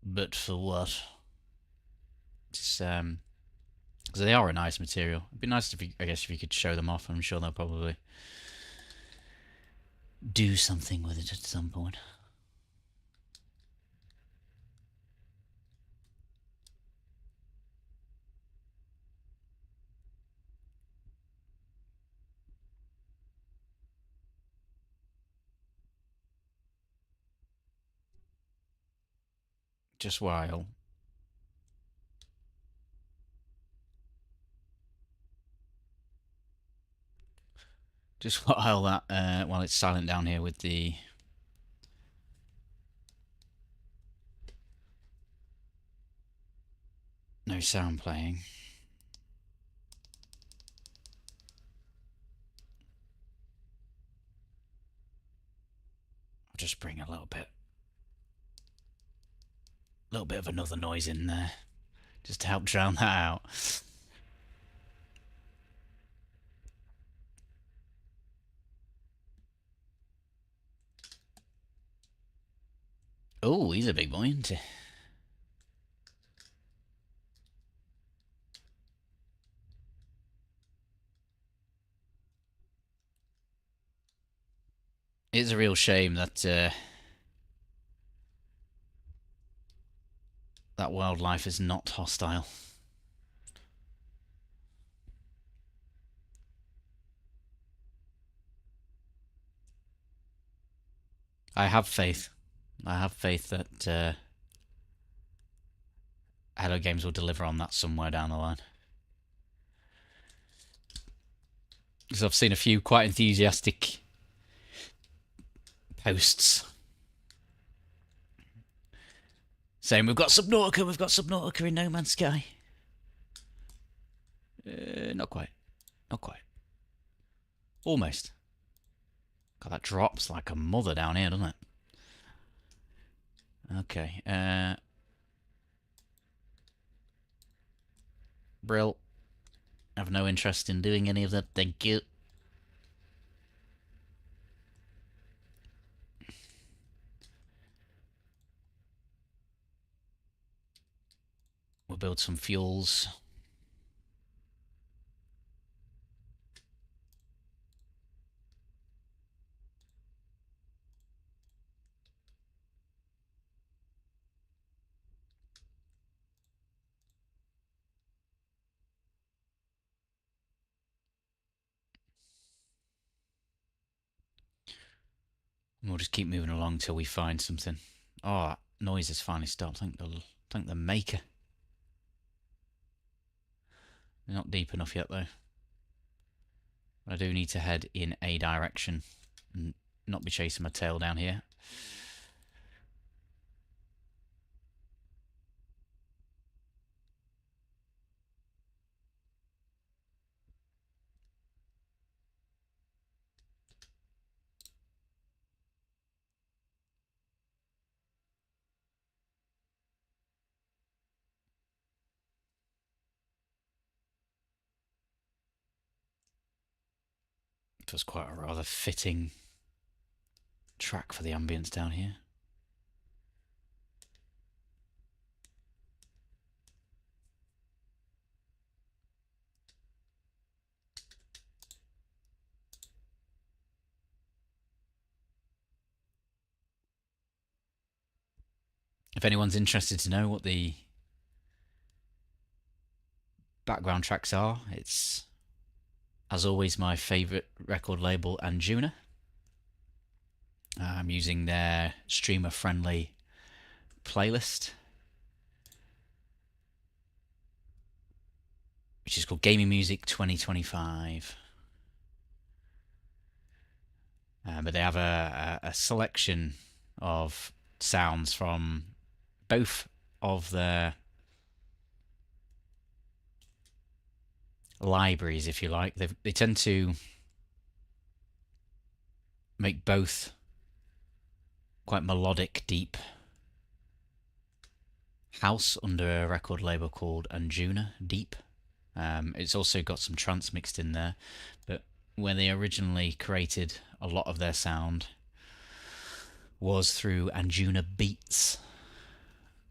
But for what? It's, because they are a nice material. It'd be nice if if you could show them off. I'm sure they'll probably do something with it at some point. Just while. Just while that, while it's silent down here with the no sound playing. I'll just bring a little bit of another noise in there, just to help drown that out. Oh, he's a big boy, isn't he? It's a real shame that that wildlife is not hostile. I have faith. I have faith that Hello Games will deliver on that somewhere down the line. Because I've seen a few quite enthusiastic posts saying we've got Subnautica in No Man's Sky. Not quite. Not quite. Almost. God, that drops like a mother down here, doesn't it? Okay. Brill. I have no interest in doing any of that. Thank you. We'll build some fuels. And we'll just keep moving along till we find something. Oh, that noise has finally stopped. Thank the maker. They're not deep enough yet, though. I do need to head in a direction and not be chasing my tail down here. It was quite a rather fitting track for the ambience down here. If anyone's interested to know what the background tracks are, it's, as always, my favourite record label, Anjuna. I'm using their streamer-friendly playlist, which is called Gaming Music 2025. But they have a selection of sounds from both of their libraries, if you like. They tend to make both quite melodic, deep house under a record label called Anjuna Deep. It's also got some trance mixed in there, but where they originally created a lot of their sound was through Anjuna Beats,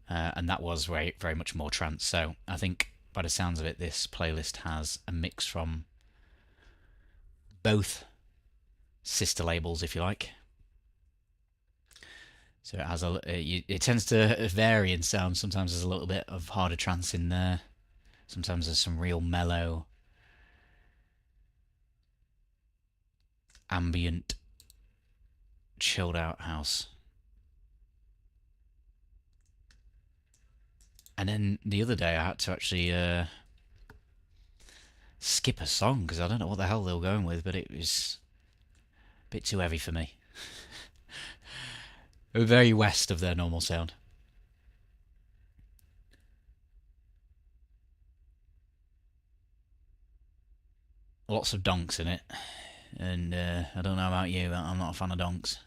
and that was very, very much more trance. So I think, by the sounds of it, this playlist has a mix from both sister labels, if you like. So it has it tends to vary in sound. Sometimes there's a little bit of harder trance in there. Sometimes there's some real mellow, ambient, chilled out house. And then the other day I had to actually skip a song because I don't know what the hell they were going with, but it was a bit too heavy for me. They were very west of their normal sound. Lots of donks in it, and I don't know about you, but I'm not a fan of donks.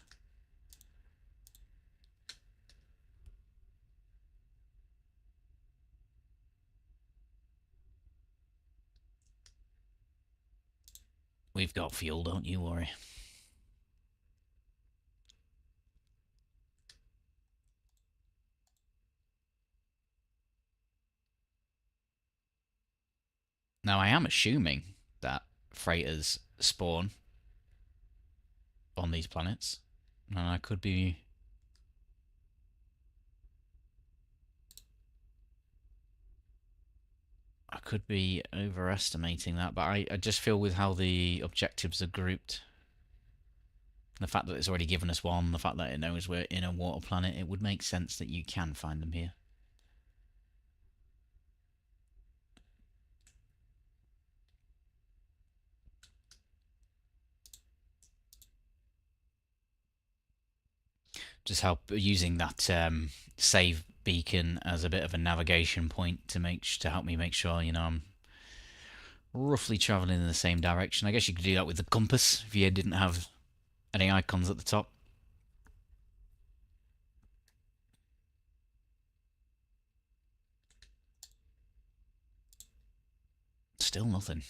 We've got fuel, don't you worry. Now, I am assuming that freighters spawn on these planets, and I could be overestimating that, but I just feel with how the objectives are grouped, the fact that it's already given us one, the fact that it knows we're in a water planet, it would make sense that you can find them here. Just help using that save beacon as a bit of a navigation point to help me make sure, I'm roughly traveling in the same direction. I guess you could do that with the compass if you didn't have any icons at the top. Still nothing.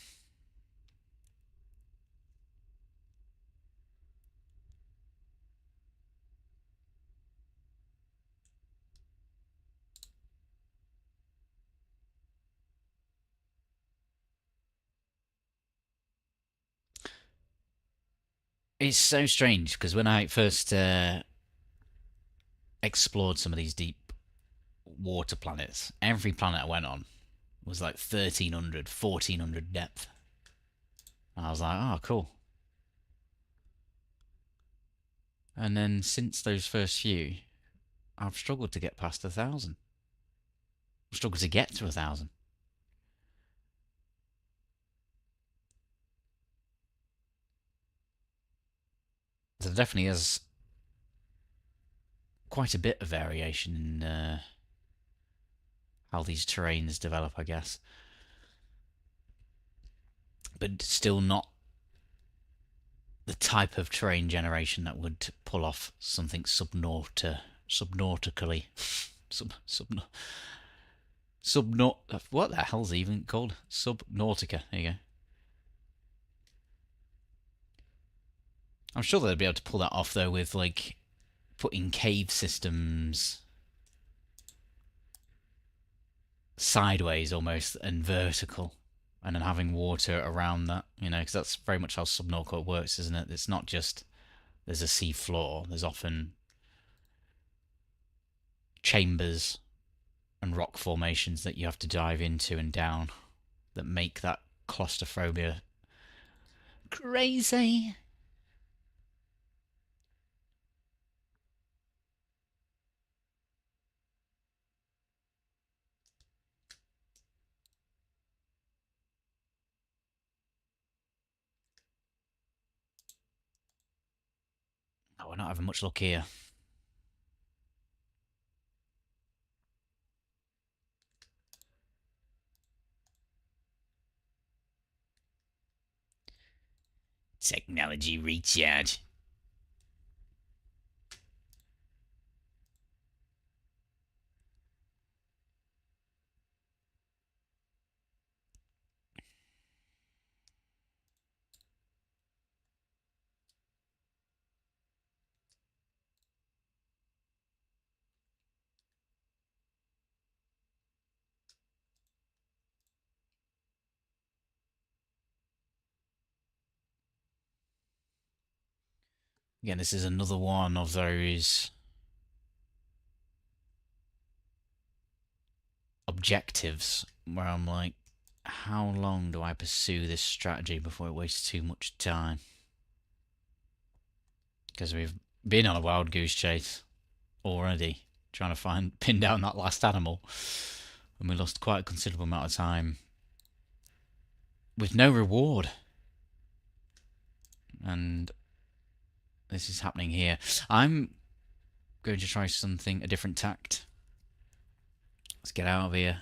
It's so strange because when I first explored some of these deep water planets, every planet I went on was like 1300, 1400 depth. And I was like, oh, cool. And then since those first few, I've struggled to get past 1,000. I've struggled to get to 1,000. There definitely is quite a bit of variation in how these terrains develop, I guess. But still not the type of terrain generation that would pull off something subnautically. What the hell's it even called? Subnautica. There you go. I'm sure they'd be able to pull that off though with like putting cave systems sideways almost and vertical, and then having water around that. You know, because that's very much how subnautica works, isn't it? It's not just there's a sea floor. There's often chambers and rock formations that you have to dive into and down that make that claustrophobia crazy. Oh, we're not having much luck here. Technology recharge. Again, this is another one of those objectives where I'm like, how long do I pursue this strategy before it wastes too much time? Because we've been on a wild goose chase already, trying to pin down that last animal, and we lost quite a considerable amount of time with no reward. And this is happening here. I'm going to try a different tact. Let's get out of here.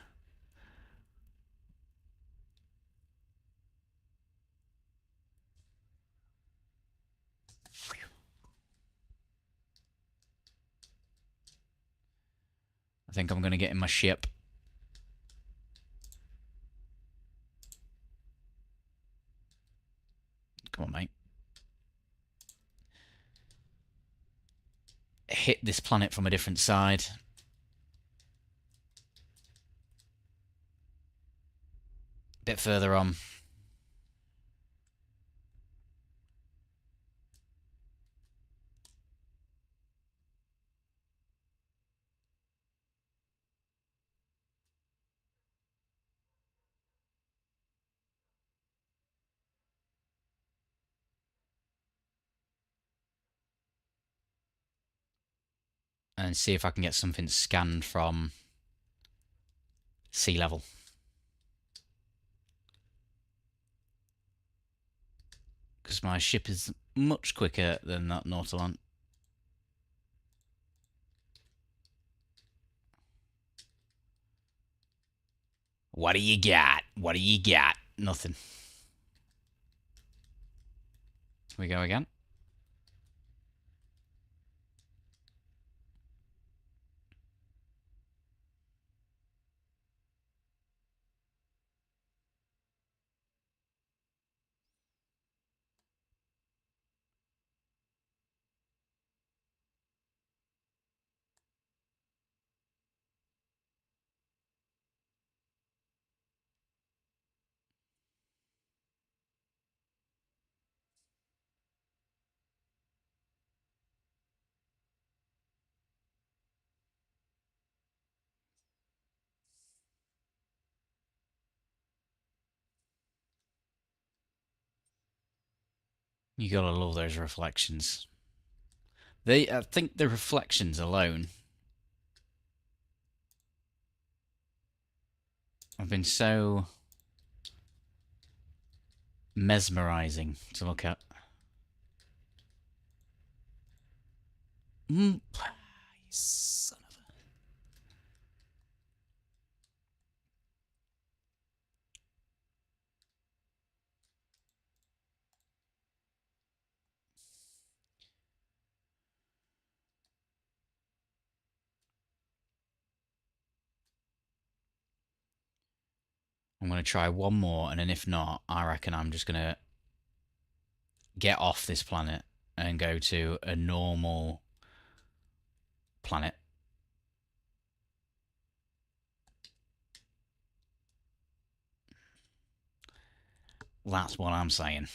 I think I'm going to get in my ship. Come on, mate. Hit this planet from a different side. Bit further on. And see if I can get something scanned from sea level. Because my ship is much quicker than that Nautilon. What do you got? What do you got? Nothing. Here we go again. You gotta love those reflections. I think the reflections alone have been so mesmerizing to look at. Mm. Son of a... I'm going to try one more, and then if not, I reckon I'm just going to get off this planet and go to a normal planet. That's what I'm saying.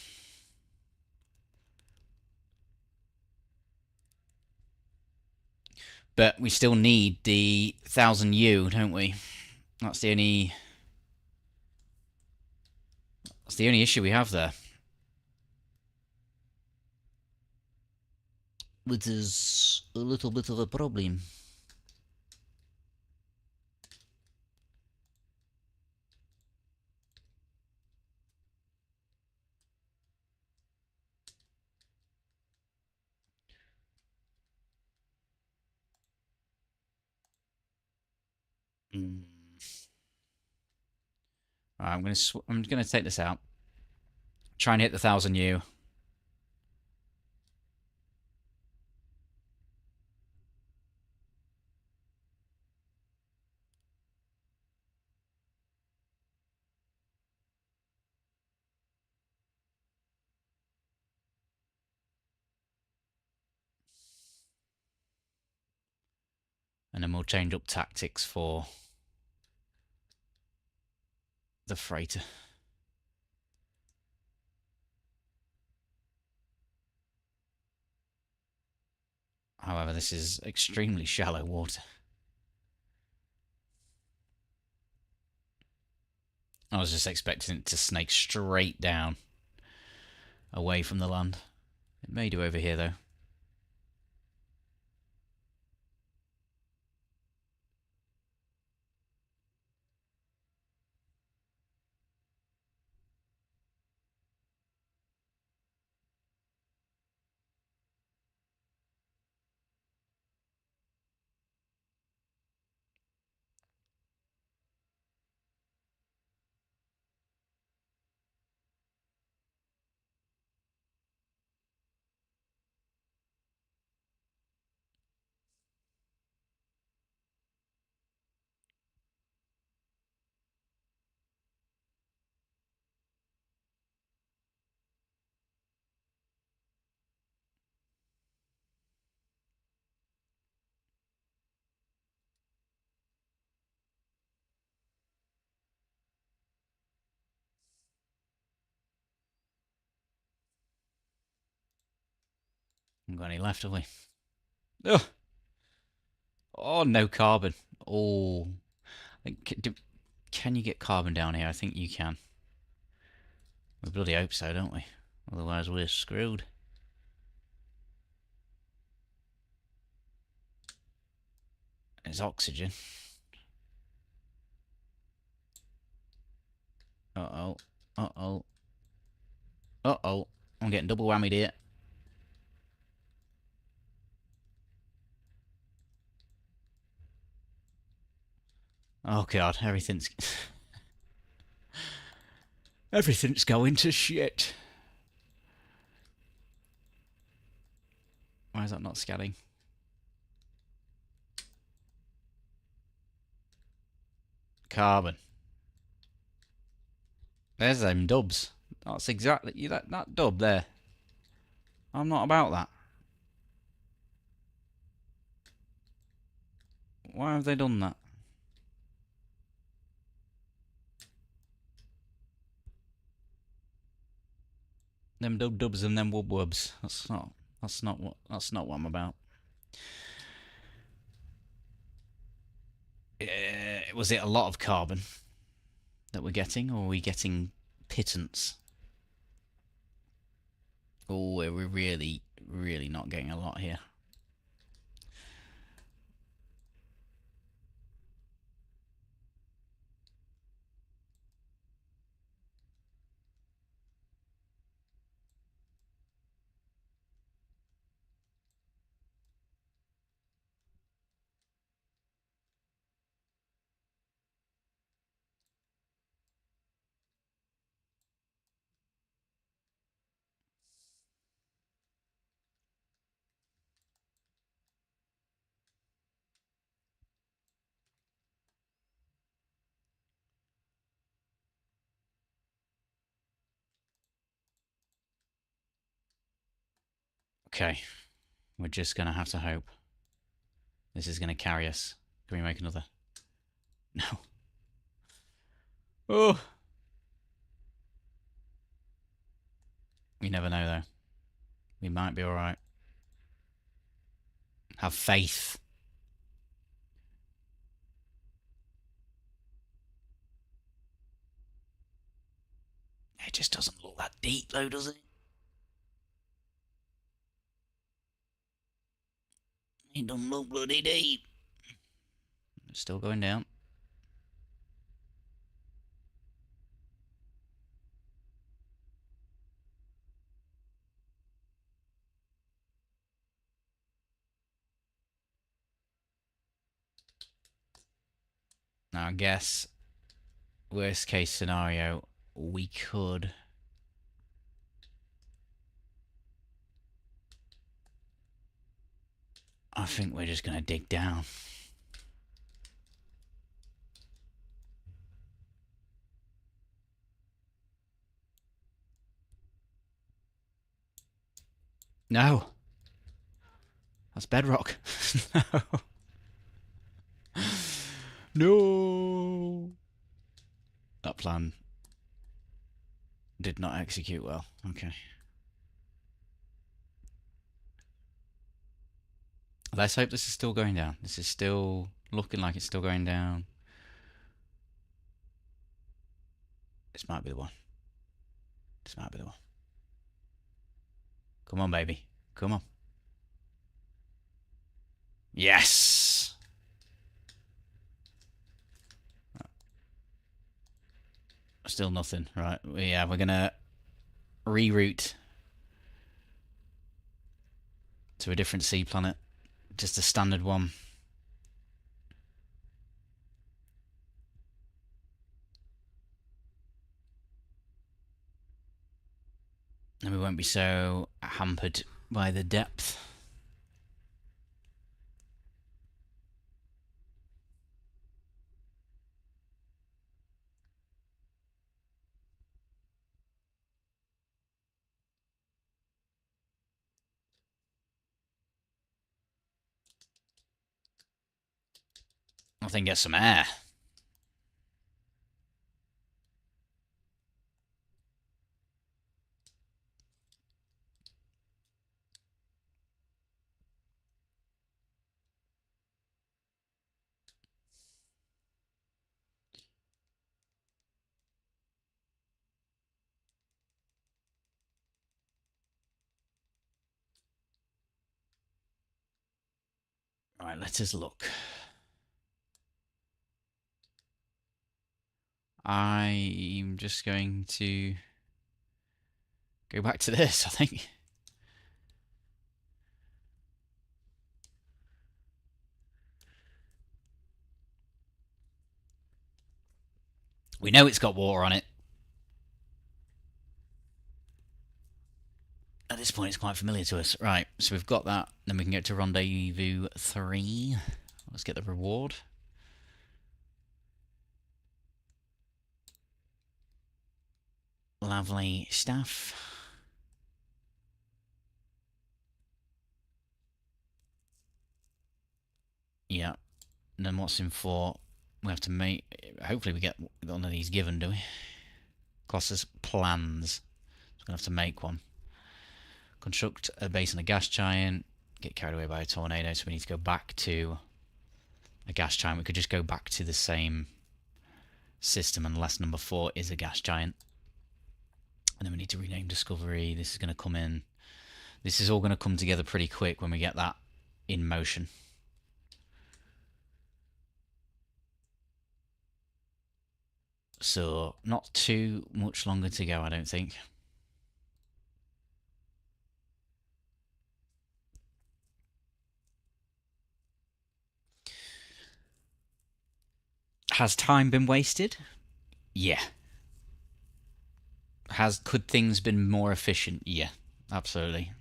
But we still need the 1000U, don't we? That's the only issue we have there. Which is a little bit of a problem. Right, I'm gonna take this out. Try and hit the 1000U. And then we'll change up tactics for the freighter. However, this is extremely shallow water. I was just expecting it to snake straight down away from the land. It may do over here, though. Haven't got any left, have we? Ugh. Oh, no carbon. Oh. Can you get carbon down here? I think you can. We bloody hope so, don't we? Otherwise we're screwed. There's oxygen. Uh-oh. Uh-oh. Uh-oh. I'm getting double whammied here. Oh god, everything's everything's going to shit. Why is that not scanning? Carbon. There's them dubs. That's exactly that dub there. I'm not about that. Why have they done that? Them dubs and them wubs. That's not what I'm about. Was it a lot of carbon that we're getting, or are we getting pittance? Oh, we're really, really not getting a lot here. Okay. We're just going to have to hope this is going to carry us. Can we make another? No. Oh! You never know, though. We might be alright. Have faith. It just doesn't look that deep, though, does it? It doesn't look bloody deep. It's still going down. Now, I guess, worst case scenario, we could... I think we're just going to dig down. No. That's bedrock. No. No. That plan did not execute well. Okay. Let's hope this is still going down. This is still looking like it's still going down. This might be the one. This might be the one. Come on, baby. Come on. Yes! Still nothing. Right. Yeah, we're going to reroute to a different sea planet. Just a standard one. And we won't be so hampered by the depth. I think get some air. Right, let us look. I'm just going to go back to this, I think. We know it's got water on it. At this point, it's quite familiar to us. Right, so we've got that. Then we can get to Rendezvous 3. Let's get the reward. Lovely stuff. Yeah. And then what's in 4? We have to make... Hopefully we get one of these given, do we? Costs us plans. So we're going to have to make one. Construct a base on a gas giant. Get carried away by a tornado, so we need to go back to a gas giant. We could just go back to the same system unless number 4 is a gas giant. And then we need to rename Discovery. This is going to come in. This is all going to come together pretty quick when we get that in motion. So, not too much longer to go, I don't think. Has time been wasted? Yeah. Could things been more efficient? Yeah, absolutely.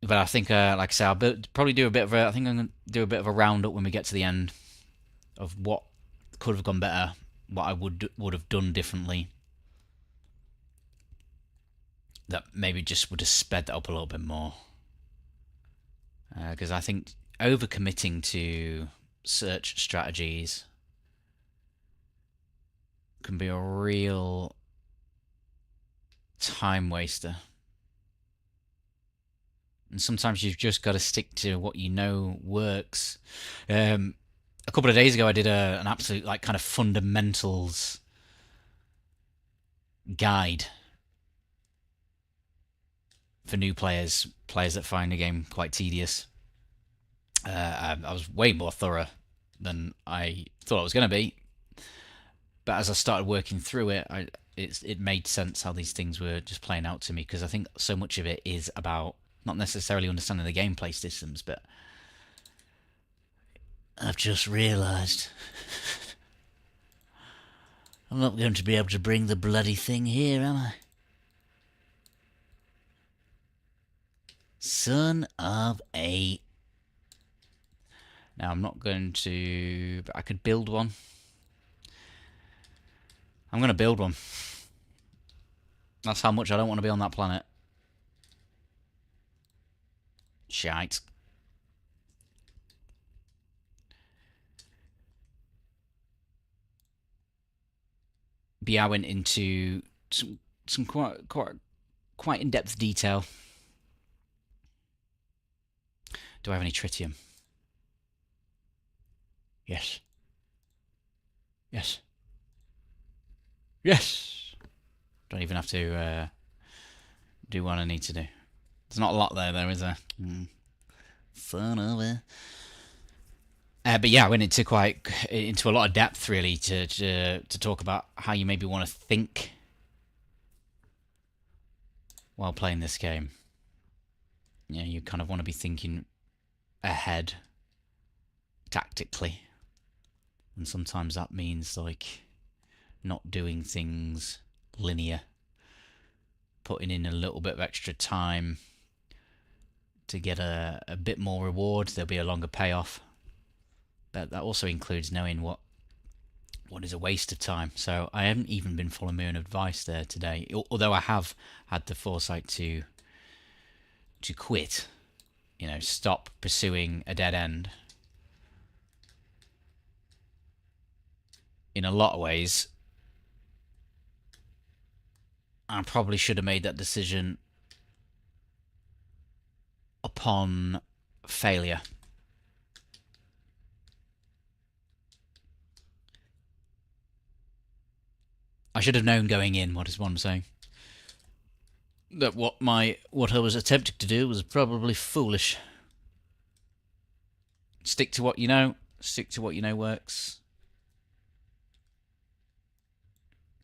But I think, like I say, I'll probably do a bit of a... I think I'm going to do a bit of a roundup when we get to the end of what could have gone better, what I would have done differently. that maybe just would have sped that up a little bit more. Because I think overcommitting to search strategies can be a real time waster. And sometimes you've just got to stick to what you know works. A couple of days ago, I did an absolute like kind of fundamentals guide for new players that find the game quite tedious. I was way more thorough than I thought I was going to be, but as I started working through it, it made sense how these things were just playing out to me, because I think so much of it is about not necessarily understanding the gameplay systems, but I've just realised I'm not going to be able to bring the bloody thing here, am I? Son of a... Now, I'm not going to... But I could build one. I'm going to build one. That's how much I don't want to be on that planet. Shite. But yeah, I went into some quite in-depth detail. Do I have any tritium? Yes. Yes. Yes! Don't even have to do what I need to do. There's not a lot there, though, is there? Son of a... but yeah, I went into a lot of depth, really, to talk about how you maybe want to think while playing this game. Yeah, you kind of want to be thinking ahead tactically, and sometimes that means like not doing things linear, putting in a little bit of extra time to get a bit more reward. There'll be a longer payoff, but that also includes knowing what is a waste of time. So I haven't even been following my own advice there today, although I have had the foresight to quit, stop pursuing a dead end. In a lot of ways, I probably should have made that decision upon failure. I should have known going in, what I'm saying, that what I was attempting to do was probably foolish. Stick to what you know. Stick to what you know works.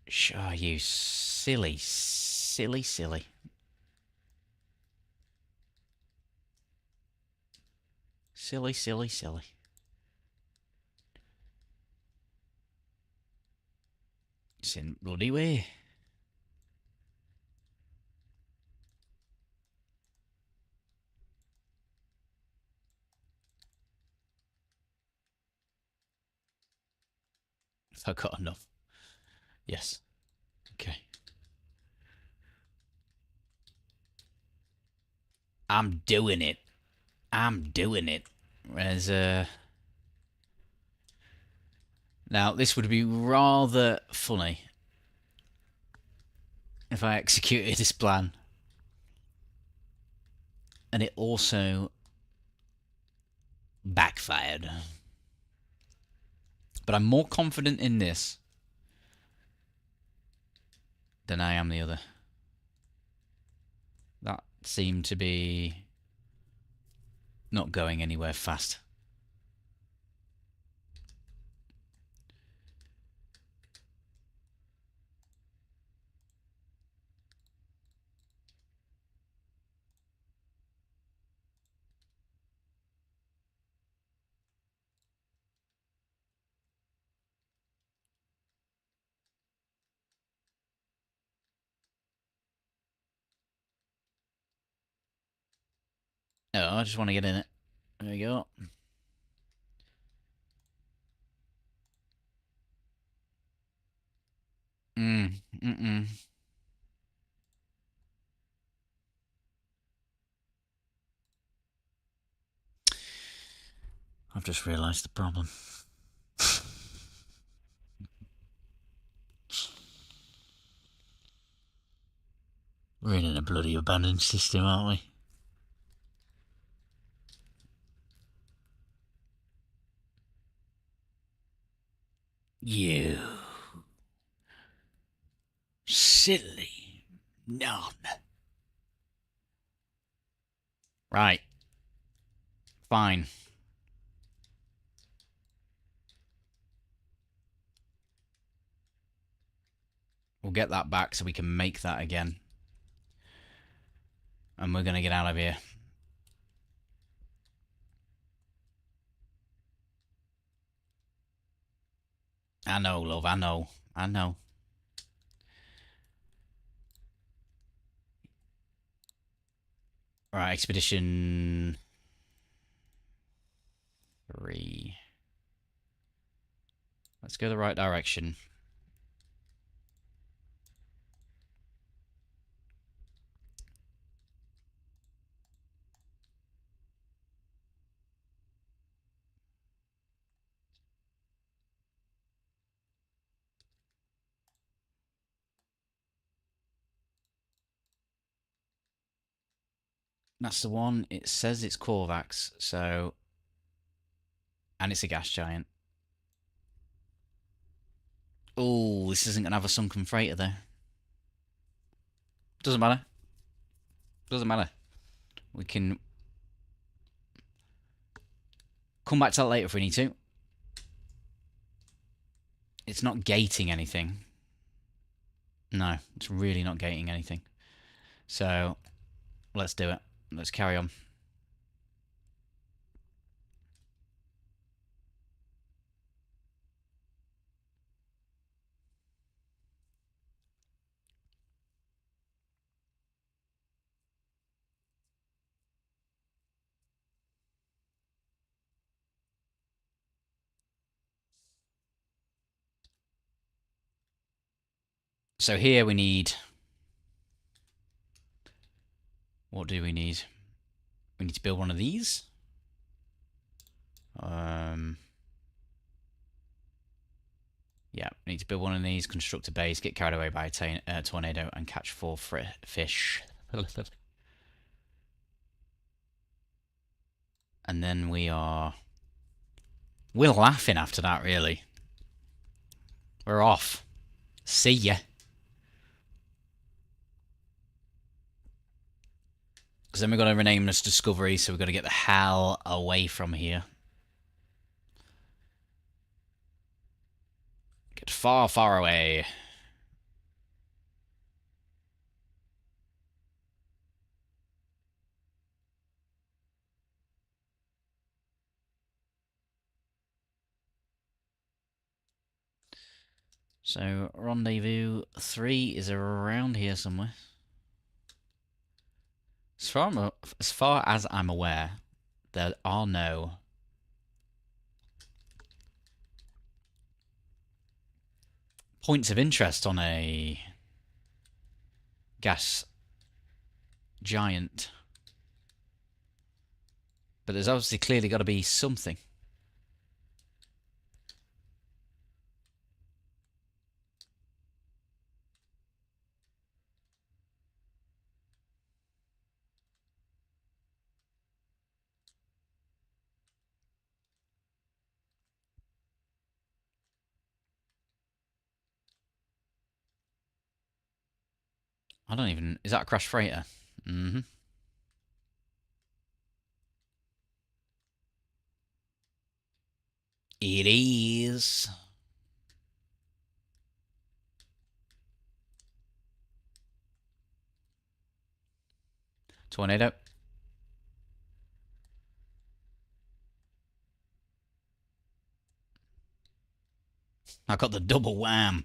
Sure, you silly. Silly. It's in bloody way. If I got enough. Yes. Okay. I'm doing it. Whereas, now, this would be rather funny if I executed this plan and it also backfired. But I'm more confident in this than I am the other. That seemed to be not going anywhere fast. Oh, I just want to get in it. There we go. Mm-mm. I've just realised the problem. We're in a bloody abandoned system, aren't we? You silly nun. Right. Fine. We'll get that back so we can make that again. And we're going to get out of here. I know, love, I know. I know. Right, Expedition 3. Let's go the right direction. That's the one. It says it's Korvax, so... And it's a gas giant. Oh, this isn't going to have a sunken freighter there. Doesn't matter. Doesn't matter. We can come back to that later if we need to. It's not gating anything. No, it's really not gating anything. So, let's do it. Let's carry on. So here we need... What do we need? We need to build one of these. Yeah, we need to build one of these, construct a base, get carried away by a tornado, and catch 4 fish. And then we're laughing after that, really. We're off. See ya. Because then we've got to rename this Discovery, so we've got to get the hell away from here. Get far, far away. So, Rendezvous 3 is around here somewhere. As far as I'm aware, there are no points of interest on a gas giant. But there's obviously clearly got to be something. I don't even... Is that a crash freighter? Mm-hmm. It is. Tornado. I got the double wham.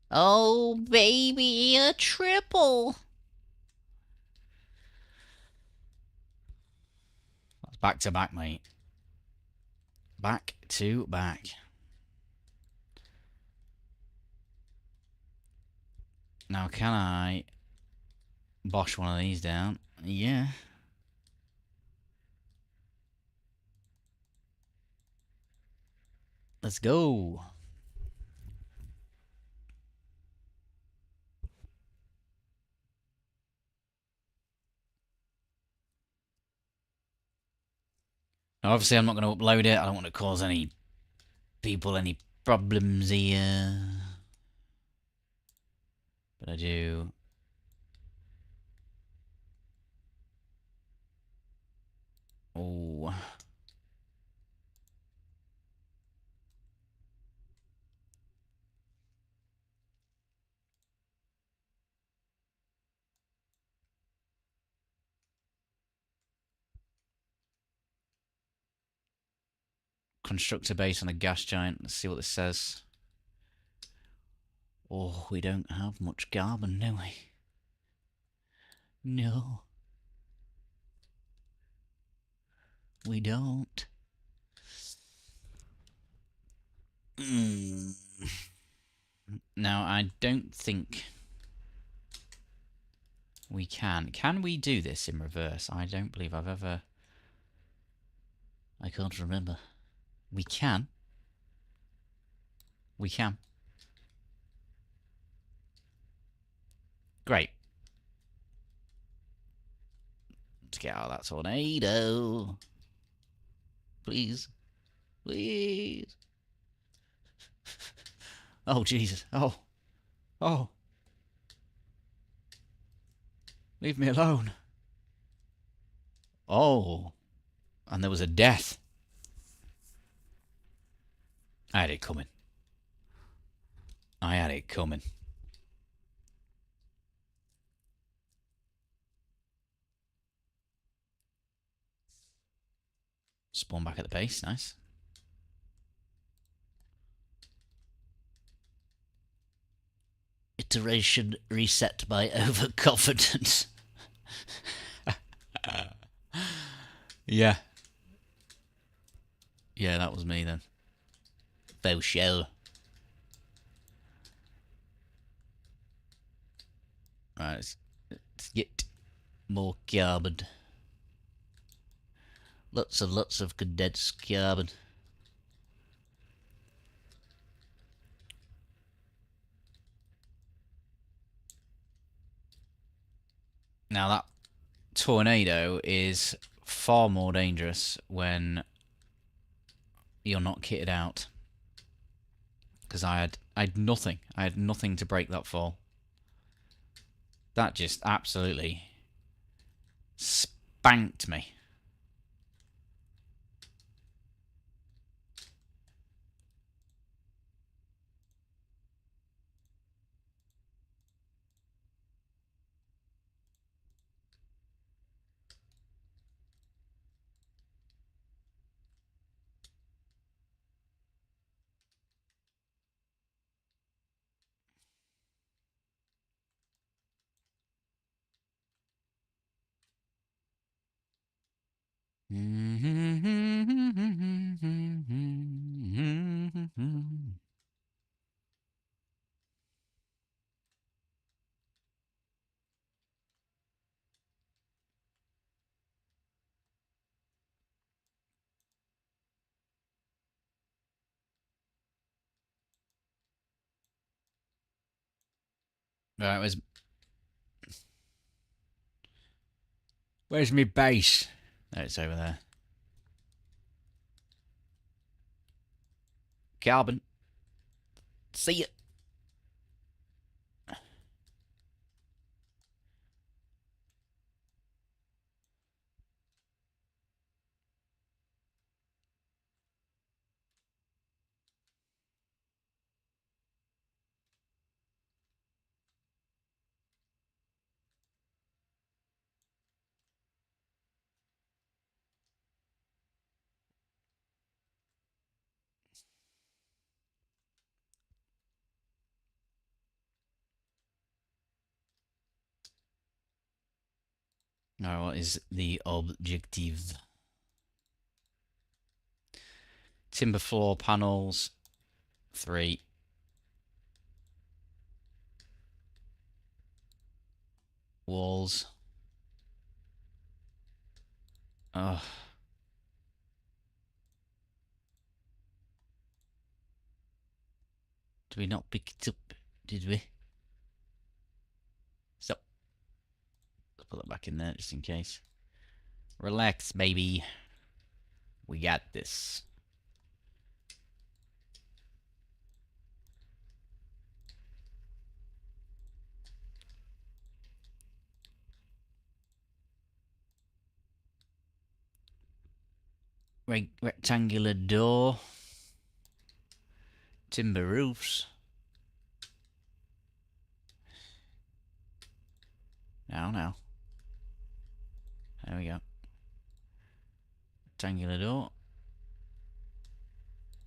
Oh, baby, a triple. That's back to back, mate. Back to back. Now, can I bosh one of these down? Yeah. Let's go. Now, obviously, I'm not going to upload it. I don't want to cause any people any problems here. But I do. Oh. Construct a base on a gas giant. Let's see what this says. Oh, we don't have much carbon, do we? No. We don't. Now, I don't think we can. Can we do this in reverse? I don't believe I've ever... I can't remember. We can. We can. Great. Let's get out of that tornado. Please. Please. Oh, Jesus. Oh. Oh. Leave me alone. Oh. And there was a death. I had it coming. I had it coming. Spawn back at the base. Nice. Iteration reset by overconfidence. Yeah. Yeah, that was me then. Faux show. Right, let's get more carbon. Lots of condensed carbon. Now that tornado is far more dangerous when you're not kitted out. Because I had nothing. I had nothing to break that fall. That just absolutely spanked me. Right, where's my base? There, it's over there. Carbon. See it. Now, what is the objective? Timber floor panels. 3. Walls. Ugh. Did we not pick it up? Did we? So, let's put that back in there just in case. Relax, baby. We got this. Rectangular door. Timber roofs. Now. There we go. Rectangular door.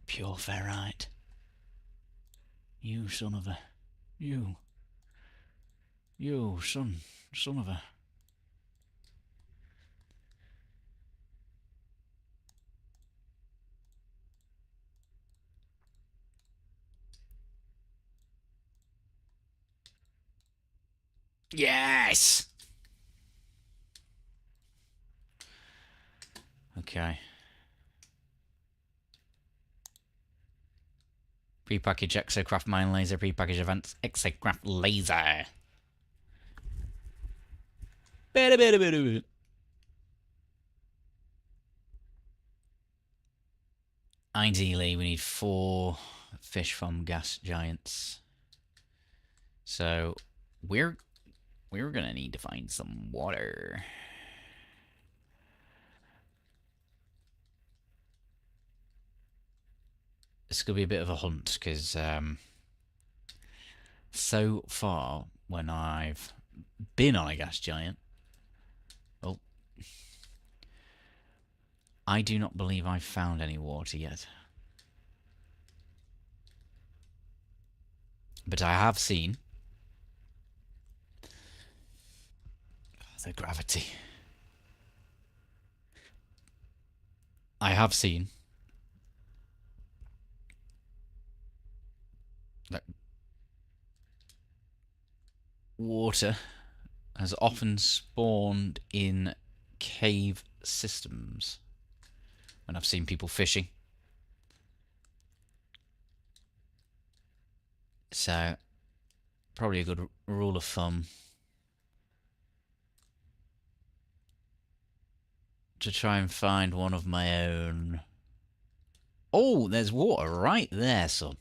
Pure ferrite. You son of a... You, son of a... Yes! Okay. Prepackaged exocraft mine laser, prepackaged advanced exocraft laser. Ideally, we need 4 fish from gas giants. So we're gonna need to find some water. This could be a bit of a hunt because so far when I've been on a gas giant, oh, I do not believe I've found any water yet. But I have seen the gravity. I have seen that water has often spawned in cave systems when I've seen people fishing. So, probably a good rule of thumb to try and find one of my own. Oh, there's water right there, son.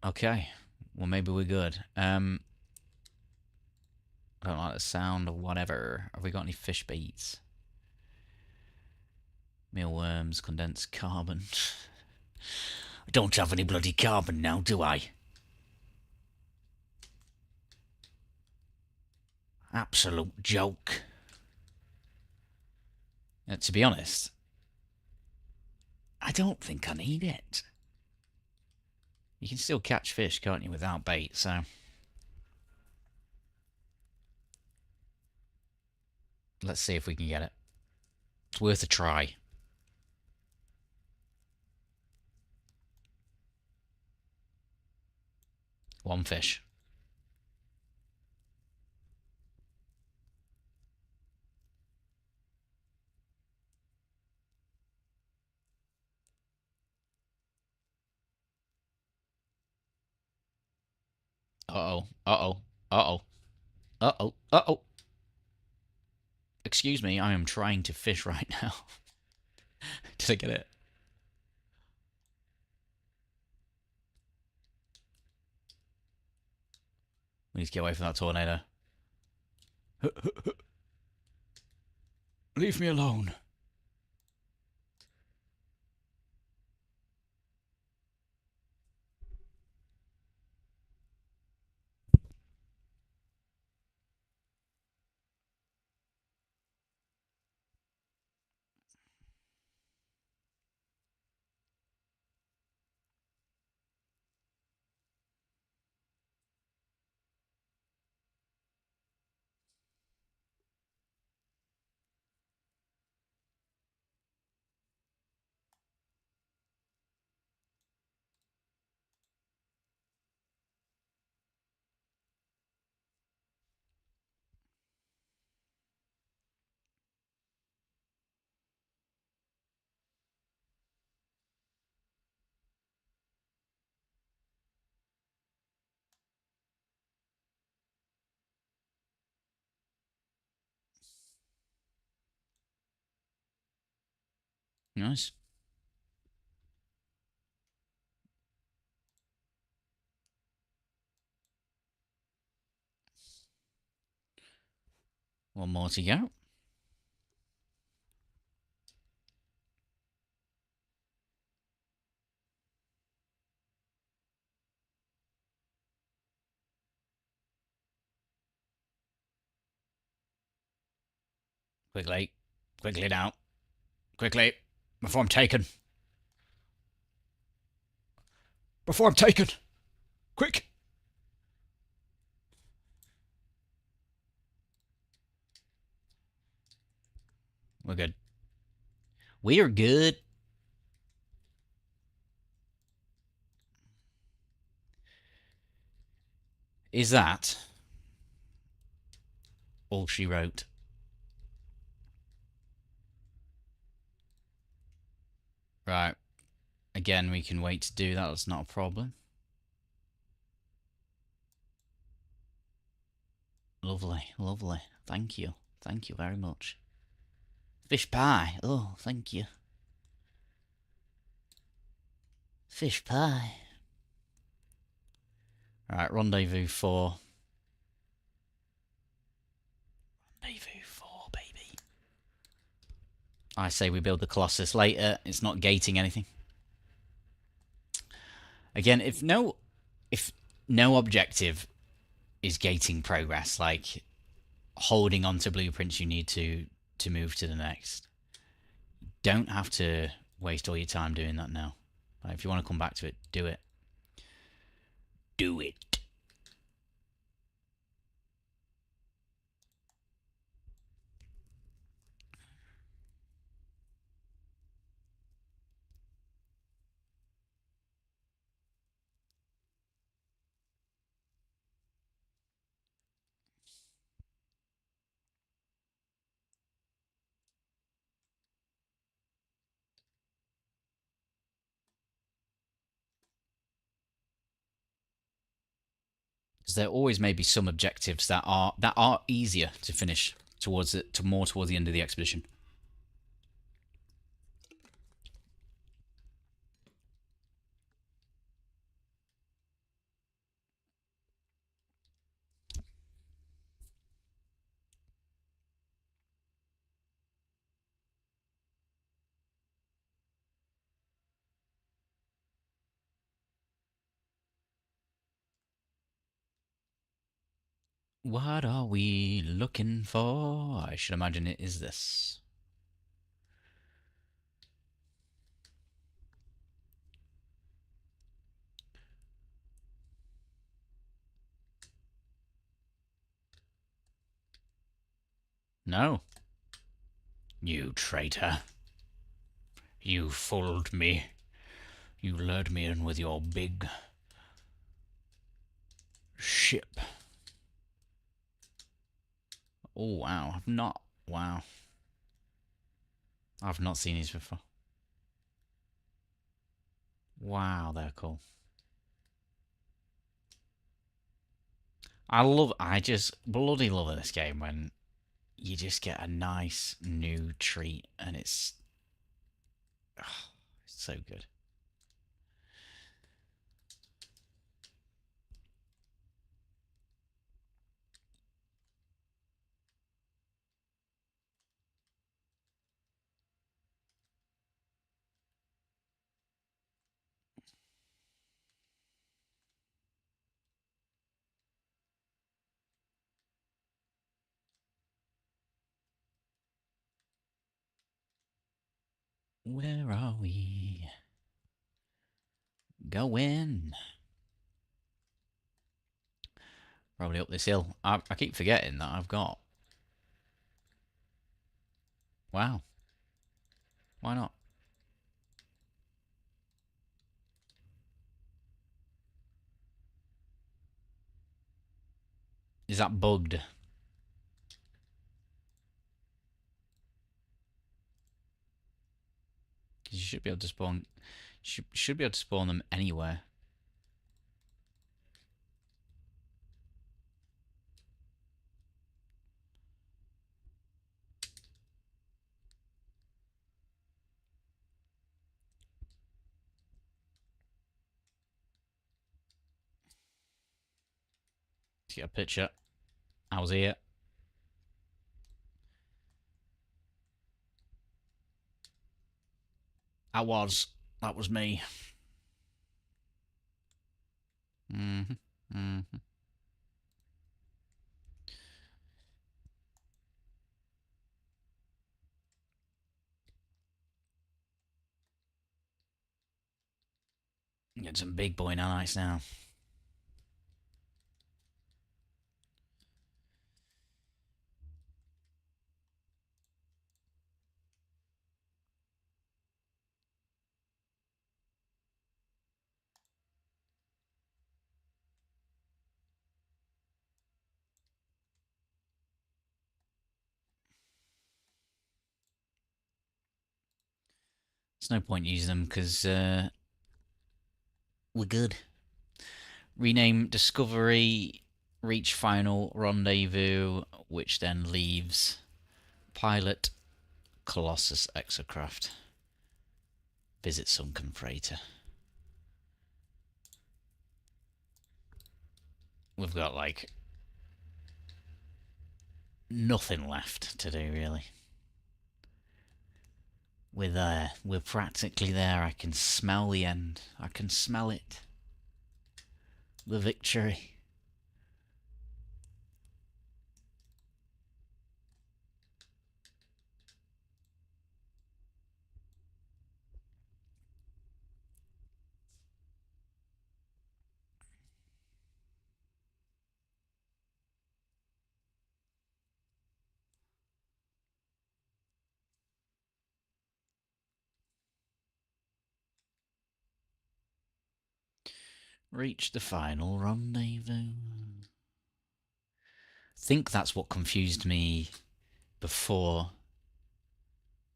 Okay, well maybe we're good. I don't like the sound of whatever. Have we got any fish baits? Mealworms, condensed carbon. I don't have any bloody carbon now, do I? Absolute joke. To be honest, I don't think I need it. You can still catch fish, can't you, without bait, so... Let's see if we can get it. It's worth a try. One fish. Uh-oh. Uh-oh. Uh-oh. Uh-oh. Uh-oh. Excuse me, I am trying to fish right now. Did I get it? We need to get away from that tornado. Leave me alone. Nice. One more to go. Quickly. Quickly now. Quickly. Before I'm taken. Before I'm taken. Quick. We're good. We are good. Is that all she wrote? Right. Again, we can wait to do that. That's not a problem. Lovely, lovely. Thank you. Thank you very much. Fish pie. Oh, thank you. Fish pie. Alright, rendezvous 4. Rendezvous 4, baby. I say we build the Colossus later. It's not gating anything. Again, if no objective is gating progress, like holding on to blueprints you need to move to the next, don't have to waste all your time doing that now. Like, if you want to come back to it, do it. Do it. Because there always may be some objectives that are easier to finish towards the end of the expedition. What are we looking for? I should imagine it is this. No. You traitor. You fooled me. You lured me in with your big ship. Oh, wow. Wow. I've not seen these before. Wow, they're cool. I just bloody love this game when you just get a nice new treat and it's so good. Where are we going? Probably up this hill. I keep forgetting that I've got... Wow. Why not? Is that bugged? You should be able to spawn... Should be able to spawn them anywhere. Let's get a picture. I was here. I was. That was me. Mm-hmm. Mm-hmm. Get some big boy nanites now. There's no point using them because we're good. Rename Discovery, reach final rendezvous, which then leaves pilot Colossus exocraft. Visit sunken freighter. We've got like nothing left to do really. We're there. We're practically there. I can smell the end. I can smell it. The victory. Reach the final rendezvous. I think that's what confused me before,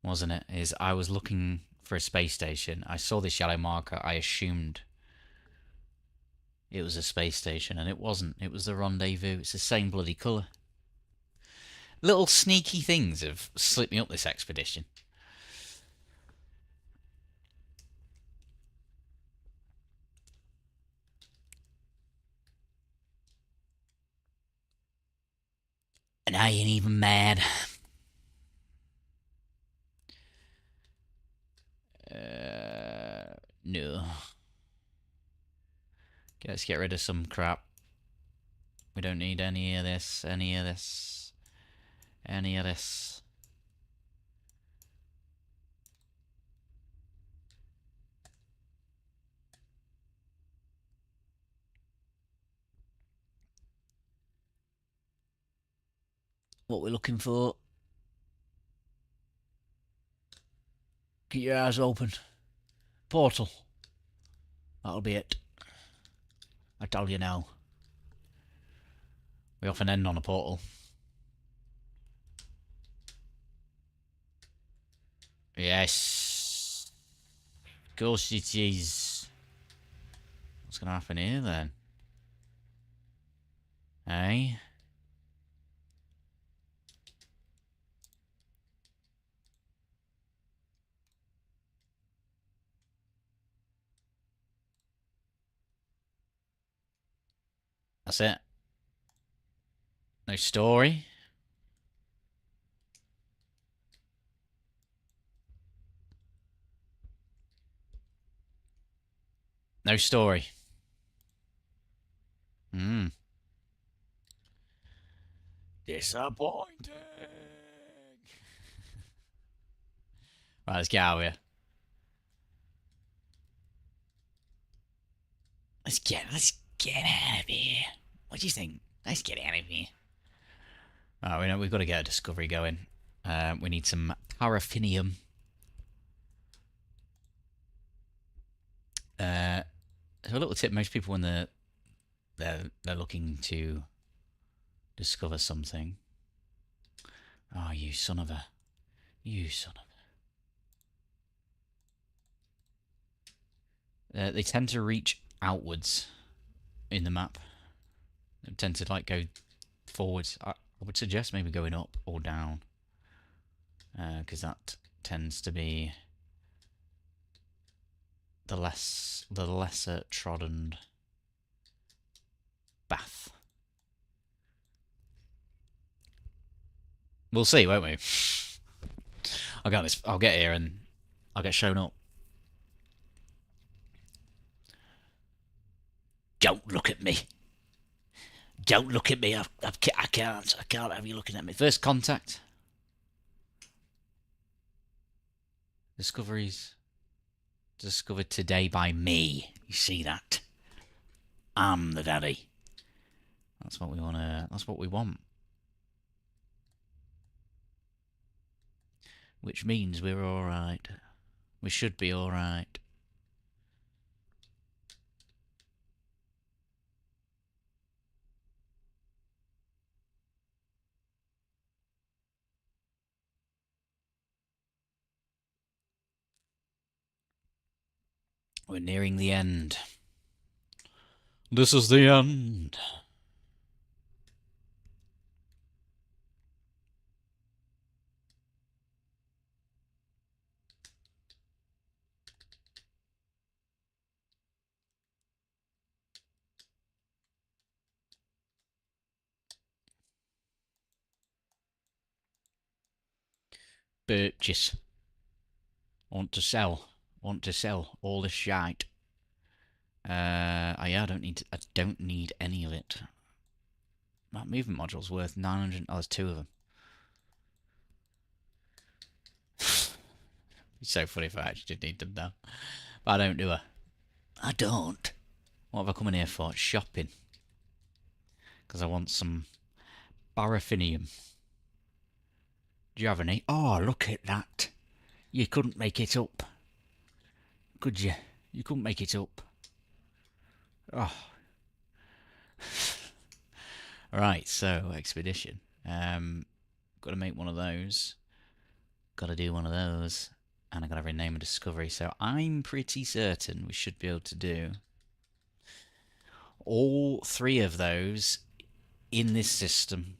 wasn't it? Is I was looking for a space station. I saw this yellow marker. I assumed it was a space station, and it wasn't. It was the rendezvous. It's the same bloody colour. Little sneaky things have slipped me up this expedition. And I ain't even mad. No. Okay, let's get rid of some crap. We don't need any of this, any of this, any of this. What we're looking for. Keep your eyes open. Portal. That'll be it. I tell you now. We often end on a portal. Yes. Of course it is. What's going to happen here then? Hey? That's it. No story. No story. Disappointing. Right, let's get out of here. Let's get out of here. What do you think? Let's get out of here. Oh, we know we've got to get a discovery going. We need some paraffinium. So a little tip: most people when they're looking to discover something. Oh, you son of a! They tend to reach outwards in the map. They tend to like go forwards. I would suggest maybe going up or down, because that tends to be the lesser trodden path. We'll see, won't we? I'll get this. I'll get here and I'll get shown up. Don't look at me. Don't look at me. I can't. I can't have you looking at me. First contact. Discoveries discovered today by me. You see that? I'm the daddy. That's what we want to. That's what we want. Which means we're all right. We should be all right. We're nearing the end. This is the end. Purchase. Want to sell. Want to sell all this shite. Yeah, I don't need any of it. That movement module's worth 900. Oh, there's 2 of them. It's so funny if I actually did need them now. But I don't, do I? I don't. What have I come in here for? Shopping. Because I want some paraffinium. Do you have any? Oh, look at that. You couldn't make it up. Could you? You couldn't make it up. Oh. Right, so, expedition. Got to make one of those. Got to do one of those. And I got to rename a discovery. So I'm pretty certain we should be able to do all 3 of those in this system.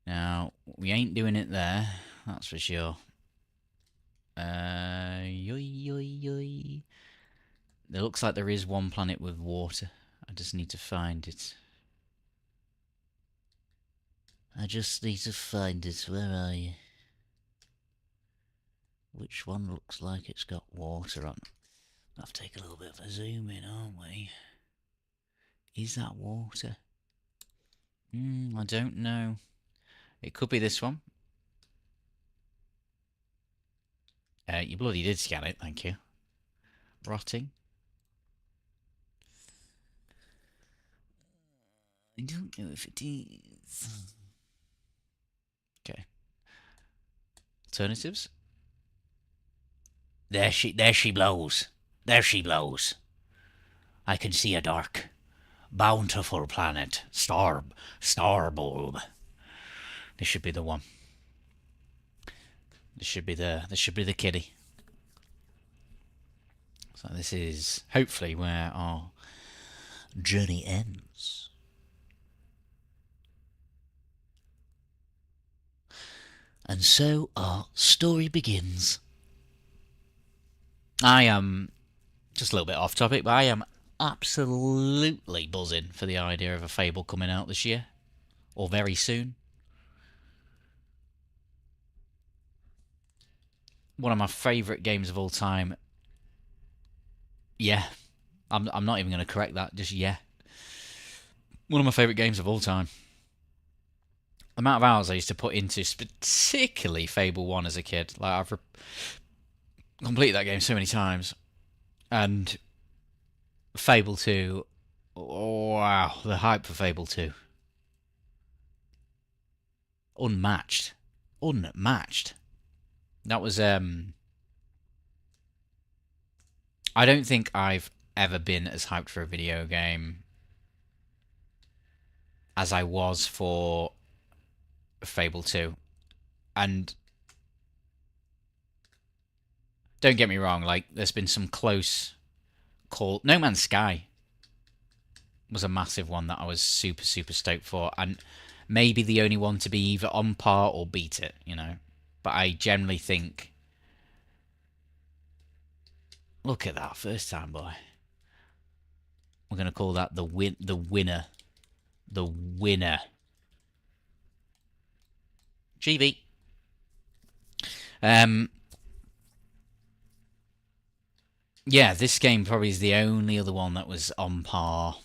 Now, we ain't doing it there, that's for sure. It looks like there is one planet with water. I just need to find it. Where are you? Which one looks like it's got water on? We'll have to take a little bit of a zoom in, aren't we? Is that water? I don't know. It could be this one. You bloody did scan it, thank you. Rotting. I don't know if it is. Okay. Alternatives? There she blows. There she blows. I can see a dark, bountiful planet. Star bulb. This should be the one. This should be the kiddie. So this is hopefully where our journey ends. And so our story begins. I am just a little bit off topic, but I am absolutely buzzing for the idea of a Fable coming out this year. Or very soon. One of my favourite games of all time. Yeah. I'm not even going to correct that, just yeah. One of my favourite games of all time. The amount of hours I used to put into particularly Fable 1 as a kid. Like, I've completed that game so many times. And Fable 2, wow, the hype for Fable 2. Unmatched. That was, I don't think I've ever been as hyped for a video game as I was for Fable 2. And don't get me wrong, like, there's been some close call. No Man's Sky was a massive one that I was super stoked for, and maybe the only one to be either on par or beat it, you know. But I generally think, look at that, first time boy. We're going to call that the winner the winner. GV. Yeah, this game probably is the only other one that was on par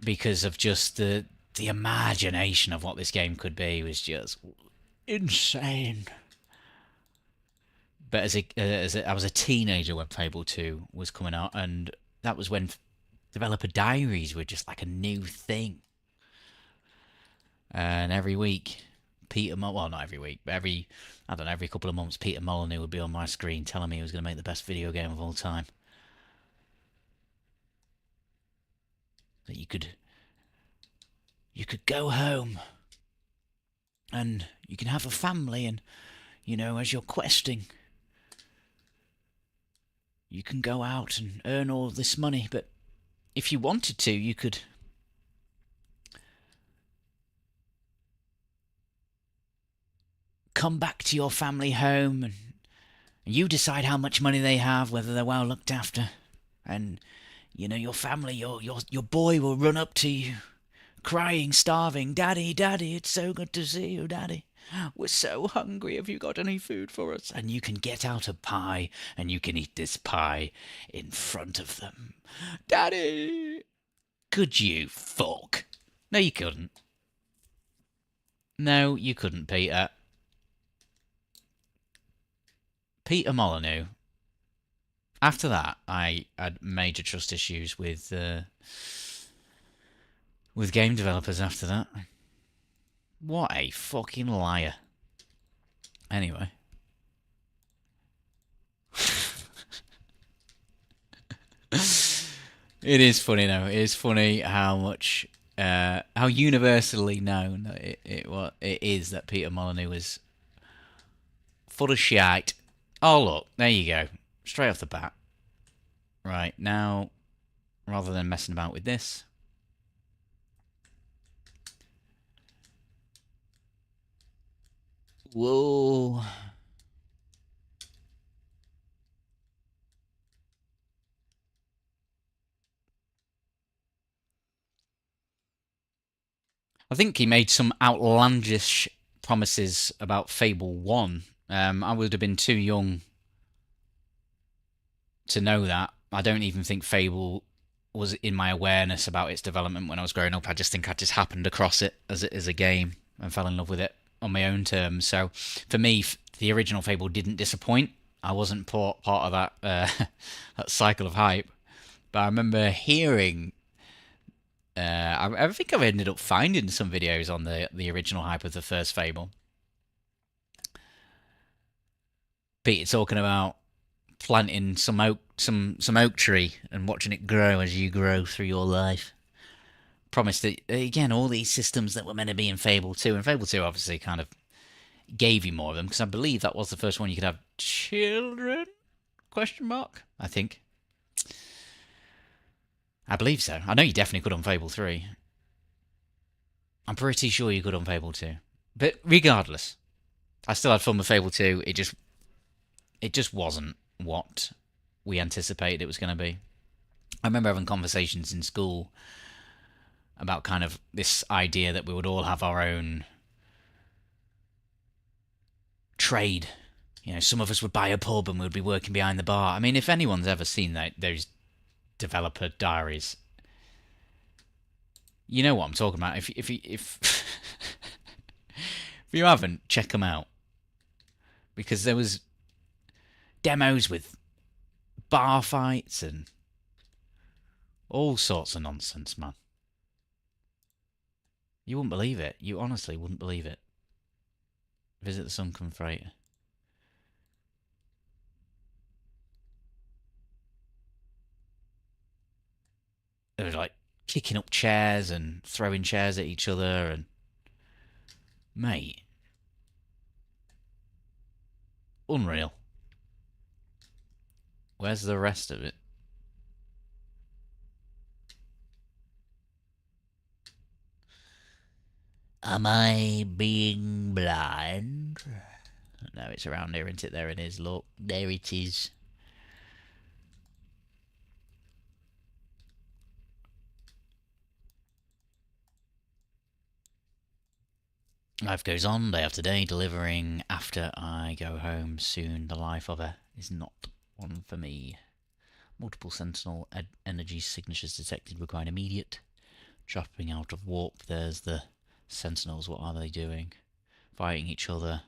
because of just the imagination of what this game could be was just insane. But I was a teenager when Fable 2 was coming out, and that was when developer diaries were just like a new thing. And every week, well, not every week, but I don't know, every couple of months, Peter Molyneux would be on my screen telling me he was going to make the best video game of all time. That you could go home and you can have a family, and as you're questing, you can go out and earn all this money, but if you wanted to, you could come back to your family home and you decide how much money they have, whether they're well looked after, and your family, your boy will run up to you crying, starving, "Daddy, Daddy, it's so good to see you, Daddy. We're so hungry. Have you got any food for us?" And you can get out a pie and you can eat this pie in front of them. "Daddy!" Could you fuck? No, you couldn't. No, you couldn't, Peter. Peter Molyneux. After that, I had major trust issues with game developers after that. What a fucking liar. Anyway. It is funny though. It is funny how much, how universally known it is that Peter Molyneux was full of shite. Oh look, there you go, straight off the bat. Right now, rather than messing about with this, whoa. I think he made some outlandish promises about Fable 1. I would have been too young to know that. I don't even think Fable was in my awareness about its development when I was growing up. I just think I just happened across it as a game and fell in love with it on my own terms. So for me, the original Fable didn't disappoint. I wasn't part of that that cycle of hype. But I remember hearing. I think I've ended up finding some videos on the original hype of the first Fable. Peter talking about planting some oak tree and watching it grow as you grow through your life. Promised that again, all these systems that were meant to be in Fable 2, and Fable 2 obviously kind of gave you more of them because I believe that was the first one you could have children? Question mark. I think. I believe so. I know you definitely could on Fable 3. I'm pretty sure you could on Fable 2. But regardless, I still had fun with Fable 2. It just wasn't what we anticipated it was going to be. I remember having conversations in school about kind of this idea that we would all have our own trade. Some of us would buy a pub and we'd be working behind the bar. I mean, if anyone's ever seen those developer diaries, you know what I'm talking about. If if you haven't, check them out, because there was demos with bar fights and all sorts of nonsense, man. You wouldn't believe it. You honestly wouldn't believe it. Visit the Sunken Freighter. They were like kicking up chairs and throwing chairs at each other, and mate, unreal. Where's the rest of it? Am I being blind? No, it's around here, isn't it? There it is. Look, there it is. Life goes on day after day, delivering after I go home soon. The life of a is not one for me. Multiple sentinel energy signatures detected, required immediate. Dropping out of warp. There's the sentinels. What are they doing? Fighting each other.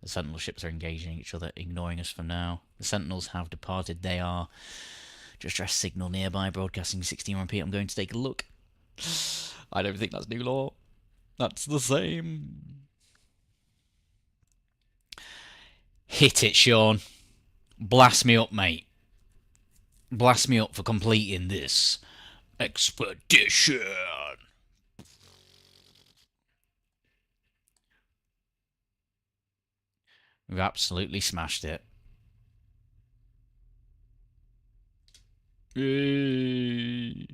The sentinel ships are engaging each other, ignoring us for now. The sentinels have departed. They are distress signal nearby, broadcasting 16 I'm going to take a look. I don't think that's new law. That's the same. Hit it, Sean. Blast me up, mate. Blast me up for completing this expedition. We've absolutely smashed it. Yay.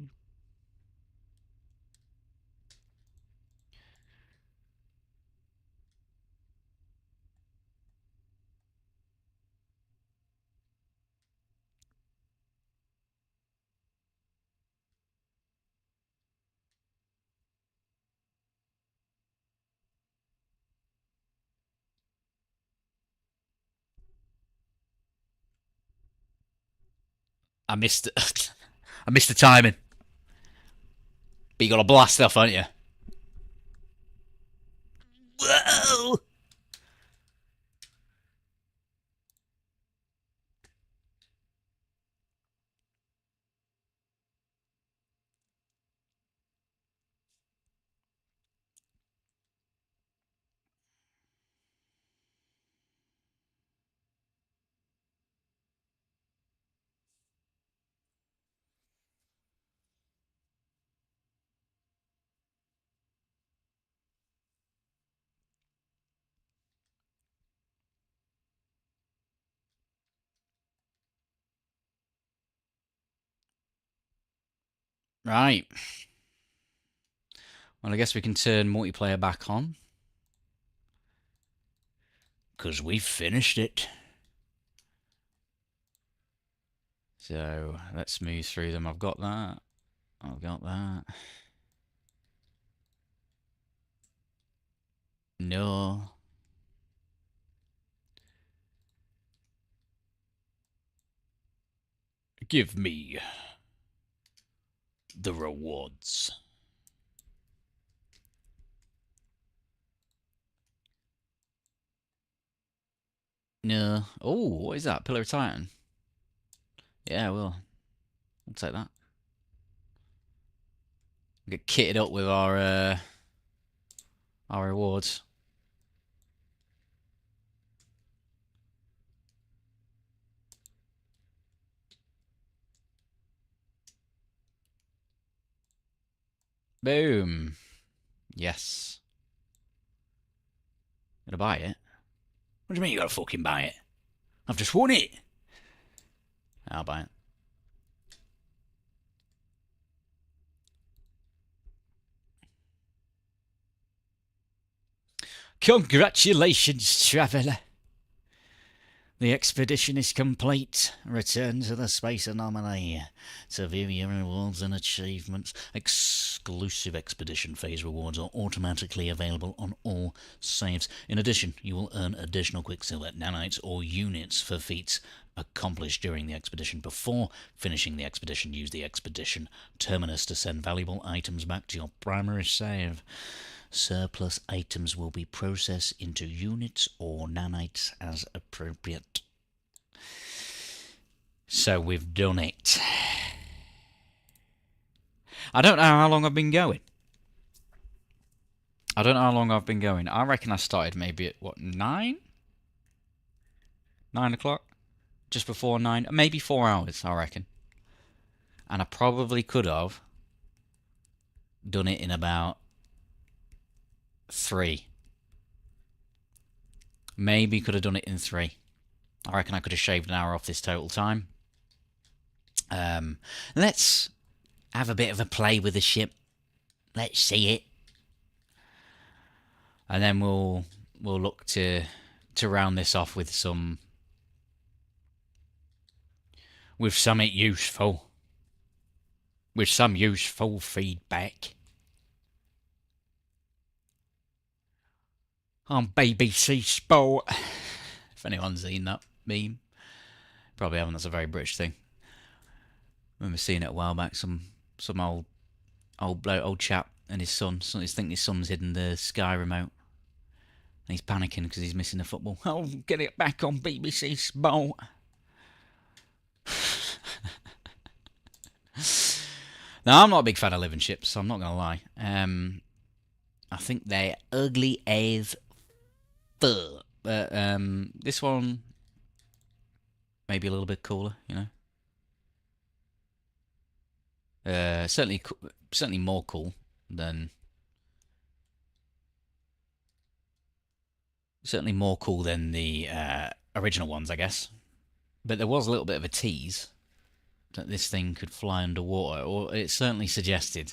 I missed it. I missed the timing. But you got to blast off, haven't you? Whoa! Right. Well, I guess we can turn multiplayer back on. Because we've finished it. So, let's move through them. I've got that. I've got that. No. Give me the rewards. No. Oh, what is that? Pillar of Titan. Yeah, we'll take that. Get kitted up with our rewards. Boom. Yes. Gonna buy it? What do you mean you gotta fucking buy it? I've just won it. I'll buy it. Congratulations, traveller. The expedition is complete. Return to the space anomaly to view your rewards and achievements. Exclusive expedition phase rewards are automatically available on all saves. In addition, you will earn additional Quicksilver nanites or units for feats accomplished during the expedition. Before finishing the expedition, use the expedition terminus to send valuable items back to your primary save. Surplus items will be processed into units or nanites as appropriate. So we've done it. I don't know how long I've been going. I reckon I started maybe at, 9? 9 o'clock? Just before 9? Maybe 4 hours, I reckon. And I probably could have done it in about 3. Maybe could have done it in 3. I reckon I could have shaved an hour off this total time. Let's have a bit of a play with the ship. Let's see it. And then we'll look to round this off with some useful. With some useful feedback. on BBC Sport. If anyone's seen that meme, probably haven't. That's a very British thing. I remember seeing it a while back. Some old chap and his son. So he's thinking his son's hidden the Sky remote, and he's panicking because he's missing the football. Oh, get it back on BBC Sport. Now, I'm not a big fan of living ships, so I'm not going to lie. I think they're ugly as fuck. But this one, maybe a little bit cooler, you know. Certainly more cool than... Certainly more cool than the original ones, I guess. But there was a little bit of a tease that this thing could fly underwater, or it certainly suggested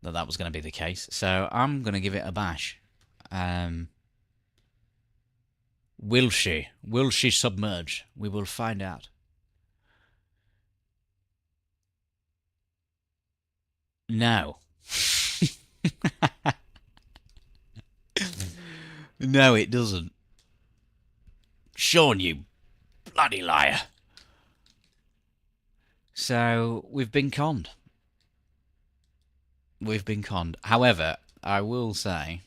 that that was going to be the case. So I'm going to give it a bash. Will she? Will she submerge? We will find out. No. No, it doesn't. Sean, you bloody liar. So, we've been conned. We've been conned. However, I will say,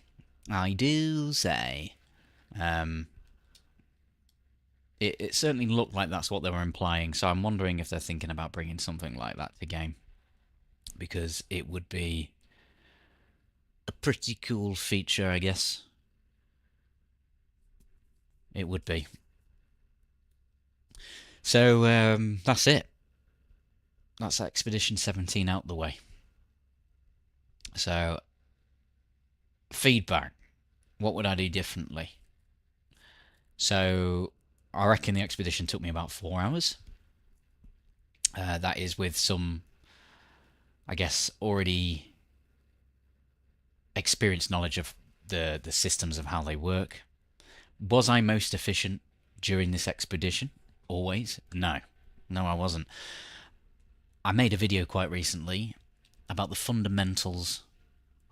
it certainly looked like that's what they were implying, so I'm wondering if they're thinking about bringing something like that to the game. Because it would be a pretty cool feature, I guess. It would be. So, that's it. That's Expedition 17 out the way. So, feedback. What would I do differently? So, I reckon the expedition took me about 4 hours. That is with some, I guess, already experienced knowledge of the systems of how they work. Was I most efficient during this expedition? Always? No. No, I wasn't. I made a video quite recently about the fundamentals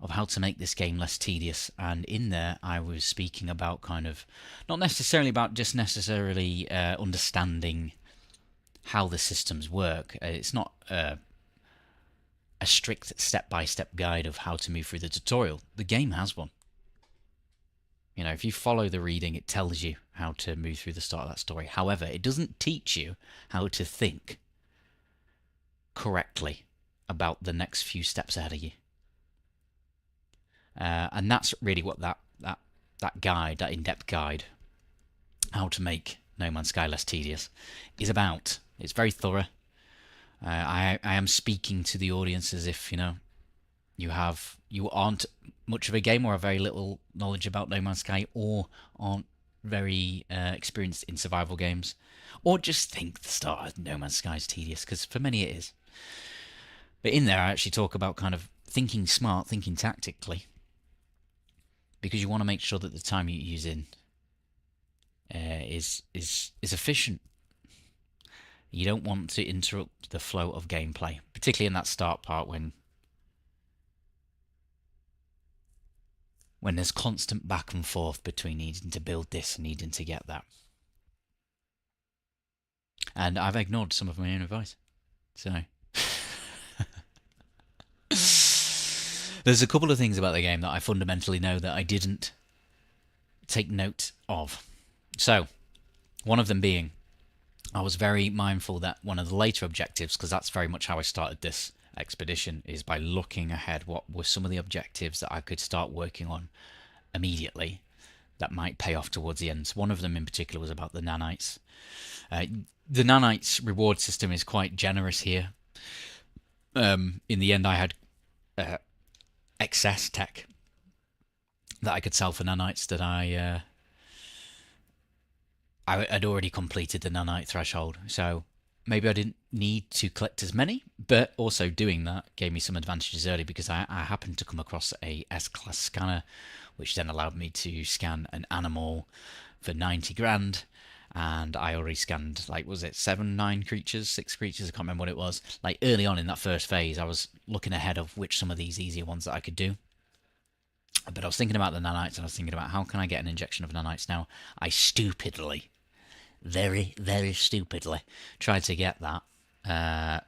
of how to make this game less tedious, and in there I was speaking about kind of, not necessarily about just necessarily understanding how the systems work. It's not a strict step-by-step guide of how to move through the tutorial. The game has one. You know, if you follow the reading, it tells you how to move through the start of that story. However, it doesn't teach you how to think correctly about the next few steps ahead of you. And that's really what that guide, that in-depth guide, how to make No Man's Sky less tedious, is about. It's very thorough. I am speaking to the audience as if, you know, you aren't much of a gamer or have very little knowledge about No Man's Sky, or aren't very experienced in survival games, or just think the start of No Man's Sky is tedious, because for many it is. But in there I actually talk about kind of thinking smart, thinking tactically, because you want to make sure that the time you're using is efficient. You don't want to interrupt the flow of gameplay, particularly in that start part when there's constant back and forth between needing to build this and needing to get that. And I've ignored some of my own advice. So there's a couple of things about the game that I fundamentally know that I didn't take note of. So, one of them being, I was very mindful that one of the later objectives, because that's very much how I started this expedition, is by looking ahead. What were some of the objectives that I could start working on immediately that might pay off towards the end? So one of them in particular was about the nanites. The nanites reward system is quite generous here. In the end, I had excess tech that I could sell for nanites that I had already completed the nanite threshold, so maybe I didn't need to collect as many, but also doing that gave me some advantages early, because I happened to come across a S-class scanner, which then allowed me to scan an animal for 90 grand, and I already scanned, like, was it 6 creatures, I can't remember what it was. Like, early on in that first phase, I was looking ahead of which some of these easier ones that I could do. But I was thinking about the nanites, and I was thinking about how can I get an injection of nanites. Now, I stupidly, very, very stupidly, tried to get that.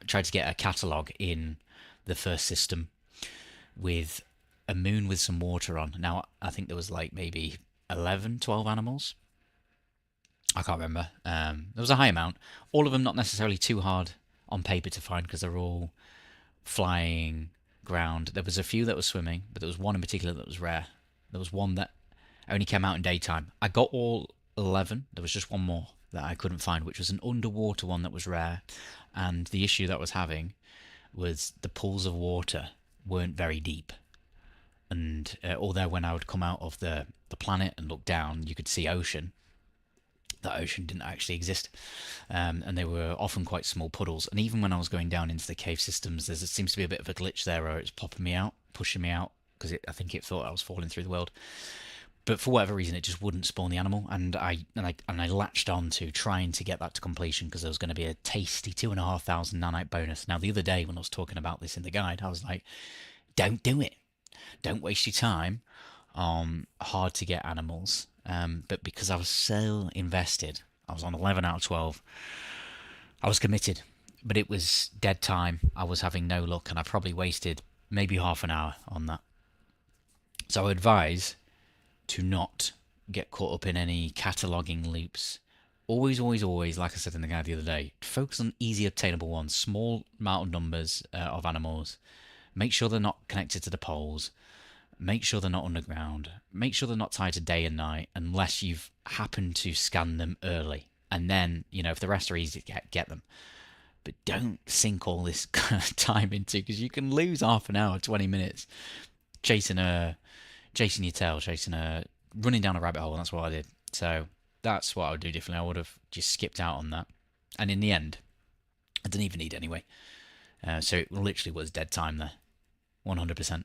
Tried to get a catalogue in the first system with a moon with some water on. Now, I think there was like maybe 11, 12 animals. I can't remember. There was a high amount. All of them not necessarily too hard on paper to find because they're all flying, ground. There was a few that were swimming, but there was one in particular that was rare. There was one that only came out in daytime. I got all 11. There was just one more that I couldn't find, which was an underwater one that was rare. And the issue that I was having was the pools of water weren't very deep. And although when I would come out of the planet and look down, you could see ocean, that ocean didn't actually exist. And they were often quite small puddles. And even when I was going down into the cave systems, there seems to be a bit of a glitch there where it's popping me out, pushing me out, because I think it thought I was falling through the world. But for whatever reason, it just wouldn't spawn the animal, and I latched on to trying to get that to completion because there was going to be a tasty 2,500 nanite bonus. Now, the other day when I was talking about this in the guide, I was like, "Don't do it. Don't waste your time on hard to get animals." But because I was so invested, I was on 11 out of 12. I was committed, but it was dead time. I was having no luck, and I probably wasted maybe half an hour on that. So I advise to not get caught up in any cataloguing loops. Always, always, always, like I said in the guide the other day, focus on easy obtainable ones, small amount of numbers of animals. Make sure they're not connected to the poles. Make sure they're not underground. Make sure they're not tied to day and night unless you've happened to scan them early. And then, if the rest are easy to get them. But don't sink all this time into, because you can lose half an hour, 20 minutes chasing your tail, running down a rabbit hole, and that's what I did. So that's what I would do differently. I would have just skipped out on that. And in the end, I didn't even need it anyway. So it literally was dead time there. 100%.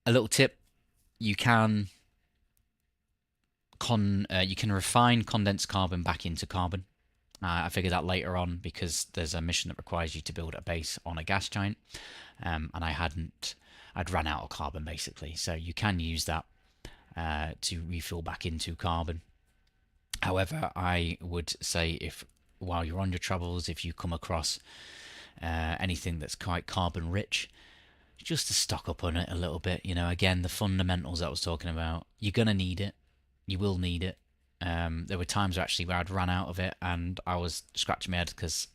A little tip, you can refine condensed carbon back into carbon. I figured that later on because there's a mission that requires you to build a base on a gas giant, and I'd run out of carbon basically. So you can use that to refill back into carbon. However, I would say if while you're on your travels, if you come across anything that's quite carbon rich, just to stock up on it a little bit. Again, the fundamentals that I was talking about, you're going to need it. You will need it. There were times actually where I'd run out of it and I was scratching my head because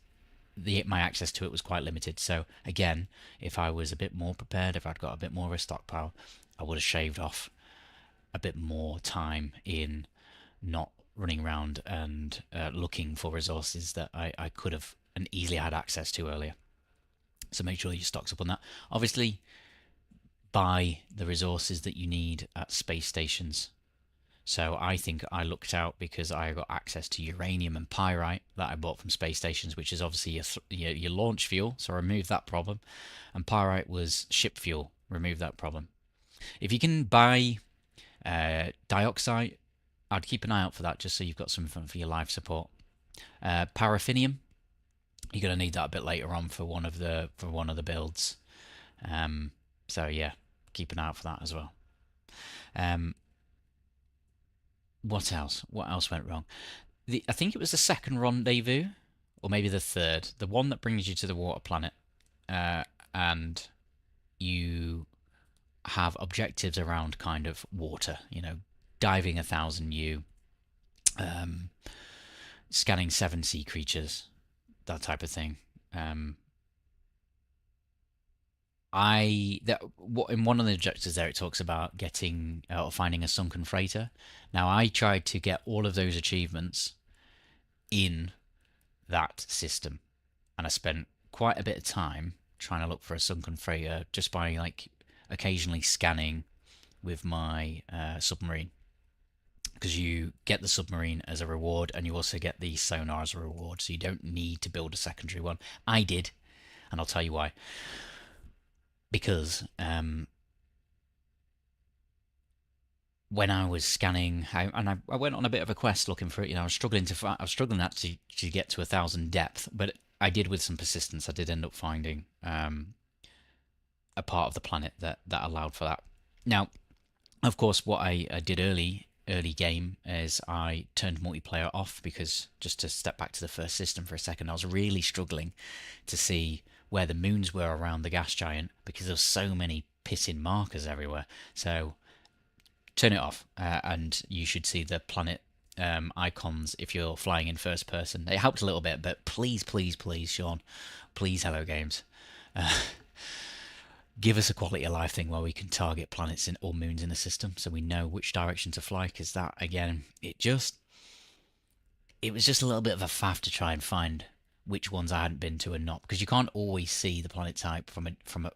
my access to it was quite limited. So again, if I was a bit more prepared, if I'd got a bit more of a stockpile, I would have shaved off a bit more time in not running around and looking for resources that I could have and easily had access to earlier. So make sure you stock up on that. Obviously, buy the resources that you need at space stations. So I think I looked out because I got access to uranium and pyrite that I bought from space stations, which is obviously your launch fuel. So I removed that problem. And pyrite was ship fuel. Remove that problem. If you can buy dioxide, I'd keep an eye out for that just so you've got something for your life support. Paraffinium, you're going to need that a bit later on for one of the builds. So yeah, keep an eye out for that as well. What else? What else went wrong? I think it was the second rendezvous, or maybe the third. The one that brings you to the water planet, and you have objectives around kind of water. Diving 1,000 U, scanning 7 sea creatures, that type of thing. In one of the objectives there, it talks about getting or finding a sunken freighter. Now, I tried to get all of those achievements in that system, and I spent quite a bit of time trying to look for a sunken freighter just by occasionally scanning with my submarine, because you get the submarine as a reward and you also get the sonar as a reward, so you don't need to build a secondary one. I did, and I'll tell you why. Because when I was scanning, I went on a bit of a quest looking for it. I was struggling actually to get to 1,000 depth, but I did with some persistence. I did end up finding a a part of the planet that allowed for that. Now, of course, what I did early game is I turned multiplayer off, because just to step back to the first system for a second, I was really struggling to see where the moons were around the gas giant, because there's so many pissing markers everywhere. So turn it off, and you should see the planet icons if you're flying in first person. It helped a little bit, but please, please, please, Sean, please, Hello Games, give us a quality of life thing where we can target planets or moons in the system, so we know which direction to fly. Because that, again, it was just a little bit of a faff to try and find which ones I hadn't been to and not, because you can't always see the planet type from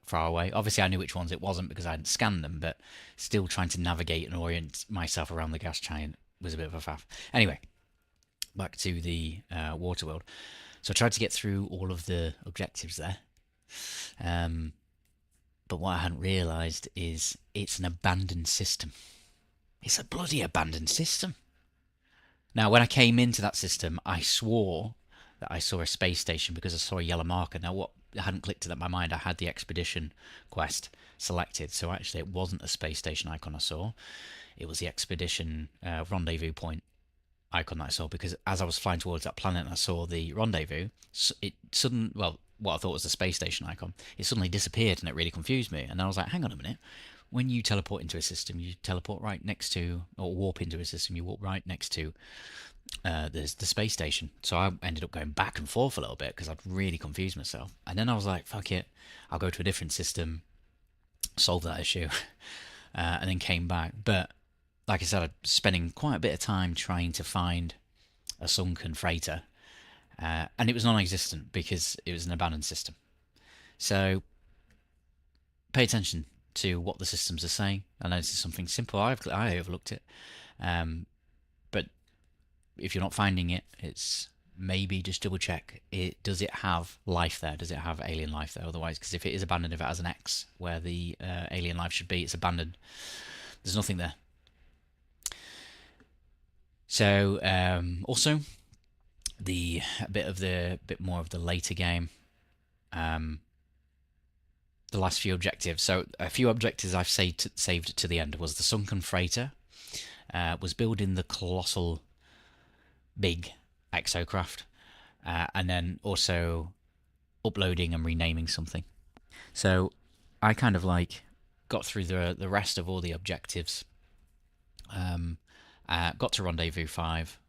far away. Obviously, I knew which ones it wasn't because I hadn't scanned them, but still trying to navigate and orient myself around the gas giant was a bit of a faff. Anyway, back to the water world. So I tried to get through all of the objectives there. But what I hadn't realised is it's an abandoned system. It's a bloody abandoned system. Now, when I came into that system, I swore that I saw a space station because I saw a yellow marker. Now, what hadn't clicked in my mind, I had the expedition quest selected, so actually it wasn't a space station icon I saw. It was the expedition rendezvous point icon that I saw, because as I was flying towards that planet and I saw the rendezvous, it suddenly, well, what I thought was the space station icon, it suddenly disappeared, and it really confused me. And then I was like, hang on a minute. When you teleport into a system, you teleport right next to, or warp into a system, you warp right next to there's the space station. So I ended up going back and forth a little bit because I'd really confused myself. And then I was like, fuck it, I'll go to a different system, solve that issue, and then came back. But like I said, I'm spending quite a bit of time trying to find a sunken freighter. And it was non-existent because it was an abandoned system. So pay attention to what the systems are saying. I know this is something simple. I overlooked it. But if you're not finding it, it's maybe just double check. Does it have life there? Does it have alien life there? Otherwise, because if it is abandoned, if it has an X where the alien life should be, it's abandoned. There's nothing there. So also, a bit more of the later game, the last few objectives. So a few objectives I've saved to the end was the sunken freighter, was building the colossal big exocraft, and then also uploading and renaming something. So I kind of like got through the rest of all the objectives, got to Rendezvous 5,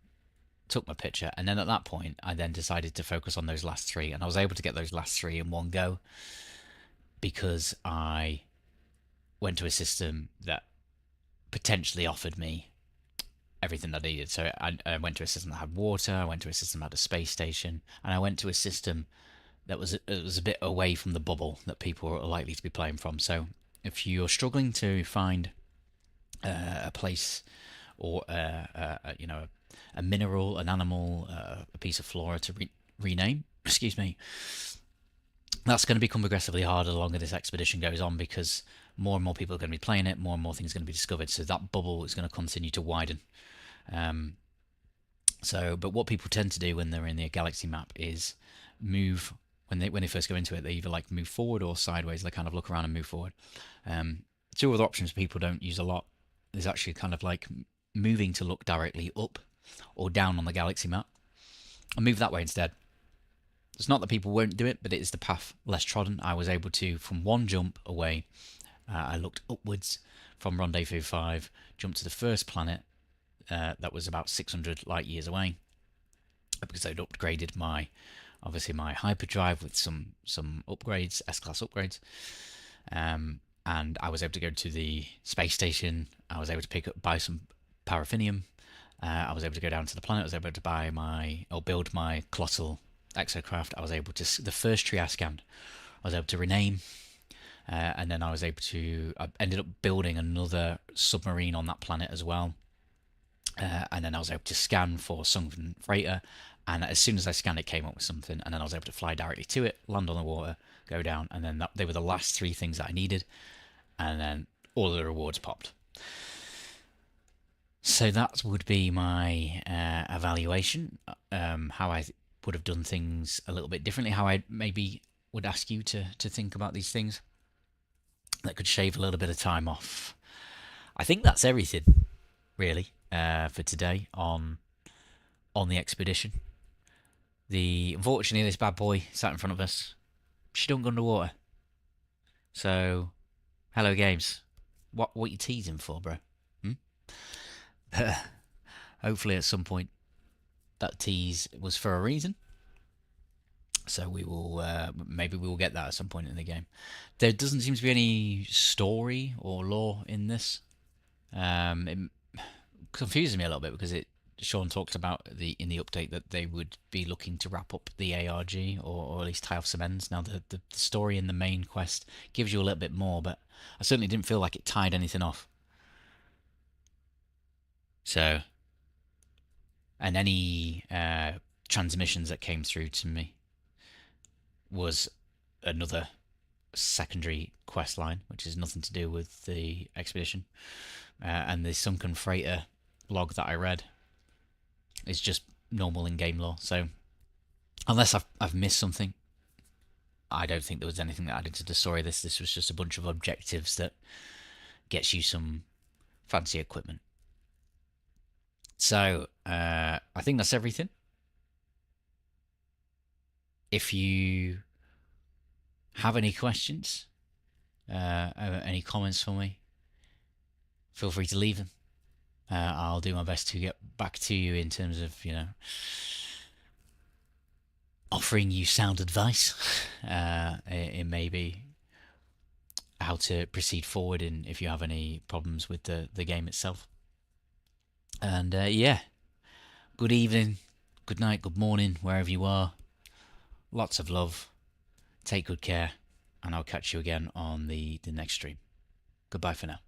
took my picture, and then at that point I then decided to focus on those last 3, and I was able to get those last 3 in one go because I went to a system that potentially offered me everything I needed. So I went to a system that had water, I went to a system that had a space station, and I went to a system that was a bit away from the bubble that people are likely to be playing from. So if you're struggling to find a place or a mineral, an animal, a piece of flora to rename, excuse me, that's going to become progressively harder the longer this expedition goes on, because more and more people are going to be playing it, more and more things are going to be discovered, so that bubble is going to continue to widen. But what people tend to do when they're in the galaxy map is move, when they first go into it, they either like move forward or sideways. They kind of look around and move forward. 2 other options people don't use a lot is actually kind of like moving to look directly up or down on the galaxy map, and move that way instead. It's not that people won't do it, but it is the path less trodden. I was able to, from one jump away, I looked upwards from Rendezvous 5, jumped to the first planet that was about 600 light years away, because they'd upgraded my hyperdrive with some upgrades, S-class upgrades, and I was able to go to the space station. I was able to buy some paraffinium. I was able to go down to the planet. I was able to build my colossal exocraft. I was able to, the first tree I scanned, I was able to rename, and then I ended up building another submarine on that planet as well, and then I was able to scan for sunken freighter, and as soon as I scanned, it came up with something, and then I was able to fly directly to it, land on the water, go down, and then they were the last 3 things that I needed, and then all of the rewards popped. So that would be my evaluation, how I would have done things a little bit differently, how I maybe would ask you to think about these things. that could shave a little bit of time off. I think that's everything, really, for today on the expedition. Unfortunately, this bad boy sat in front of us. She don't go underwater. So, hello games. What you teasing for, bro? Hopefully, at some point, that tease was for a reason. So we will maybe we will get that at some point in the game. There doesn't seem to be any story or lore in this. It confuses me a little bit because Sean talked about in the update that they would be looking to wrap up the ARG or at least tie off some ends. Now the story in the main quest gives you a little bit more, but I certainly didn't feel like it tied anything off. So, and any transmissions that came through to me was another secondary quest line, which has nothing to do with the expedition. And the sunken freighter log that I read is just normal in-game lore. So unless I've missed something, I don't think there was anything that added to the story. This was just a bunch of objectives that gets you some fancy equipment. So I think that's everything. If you have any questions, any comments for me, feel free to leave them. I'll do my best to get back to you in terms of, offering you sound advice. It may be how to proceed forward in if you have any problems with the game itself. And yeah, good evening, good night, good morning, wherever you are. Lots of love. Take good care, and I'll catch you again on the next stream. Goodbye for now.